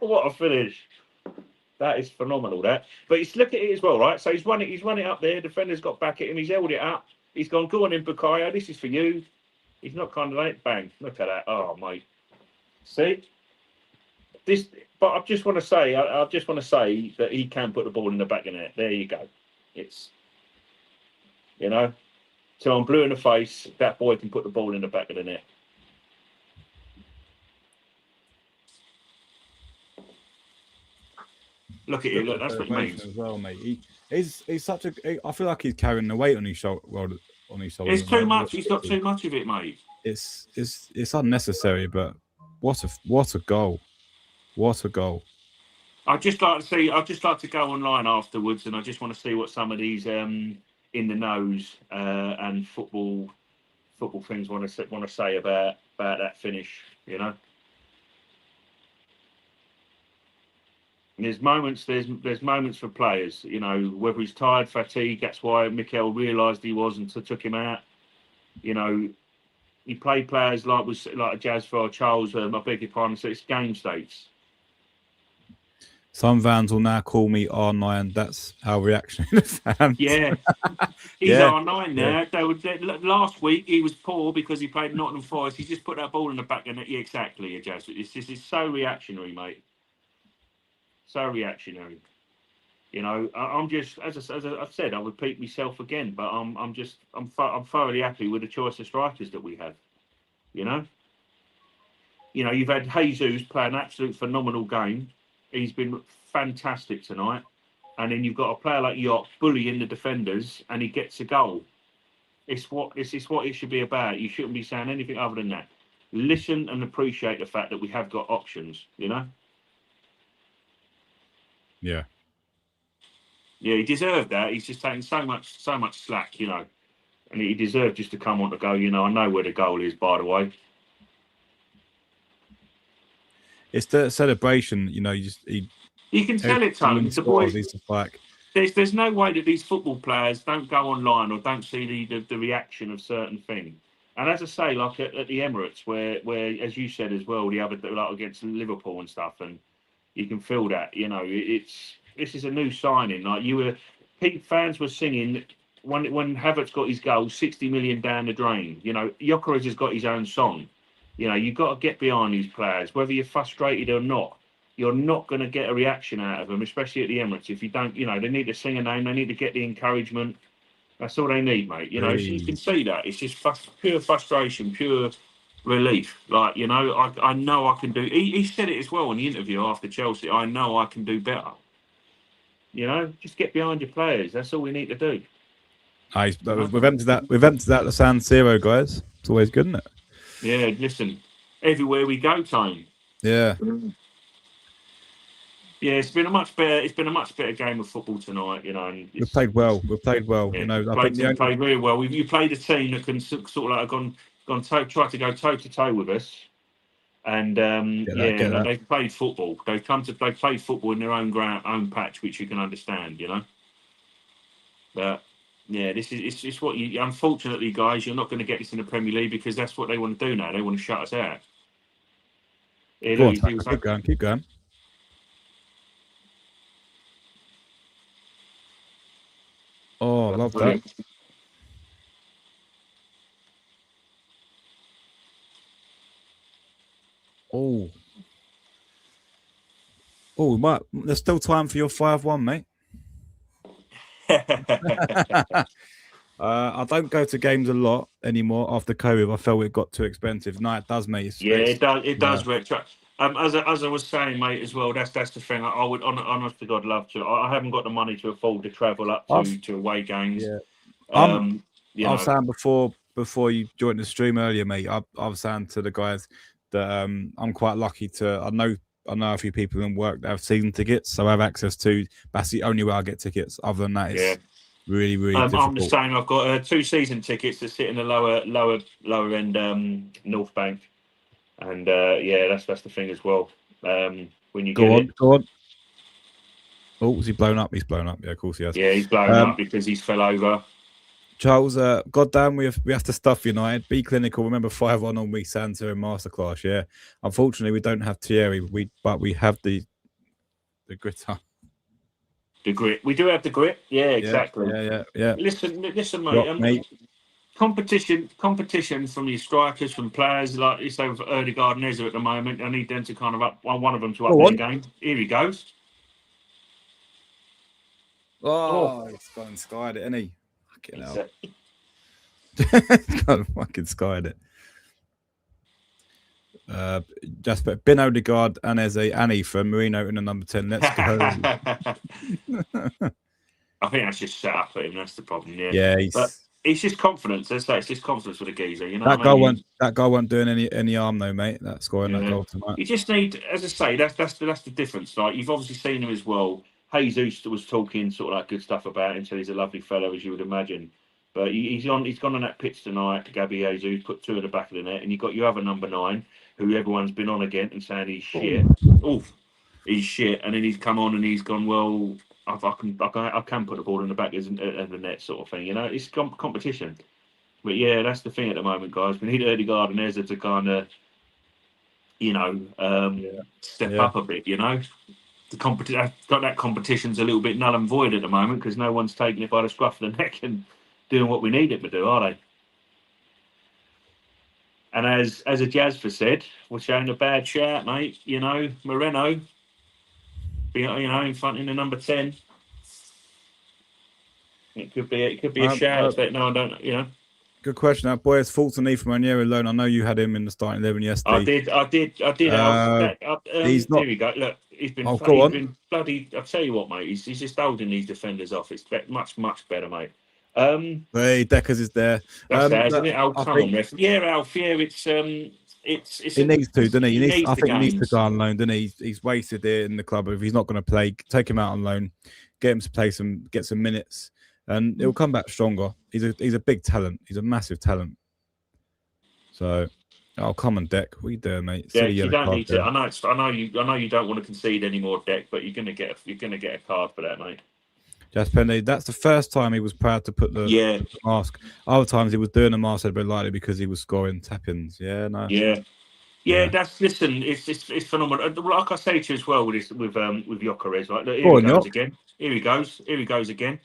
What a finish. That is phenomenal, that. But he's look at it as well, right? So he's run it up there. Defender's got back at him. He's held it up. He's gone, go on in, Bukayo. This is for you. He's not kind of like, bang. Look at that. Oh, mate. See? This, but I just want to say that he can put the ball in the back of the net. There you go. It's, so I'm blue in the face. That boy can put the ball in the back of the net. Look at you. Look, that's what he means. As well, mate. He's such a. I feel like he's carrying the weight on his shoulder. It's too much. He's got too much of it, mate. It's unnecessary, but what a goal! What a goal! I'd just like to go online afterwards, and I just want to see what some of these in the nose and football things want to say about that finish. And there's moments for players. Whether he's tired, fatigue. That's why Mikel realised he was and took him out. He played players like Jazz for Charles. I beg your pardon. So it's game states. Some fans will now call me R9. That's our reaction to fans. Yeah, he's R9 now. Yeah. Last week he was poor because he played Nottingham Forest. He just put that ball in the back of the net. Yeah, exactly, Jazz. It's so reactionary, mate. So reactionary. I'm just as I've said, I'll repeat myself again, but I'm thoroughly happy with the choice of strikers that we have. You've had Jesus play an absolute phenomenal game. He's been fantastic tonight, and then you've got a player like York bullying the defenders, and he gets a goal. It's what it should be about. You shouldn't be saying anything other than that. Listen and appreciate the fact that we have got options. Yeah. Yeah, he deserved that. He's just taking so much slack, and he deserved just to come on to go. I know where the goal is, by the way. It's the celebration, you can tell it, Tony. The boys, he's just like, there's no way that these football players don't go online or don't see the reaction of certain things. And as I say, like at the Emirates, where as you said as well, the other like against Liverpool and stuff, and you can feel that. This is a new signing. Like fans were singing when Havertz got his goal, 60 million down the drain. Jokeric has got his own song. You've got to get behind these players, whether you're frustrated or not. You're not going to get a reaction out of them, especially at the Emirates. If you don't, they need to sing a name. They need to get the encouragement. That's all they need, mate. You can see that. It's just pure frustration, pure relief. Like, I know I can do. He said it as well in the interview after Chelsea. I know I can do better. Just get behind your players. That's all we need to do. We've emptied that San Siro, guys. It's always good, isn't it? Yeah, listen, everywhere we go, Tone. Yeah. Yeah, it's been a much better game of football tonight, And we've played well. Yeah, I think played very well. You played a team that can sort of like try to go toe to toe with us, and they've played football. They played football in their own ground, own patch, which you can understand, But yeah, it's just what you. Unfortunately, guys, you're not going to get this in the Premier League because that's what they want to do now. They want to shut us out. Go on, keep going. Oh, I love that. Oh, there's still time for your 5-1, mate. I don't go to games a lot anymore after COVID. I felt it got too expensive. No, it does, mate. It does, Retro. As I was saying, mate, as well. That's the thing. I would, honest to God, love to. I haven't got the money to afford to travel up to away games. Yeah. You I was know, saying before you joined the stream earlier, mate. I was saying to the guys that I'm quite lucky to. I know a few people in work that have season tickets, so I have access to. That's the only way I get tickets. Other than that, it's really difficult. I'm the same. I've got 2 season tickets that sit in the lower end North Bank, and that's the thing as well. When you Go get on. Oh, was he blown up? He's blown up. Yeah, of course he has. Yeah, he's blown up because he's fell over. Charles, goddamn, we have to stuff United. Be clinical. Remember 5-1 on week Santa in masterclass. Yeah, unfortunately, we don't have Thierry. But we have the gritter. The grit. We do have the grit. Yeah, exactly. Yeah. Listen, mate. Competition from your strikers, from players like this over Odegaard and Eza at the moment. I need them to kind of up one of them to up their game. Here he goes. Oh, he's gone and skied it, isn't he? Fucking hell. God, fucking skied it. Just put Ben Odegaard and Eze Annie for Marino in the number 10. Let's go. I think that's just set up for him. That's the problem. Yeah, it's just confidence. Let's say it's just confidence with the geezer. You know, that guy wasn't doing any harm though, mate. That scoring that goal tonight. You just need, as I say, that's the difference. Like, you've obviously seen him as well. Jesus was talking sort of like good stuff about him, so he's a lovely fellow, as you would imagine. But he's gone on that pitch tonight, Gabby Jesus, put 2 at the back of the net, and you've got your other number 9, who everyone's been on again and saying he's shit. He's shit, and then he's come on and he's gone, well, I can put the ball in the back of the net, sort of thing. You know, it's competition. But yeah, that's the thing at the moment, guys. We need Odegaard and Eza to kind of, step up a bit. You know, that competition's a little bit null and void at the moment because no one's taking it by the scruff of the neck and doing what we need it to do, are they? And as a Jasper said, we're showing a bad shout, mate. You know, Moreno, in front in the number 10. It could be a shout, but no, I don't. Good question. That boy has faults on from Ranieri alone. I know you had him in the starting 11 yesterday. I did. He's not. Here we go. Look, he's been bloody. I'll tell you what, mate. He's just holding these defenders off. It's much better, mate. Hey, Deckers is there. That's isn't it? Come on, ref. Yeah, Alf. Yeah, it's. He needs to, doesn't he? I think he needs to go on loan, doesn't he? He's wasted it in the club. If he's not going to play, take him out on loan, get him to play get some minutes. And he'll come back stronger. He's a big talent. He's a massive talent. So, come on, Deck. What are you doing, mate? Yeah, you don't need to. I know you don't want to concede any more, Deck, but you're gonna get a card for that, mate. Just Penny. That's the first time he was proud to put the mask. Other times he was doing the mask but lightly because he was scoring tap-ins. Yeah, no. Yeah. Listen. It's phenomenal. Like I say to you as well with Gyökeres, right? Look, here he goes again.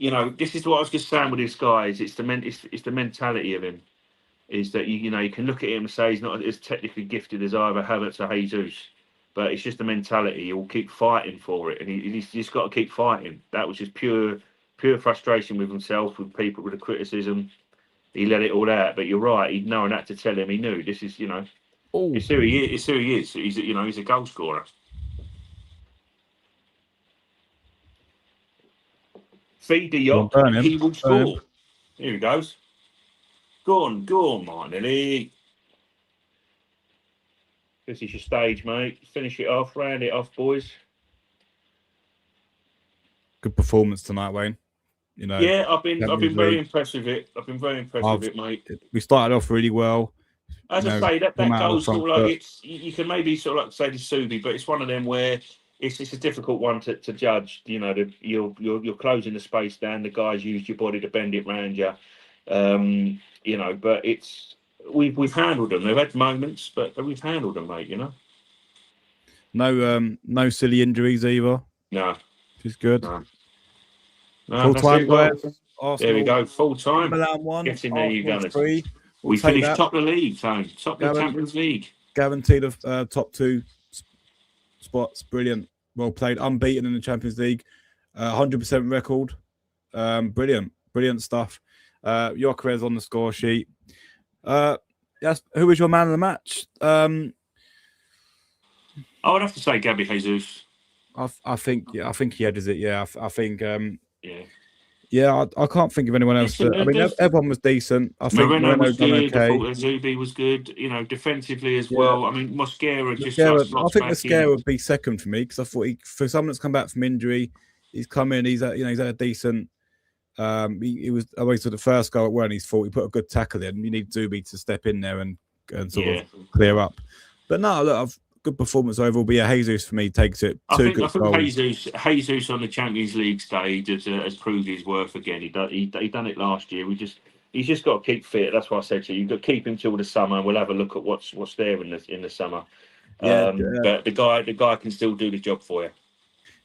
You know, this is what I was just saying with this guy. It's the mentality of him. Is that you can look at him and say he's not as technically gifted as either Havertz or Jesus, but it's just the mentality. He'll keep fighting for it, and he's just got to keep fighting. That was just pure frustration with himself, with people, with the criticism. He let it all out. But you're right. No one had to tell him. He knew this is it's who he is. It's who he is. He's a goal scorer. Feed the yacht, he will score. Here he goes. Go on, Martinelli. This is your stage, mate. Finish it off, round it off, boys. Good performance tonight, Wayne. Yeah, I've been very impressed with it. I've been very impressed with it, mate. We started off really well. As I say, that goal's sort of like you can maybe sort of like say to Subi, but it's one of them where it's a difficult one to judge. You're closing the space down. The guys used your body to bend it round you. But we've handled them. They've had moments, but we've handled them, mate. No silly injuries either. No, which is good. No, full time, guys. There we go. Full time. Milan 1. Getting there, you guys. We finished top of the league, Tone. Top of the Champions League. Guaranteed of top 2 spots. Brilliant. Well played. Unbeaten in the Champions League. 100% record. Brilliant stuff. Gyökeres on the score sheet. Yes. Who was your man of the match? I would have to say Gabby Jesus. I think he edges it. Yeah, I think Yeah. yeah, I can't think of anyone else. Listen, That, I mean, everyone was decent. I think Moreno Moreno was done good. I okay. thought Azubi was good. Defensively as Yeah, well. I mean, Mosquera just like Mascara. I slots think back Mascara in. would be second for me because I thought for someone that's come back from injury, he's come in. He's he's had a decent. He was always to the first goal when he's thought he put a good tackle in. You need Zubi to step in there and sort of clear up. But no, look, I've good performance overall. But yeah, Jesus for me takes it. I Two think good goals. Jesus on the Champions League stage has proved his worth again. He done it last year. He's just got to keep fit. That's what I said to you. You've got to keep him till the summer. We'll have a look at what's there in the summer. Yeah, But the guy can still do the job for you.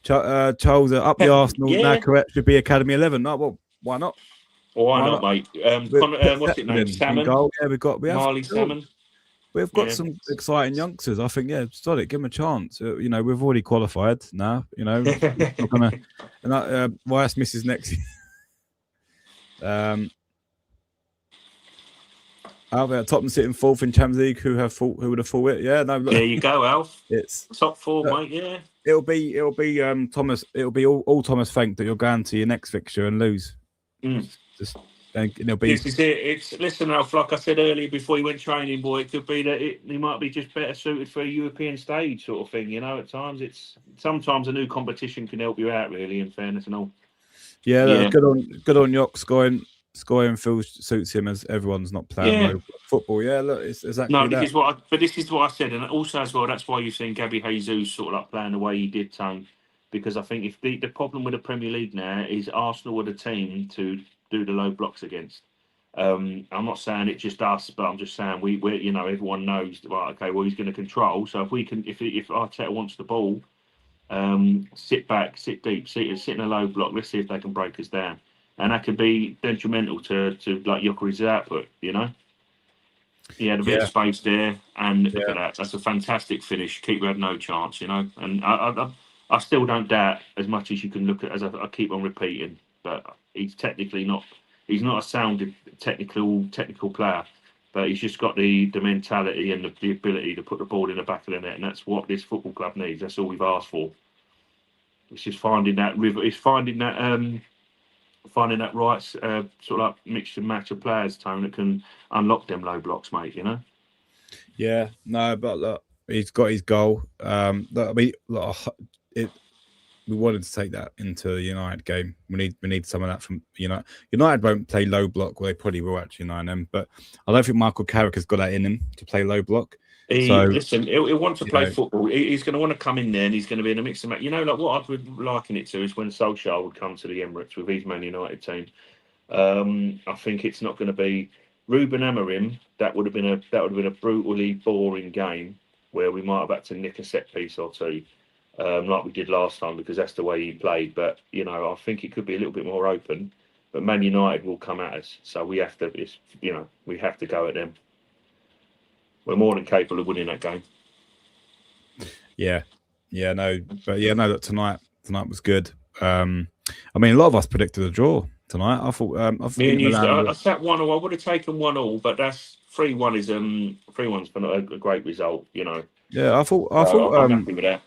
Charles up the Arsenal now. Correct, should be Academy 11. No, well, why not? Well, why not, mate? What's his name? Salmon. Yeah, we have Marley Salmon. We've got some exciting youngsters. I think, yeah, solid. Give them a chance. We've already qualified now. Not gonna. And Rice misses next. Albert Tottenham sitting fourth in Champions League. Who would have thought it? Yeah, no. Look, there you go, Alf. It's top four, mate. Yeah. It'll be Thomas. It'll be all Thomas think that you're going to your next fixture and lose. Just and it'll be. This is it. Listen, Alf. Like I said earlier before you went training, boy, it could be that he might be just better suited for a European stage sort of thing. At times sometimes a new competition can help you out. Really, in fairness and all. Yeah. Good on York scoring feels suits him as everyone's not playing football. Yeah, look, it's exactly no. This is what I said, and also as well, that's why you've seen Gabby Jesus sort of like playing the way he did, Tone. Because I think if the problem with the Premier League now is Arsenal were the team to do the low blocks against. I'm not saying it's just us, but I'm just saying we everyone knows right. Okay, well he's going to control. So if Arteta wants the ball, sit back, sit deep, sit in a low block. Let's see if they can break us down, and that could be detrimental to like Yokery's output. He had a bit of space there, and look at that. That's a fantastic finish. Keeper had no chance, and I still don't doubt as much as you can look at, as I keep on repeating, but he's technically not. He's not a sound technical player, but he's just got the mentality and the ability to put the ball in the back of the net, and that's what this football club needs. That's all we've asked for. It's just finding that river. It's finding that right sort of like mix and match of players, Tone, that can unlock them low blocks, mate. Yeah, no, but look, he's got his goal. We wanted to take that into the United game. We need some of that from United. United won't play low block. Well, they probably will actually but I don't think Michael Carrick has got that in him to play low block. Listen, he'll want to play football. He's going to want to come in there, and he's going to be in a mix and match. Like what I would liken it to is when Solskjaer would come to the Emirates with his Man United team. I think it's not going to be Ruben Amorim. That would have been a brutally boring game where we might have had to nick a set piece or two. Like we did last time, because that's the way he played. But I think it could be a little bit more open. But Man United will come at us, so we have to. We have to go at them. We're more than capable of winning that game. That tonight was good. I mean, a lot of us predicted a draw tonight. I thought. I sat 1-1. I would have taken 1-1, but that's 3-1 is 3-1's been a great result. Yeah, I thought. I'm happy with that.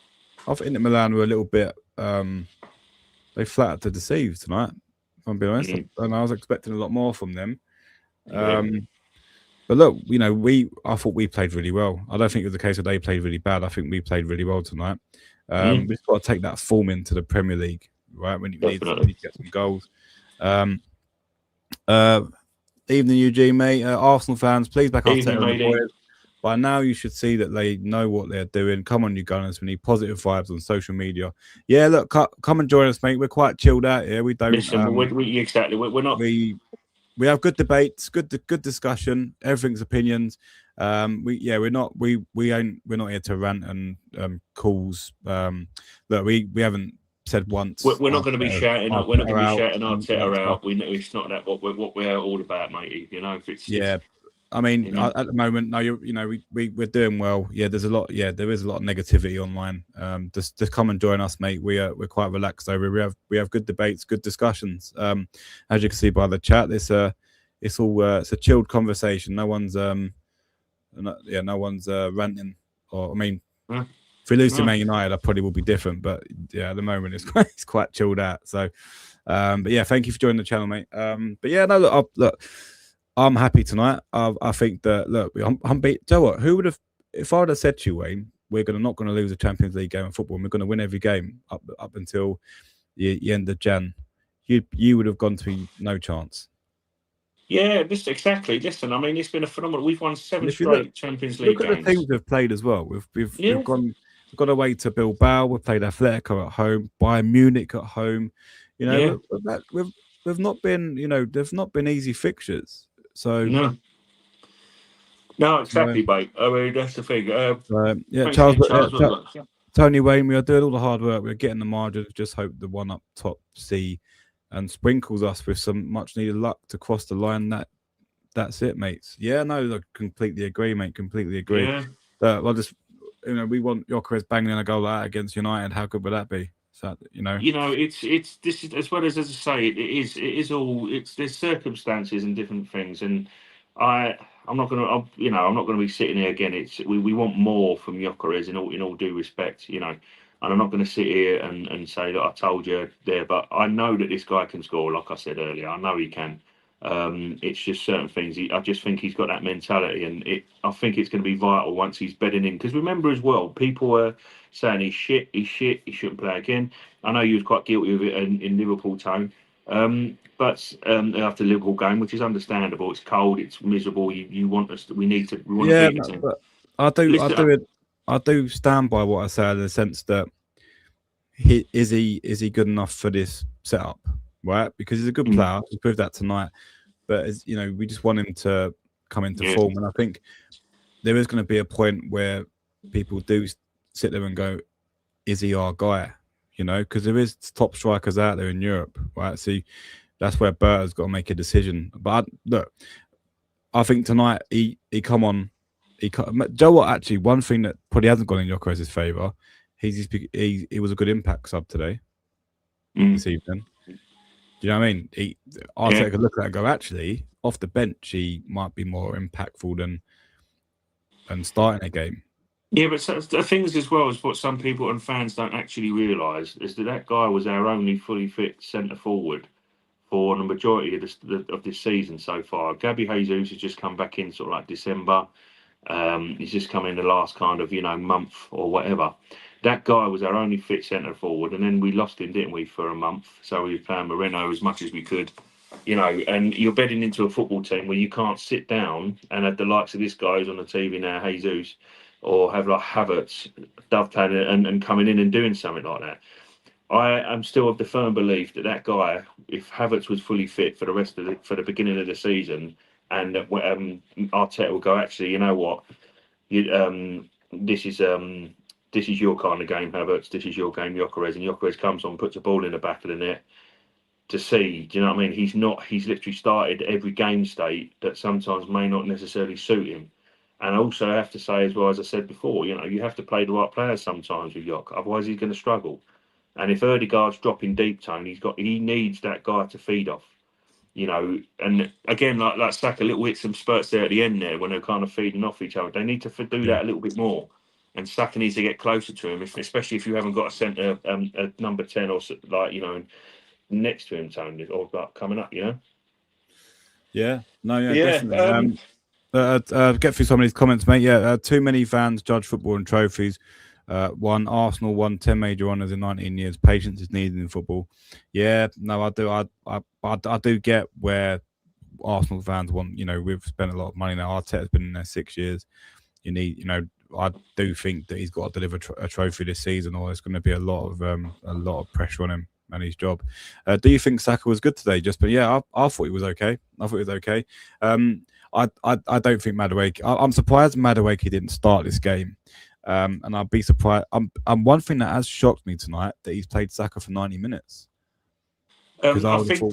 I thought Inter Milan were a little bit. They flattered to deceive tonight. If I'm being honest, and I was expecting a lot more from them. But look, I thought we played really well. I don't think it was the case that they played really bad. I think we played really well tonight. We've just got to take that form into the Premier League, right? We need to get some goals. Evening, Eugene, mate. Arsenal fans, please back up. By now, you should see that they know what they're doing. Come on, you Gunners. We need positive vibes on social media. Yeah, look, come and join us, mate. We're quite chilled out here. We don't. Listen, we're not. We have good debates, good discussion. Everything's opinions. We're not here to rant and calls. Look, we haven't said once. We're not going to be shouting. We're not going to be shouting Arteta out. We know it's not that what we're all about, mate. If it's I mean, at the moment, no, we're doing well. Yeah, there is a lot of negativity online. Just come and join us, mate. We're quite relaxed over. We have good debates, good discussions. As you can see by the chat, it's a chilled conversation. No one's ranting, or If we lose to No. Man United, I probably will be different. But yeah, at the moment it's quite chilled out. So, but yeah, thank you for joining the channel, mate. But yeah, no, look, I'm happy tonight. I think that look, I'm beat. Tell you what, who would have if I would have said to you, Wayne, we're not going to lose a Champions League game in football, and we're going to win every game up until the end of Jan, you would have gone to me no chance. Yeah, this exactly. Listen, I mean, it's been a phenomenal. We've won 7 If you straight Champions League look at the games. teams we've played as well. We've Yeah. gone away to Bilbao. We've played Atletico at home, Bayern Munich at home. You know, we've not been. You know, there's not been easy fixtures. So no, exactly, mate. I mean, that's the thing. yeah, Thanks Charles. again, Charles. Tony Wayne, we are doing all the hard work. We're getting the margins. Just hope the one up top C and sprinkles us with some much needed luck to cross the line. That's it, mates. Yeah, no, I completely agree, mate. Completely agree. Yeah. Well, just we want Gyökeres banging in a goal like that against United. How good would that be? So it's this is as well as I say, there's circumstances and different things, and I'm not gonna be sitting here again. We want more from Gyökeres in all due respect, and I'm not going to sit here and say that I told you there, but I know that this guy can score. Like I said earlier, I know he can. It's just certain things. I just think he's got that mentality, and I think it's going to be vital once he's bedding in. Because remember as well, people were saying he's shit, he shouldn't play again. I know you was quite guilty of it in Liverpool, Tone. But after the Liverpool game, which is understandable, it's cold, it's miserable. You want us, we want to beat the team. But I do stand by what I said in the sense that is he good enough for this setup, right? Because he's a good player. He proved that tonight. But as we just want him to come into form, and I think there is going to be a point where people do sit there and go, "Is he our guy?" Because there is top strikers out there in Europe, right? So that's where Berta's got to make a decision. But look, I think tonight he come on. Joe, what actually one thing that probably hasn't gone in Gyökeres' favour, he was a good impact sub today, this evening. Do you know what I mean? I'll take a look at it and go, actually, off the bench, he might be more impactful than starting a game. Yeah, but the things as well as what some people and fans don't actually realise is that guy was our only fully fit centre forward for the majority of this season so far. Gabby Jesus has just come back in sort of like December. He's just come in the last kind of month or whatever. That guy was our only fit centre forward, and then we lost him, didn't we, for a month? So we were playing Moreno as much as we could, And you're bedding into a football team where you can't sit down and have the likes of this guy who's on the TV now, Jesus, or have like Havertz dovetailing and coming in and doing something like that. I am still of the firm belief that guy, if Havertz was fully fit for the beginning of the season, and Arteta will go, actually, you know what, this is your kind of game, Havertz. This is your game, Gyökeres, and Gyökeres comes on, puts a ball in the back of the net to see. Do you know what I mean? He's literally started every game state that sometimes may not necessarily suit him. And also, I have to say as well, as I said before, you have to play the right players sometimes with Gyökeres, otherwise he's going to struggle. And if Ødegaard's dropping deep, Tone, he needs that guy to feed off. And again, like Saka, a little bit some spurts there at the end there when they're kind of feeding off each other. They need to do that a little bit more. And Saka needs to get closer to him, especially if you haven't got a centre, a number 10 or next to him, Tony, or coming up, Yeah, no, yeah, definitely. Get through some of these comments, mate. Yeah, too many fans judge football and trophies. One Arsenal won 10 major honours in 19 years. Patience is needed in football. Yeah, no, I do. I do get where Arsenal fans want. We've spent a lot of money now. Arteta's been in there 6 years. I do think that he's got to deliver a trophy this season, or there's going to be a lot of pressure on him and his job. Do you think Saka was good today? I thought he was okay. I don't think Madueke. I'm surprised Madueke didn't start this game. And I'd be surprised. One thing that has shocked me tonight that he's played Saka for 90 minutes. I think the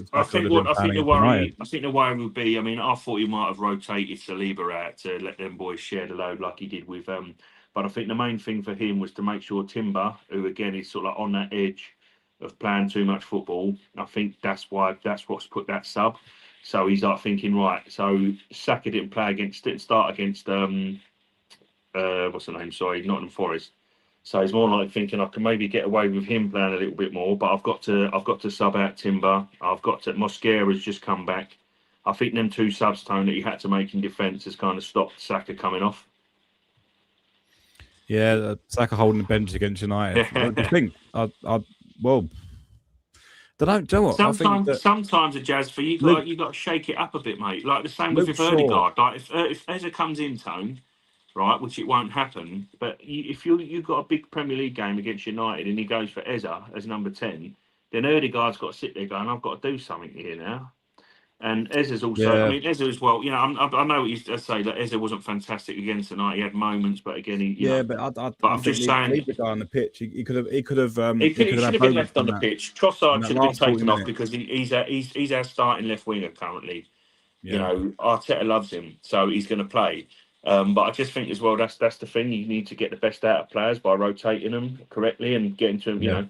worry would be. I mean, I thought he might have rotated Saliba out to let them boys share the load like he did with. But I think the main thing for him was to make sure Timber, who again is sort of like on that edge of playing too much football. I think that's what's put that sub. So he's like thinking, right. So Saka didn't start against what's the name? Sorry, Nottingham Forest. So he's more like thinking I can maybe get away with him playing a little bit more, but I've got to sub out Timber. Mosquera's just come back. I think them 2 subs, Tone, that he had to make in defence has kind of stopped Saka coming off. Yeah, Saka holding the bench against United. What do you think? Well, don't know what? Sometimes, I think that sometimes a Jazz for you got to shake it up a bit, mate. Like the same with Luke Shaw. Odegaard. Like if Eza comes in, Tone, right, which it won't happen. But if you've got a big Premier League game against United and he goes for Eza as number 10, then Odegaard's got to sit there going, I've got to do something here now. And Eze's also, I mean, Eze as well. You know, I know what you say that Eze wasn't fantastic against tonight. He had moments, but again, I'm just saying, leave the guy on the pitch. He could have. He should have been left on the pitch. Trossard should have been taken off because he's our starting left winger currently. Yeah. You know, Arteta loves him, so he's going to play. But I just think as well that's the thing. You need to get the best out of players by rotating them correctly and getting to them. You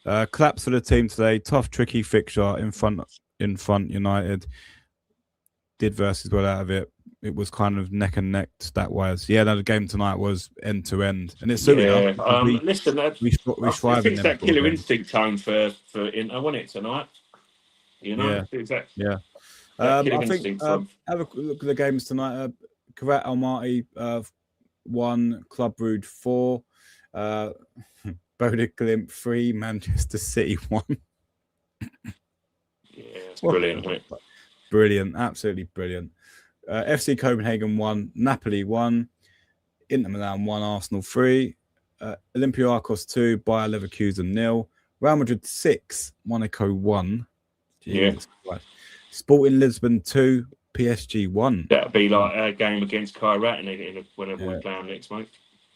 know, claps for the team today. Tough, tricky fixture in front. United did versus well out of it. It was kind of neck and neck stat-wise. Yeah, no, the game tonight was end to end, and it's suited us. Listen, we I think that killer instinct tone for Inter, wasn't it tonight? You know, exactly. Yeah. I think have a look at the games tonight. Karat Almaty 1, Club Brugge 4, Bodo Glimt 3, Manchester City 1. Yeah, it's brilliant, isn't it? Brilliant, absolutely brilliant. FC Copenhagen 1, Napoli 1, Inter Milan 1, Arsenal 3, Olympiacos 2, Bayer Leverkusen 0, Real Madrid 6, Monaco 1. Jesus Christ. Sporting Lisbon 2, PSG 1. That'll be like our game against Kairat whenever we play them next, mate.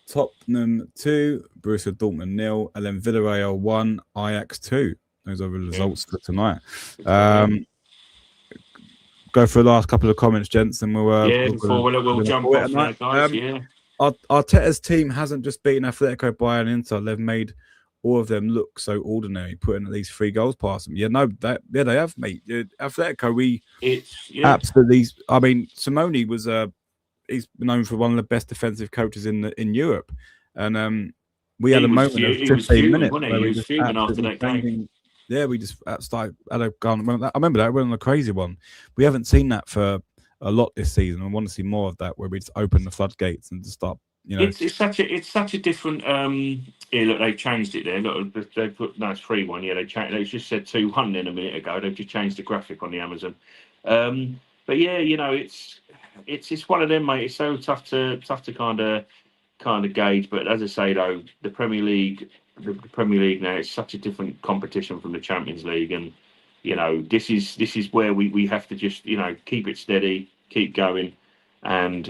Tottenham 2, Borussia Dortmund 0, and then Villarreal 1, Ajax 2. Those are the results for tonight. Go for the last couple of comments, gents, and we'll jump off there, guys. Arteta's team hasn't just beaten Atletico, Bayern, Inter. They've made all of them look so ordinary, putting at least 3 goals past them. They have, mate. Atletico, absolutely. I mean, Simone was he's known for one of the best defensive coaches in Europe, and we had a moment of 15 minutes where he was fuming after that game. Yeah, we just started. I remember that. We went on a crazy one. We haven't seen that for a lot this season. I want to see more of that, where we just open the floodgates and just start. You know, it's such a different. Yeah, look, they changed it there. Look, they put it's 3-1. Yeah, they changed. They just said 2-1 then a minute ago. They've just changed the graphic on the Amazon. But yeah, you know, it's one of them, mate. It's so tough to kind of gauge. But as I say, though, the Premier League now is such a different competition from the Champions League, and you know this is where we have to just keep it steady, keep going, and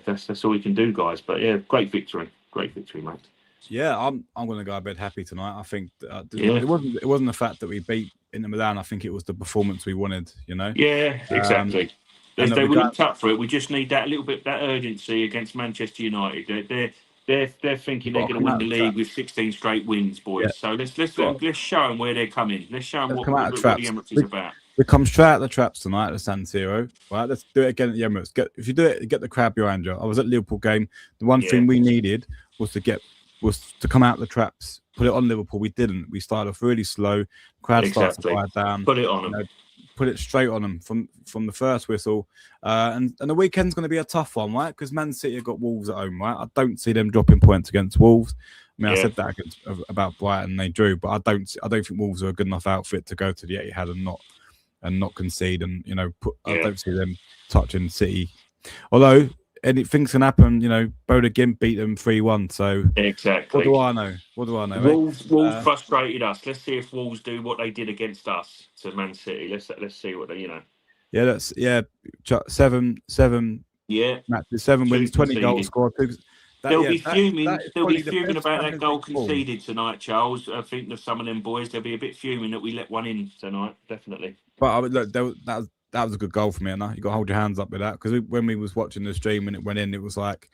that's all we can do, guys. But yeah, great victory, mate. Yeah, I'm going to go to bed happy tonight. I think it wasn't the fact that we beat Inter Milan. I think it was the performance we wanted. You know. Yeah, exactly. They were looked up for it. We just need that little bit that urgency against Manchester United. They're thinking they're going to win the league with 16 straight wins, boys. Yeah. So let's show them where they're coming. Let's show them what the Emirates is about. We come straight out of the traps tonight at the San Siro. Right, let's do it again at the Emirates. If you do it, get the crowd behind you. I was at Liverpool game. The one thing we needed was to come out of the traps, put it on Liverpool. We didn't. We started off really slow. Crowd started to quiet down. Put it on them. Put it straight on them from the first whistle, and the weekend's going to be a tough one, right? Because Man City have got Wolves at home, right? I don't see them dropping points against Wolves. I mean, I said that about Brighton, they drew, but I don't think Wolves are a good enough outfit to go to the Etihad and not concede, and I don't see them touching City. Although things can happen, Bodo Glimt beat them 3-1. So exactly. What do I know? Wolves frustrated us. Let's see if Wolves do what they did against us to Man City. Let's see what they Yeah, that's 7. Yeah, matches, 7 wins, 20 goals scored. They'll be fuming about that goal conceded tonight, Charles. I think there's some of them boys. They'll be a bit fuming that we let one in tonight. Definitely. But look, that was a good goal for me, and you got to hold your hands up with that, because when we was watching the stream when it went in, it was like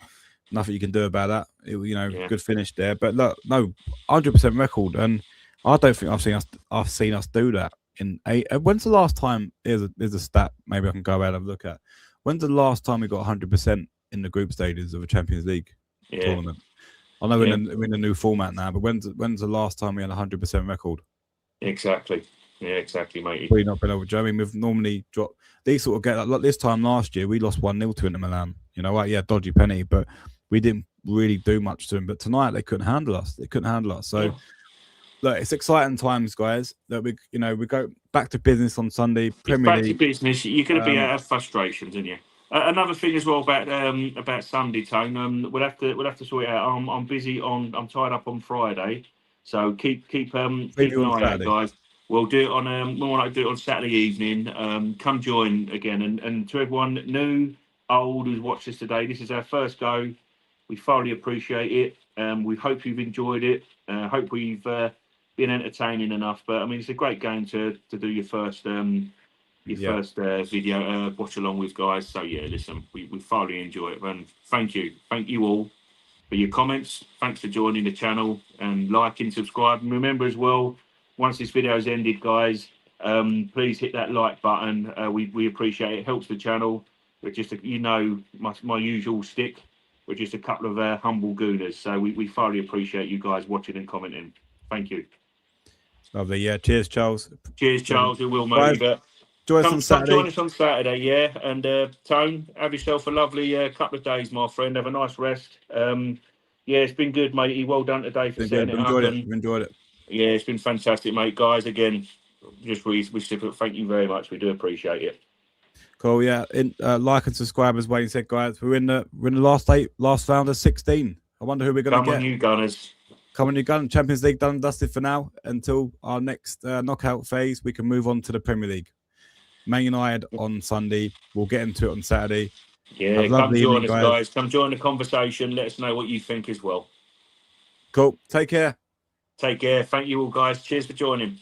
nothing you can do about that. It was, good finish there. But look, no, 100% record, and I don't think I've seen us do that in 8. When's the last time? There's a stat. Maybe I can go ahead and have a look at. When's the last time we got 100% in the group stages of a Champions League tournament? I know we're in a new format now, but when's the last time we had a 100% record? Exactly. Yeah, exactly, mate. We've not been able to. I mean, we've normally dropped these sort of get like this time last year. We lost 1-0 to Inter Milan. You know what? Yeah, dodgy penny, but we didn't really do much to them. But tonight they couldn't handle us. They couldn't handle us. So look, it's exciting times, guys. That we go back to business on Sunday. Premier Back to League. business. You're going to be out of frustrations, aren't you? Another thing as well about Sunday, Tone. We'll have to sort it out. I'm busy on. I'm tied up on Friday, so keep an eye out, guys. We'll do it on. We want to do it on Saturday evening. Come join again, and to everyone new, old who's watched us today, this is our first go. We thoroughly appreciate it. We hope you've enjoyed it. Hope we've been entertaining enough. But I mean, it's a great game to do your first first video watch along with, guys. So yeah, listen, we thoroughly enjoy it, and thank you all for your comments. Thanks for joining the channel and liking, subscribing. Remember as well, once this video has ended, guys, please hit that like button. We appreciate it. It helps the channel. We're just my usual stick. We're just a couple of humble gooners, so we thoroughly appreciate you guys watching and commenting. Thank you. Lovely. Yeah. Cheers, Charles. Cheers, Charles. We will, mate. Join us on Saturday. Join us on Saturday, yeah. And Tone, have yourself a lovely couple of days, my friend. Have a nice rest. Yeah, it's been good, matey. Well done today for setting it up. Enjoyed it. Yeah, it's been fantastic, mate. Guys, again, just thank you very much. We do appreciate it. Cool. Yeah. Like and subscribe, as Wayne said, guys. We're in the last round of 16. I wonder who we're going to get. Come on, you Gunners. Come on, you Gun. Champions League done and dusted for now. Until our next knockout phase, we can move on to the Premier League. Man United on Sunday. We'll get into it on Saturday. Yeah, come join us, guys. Come join the conversation. Let us know what you think as well. Cool. Take care. Take care. Thank you all, guys. Cheers for joining.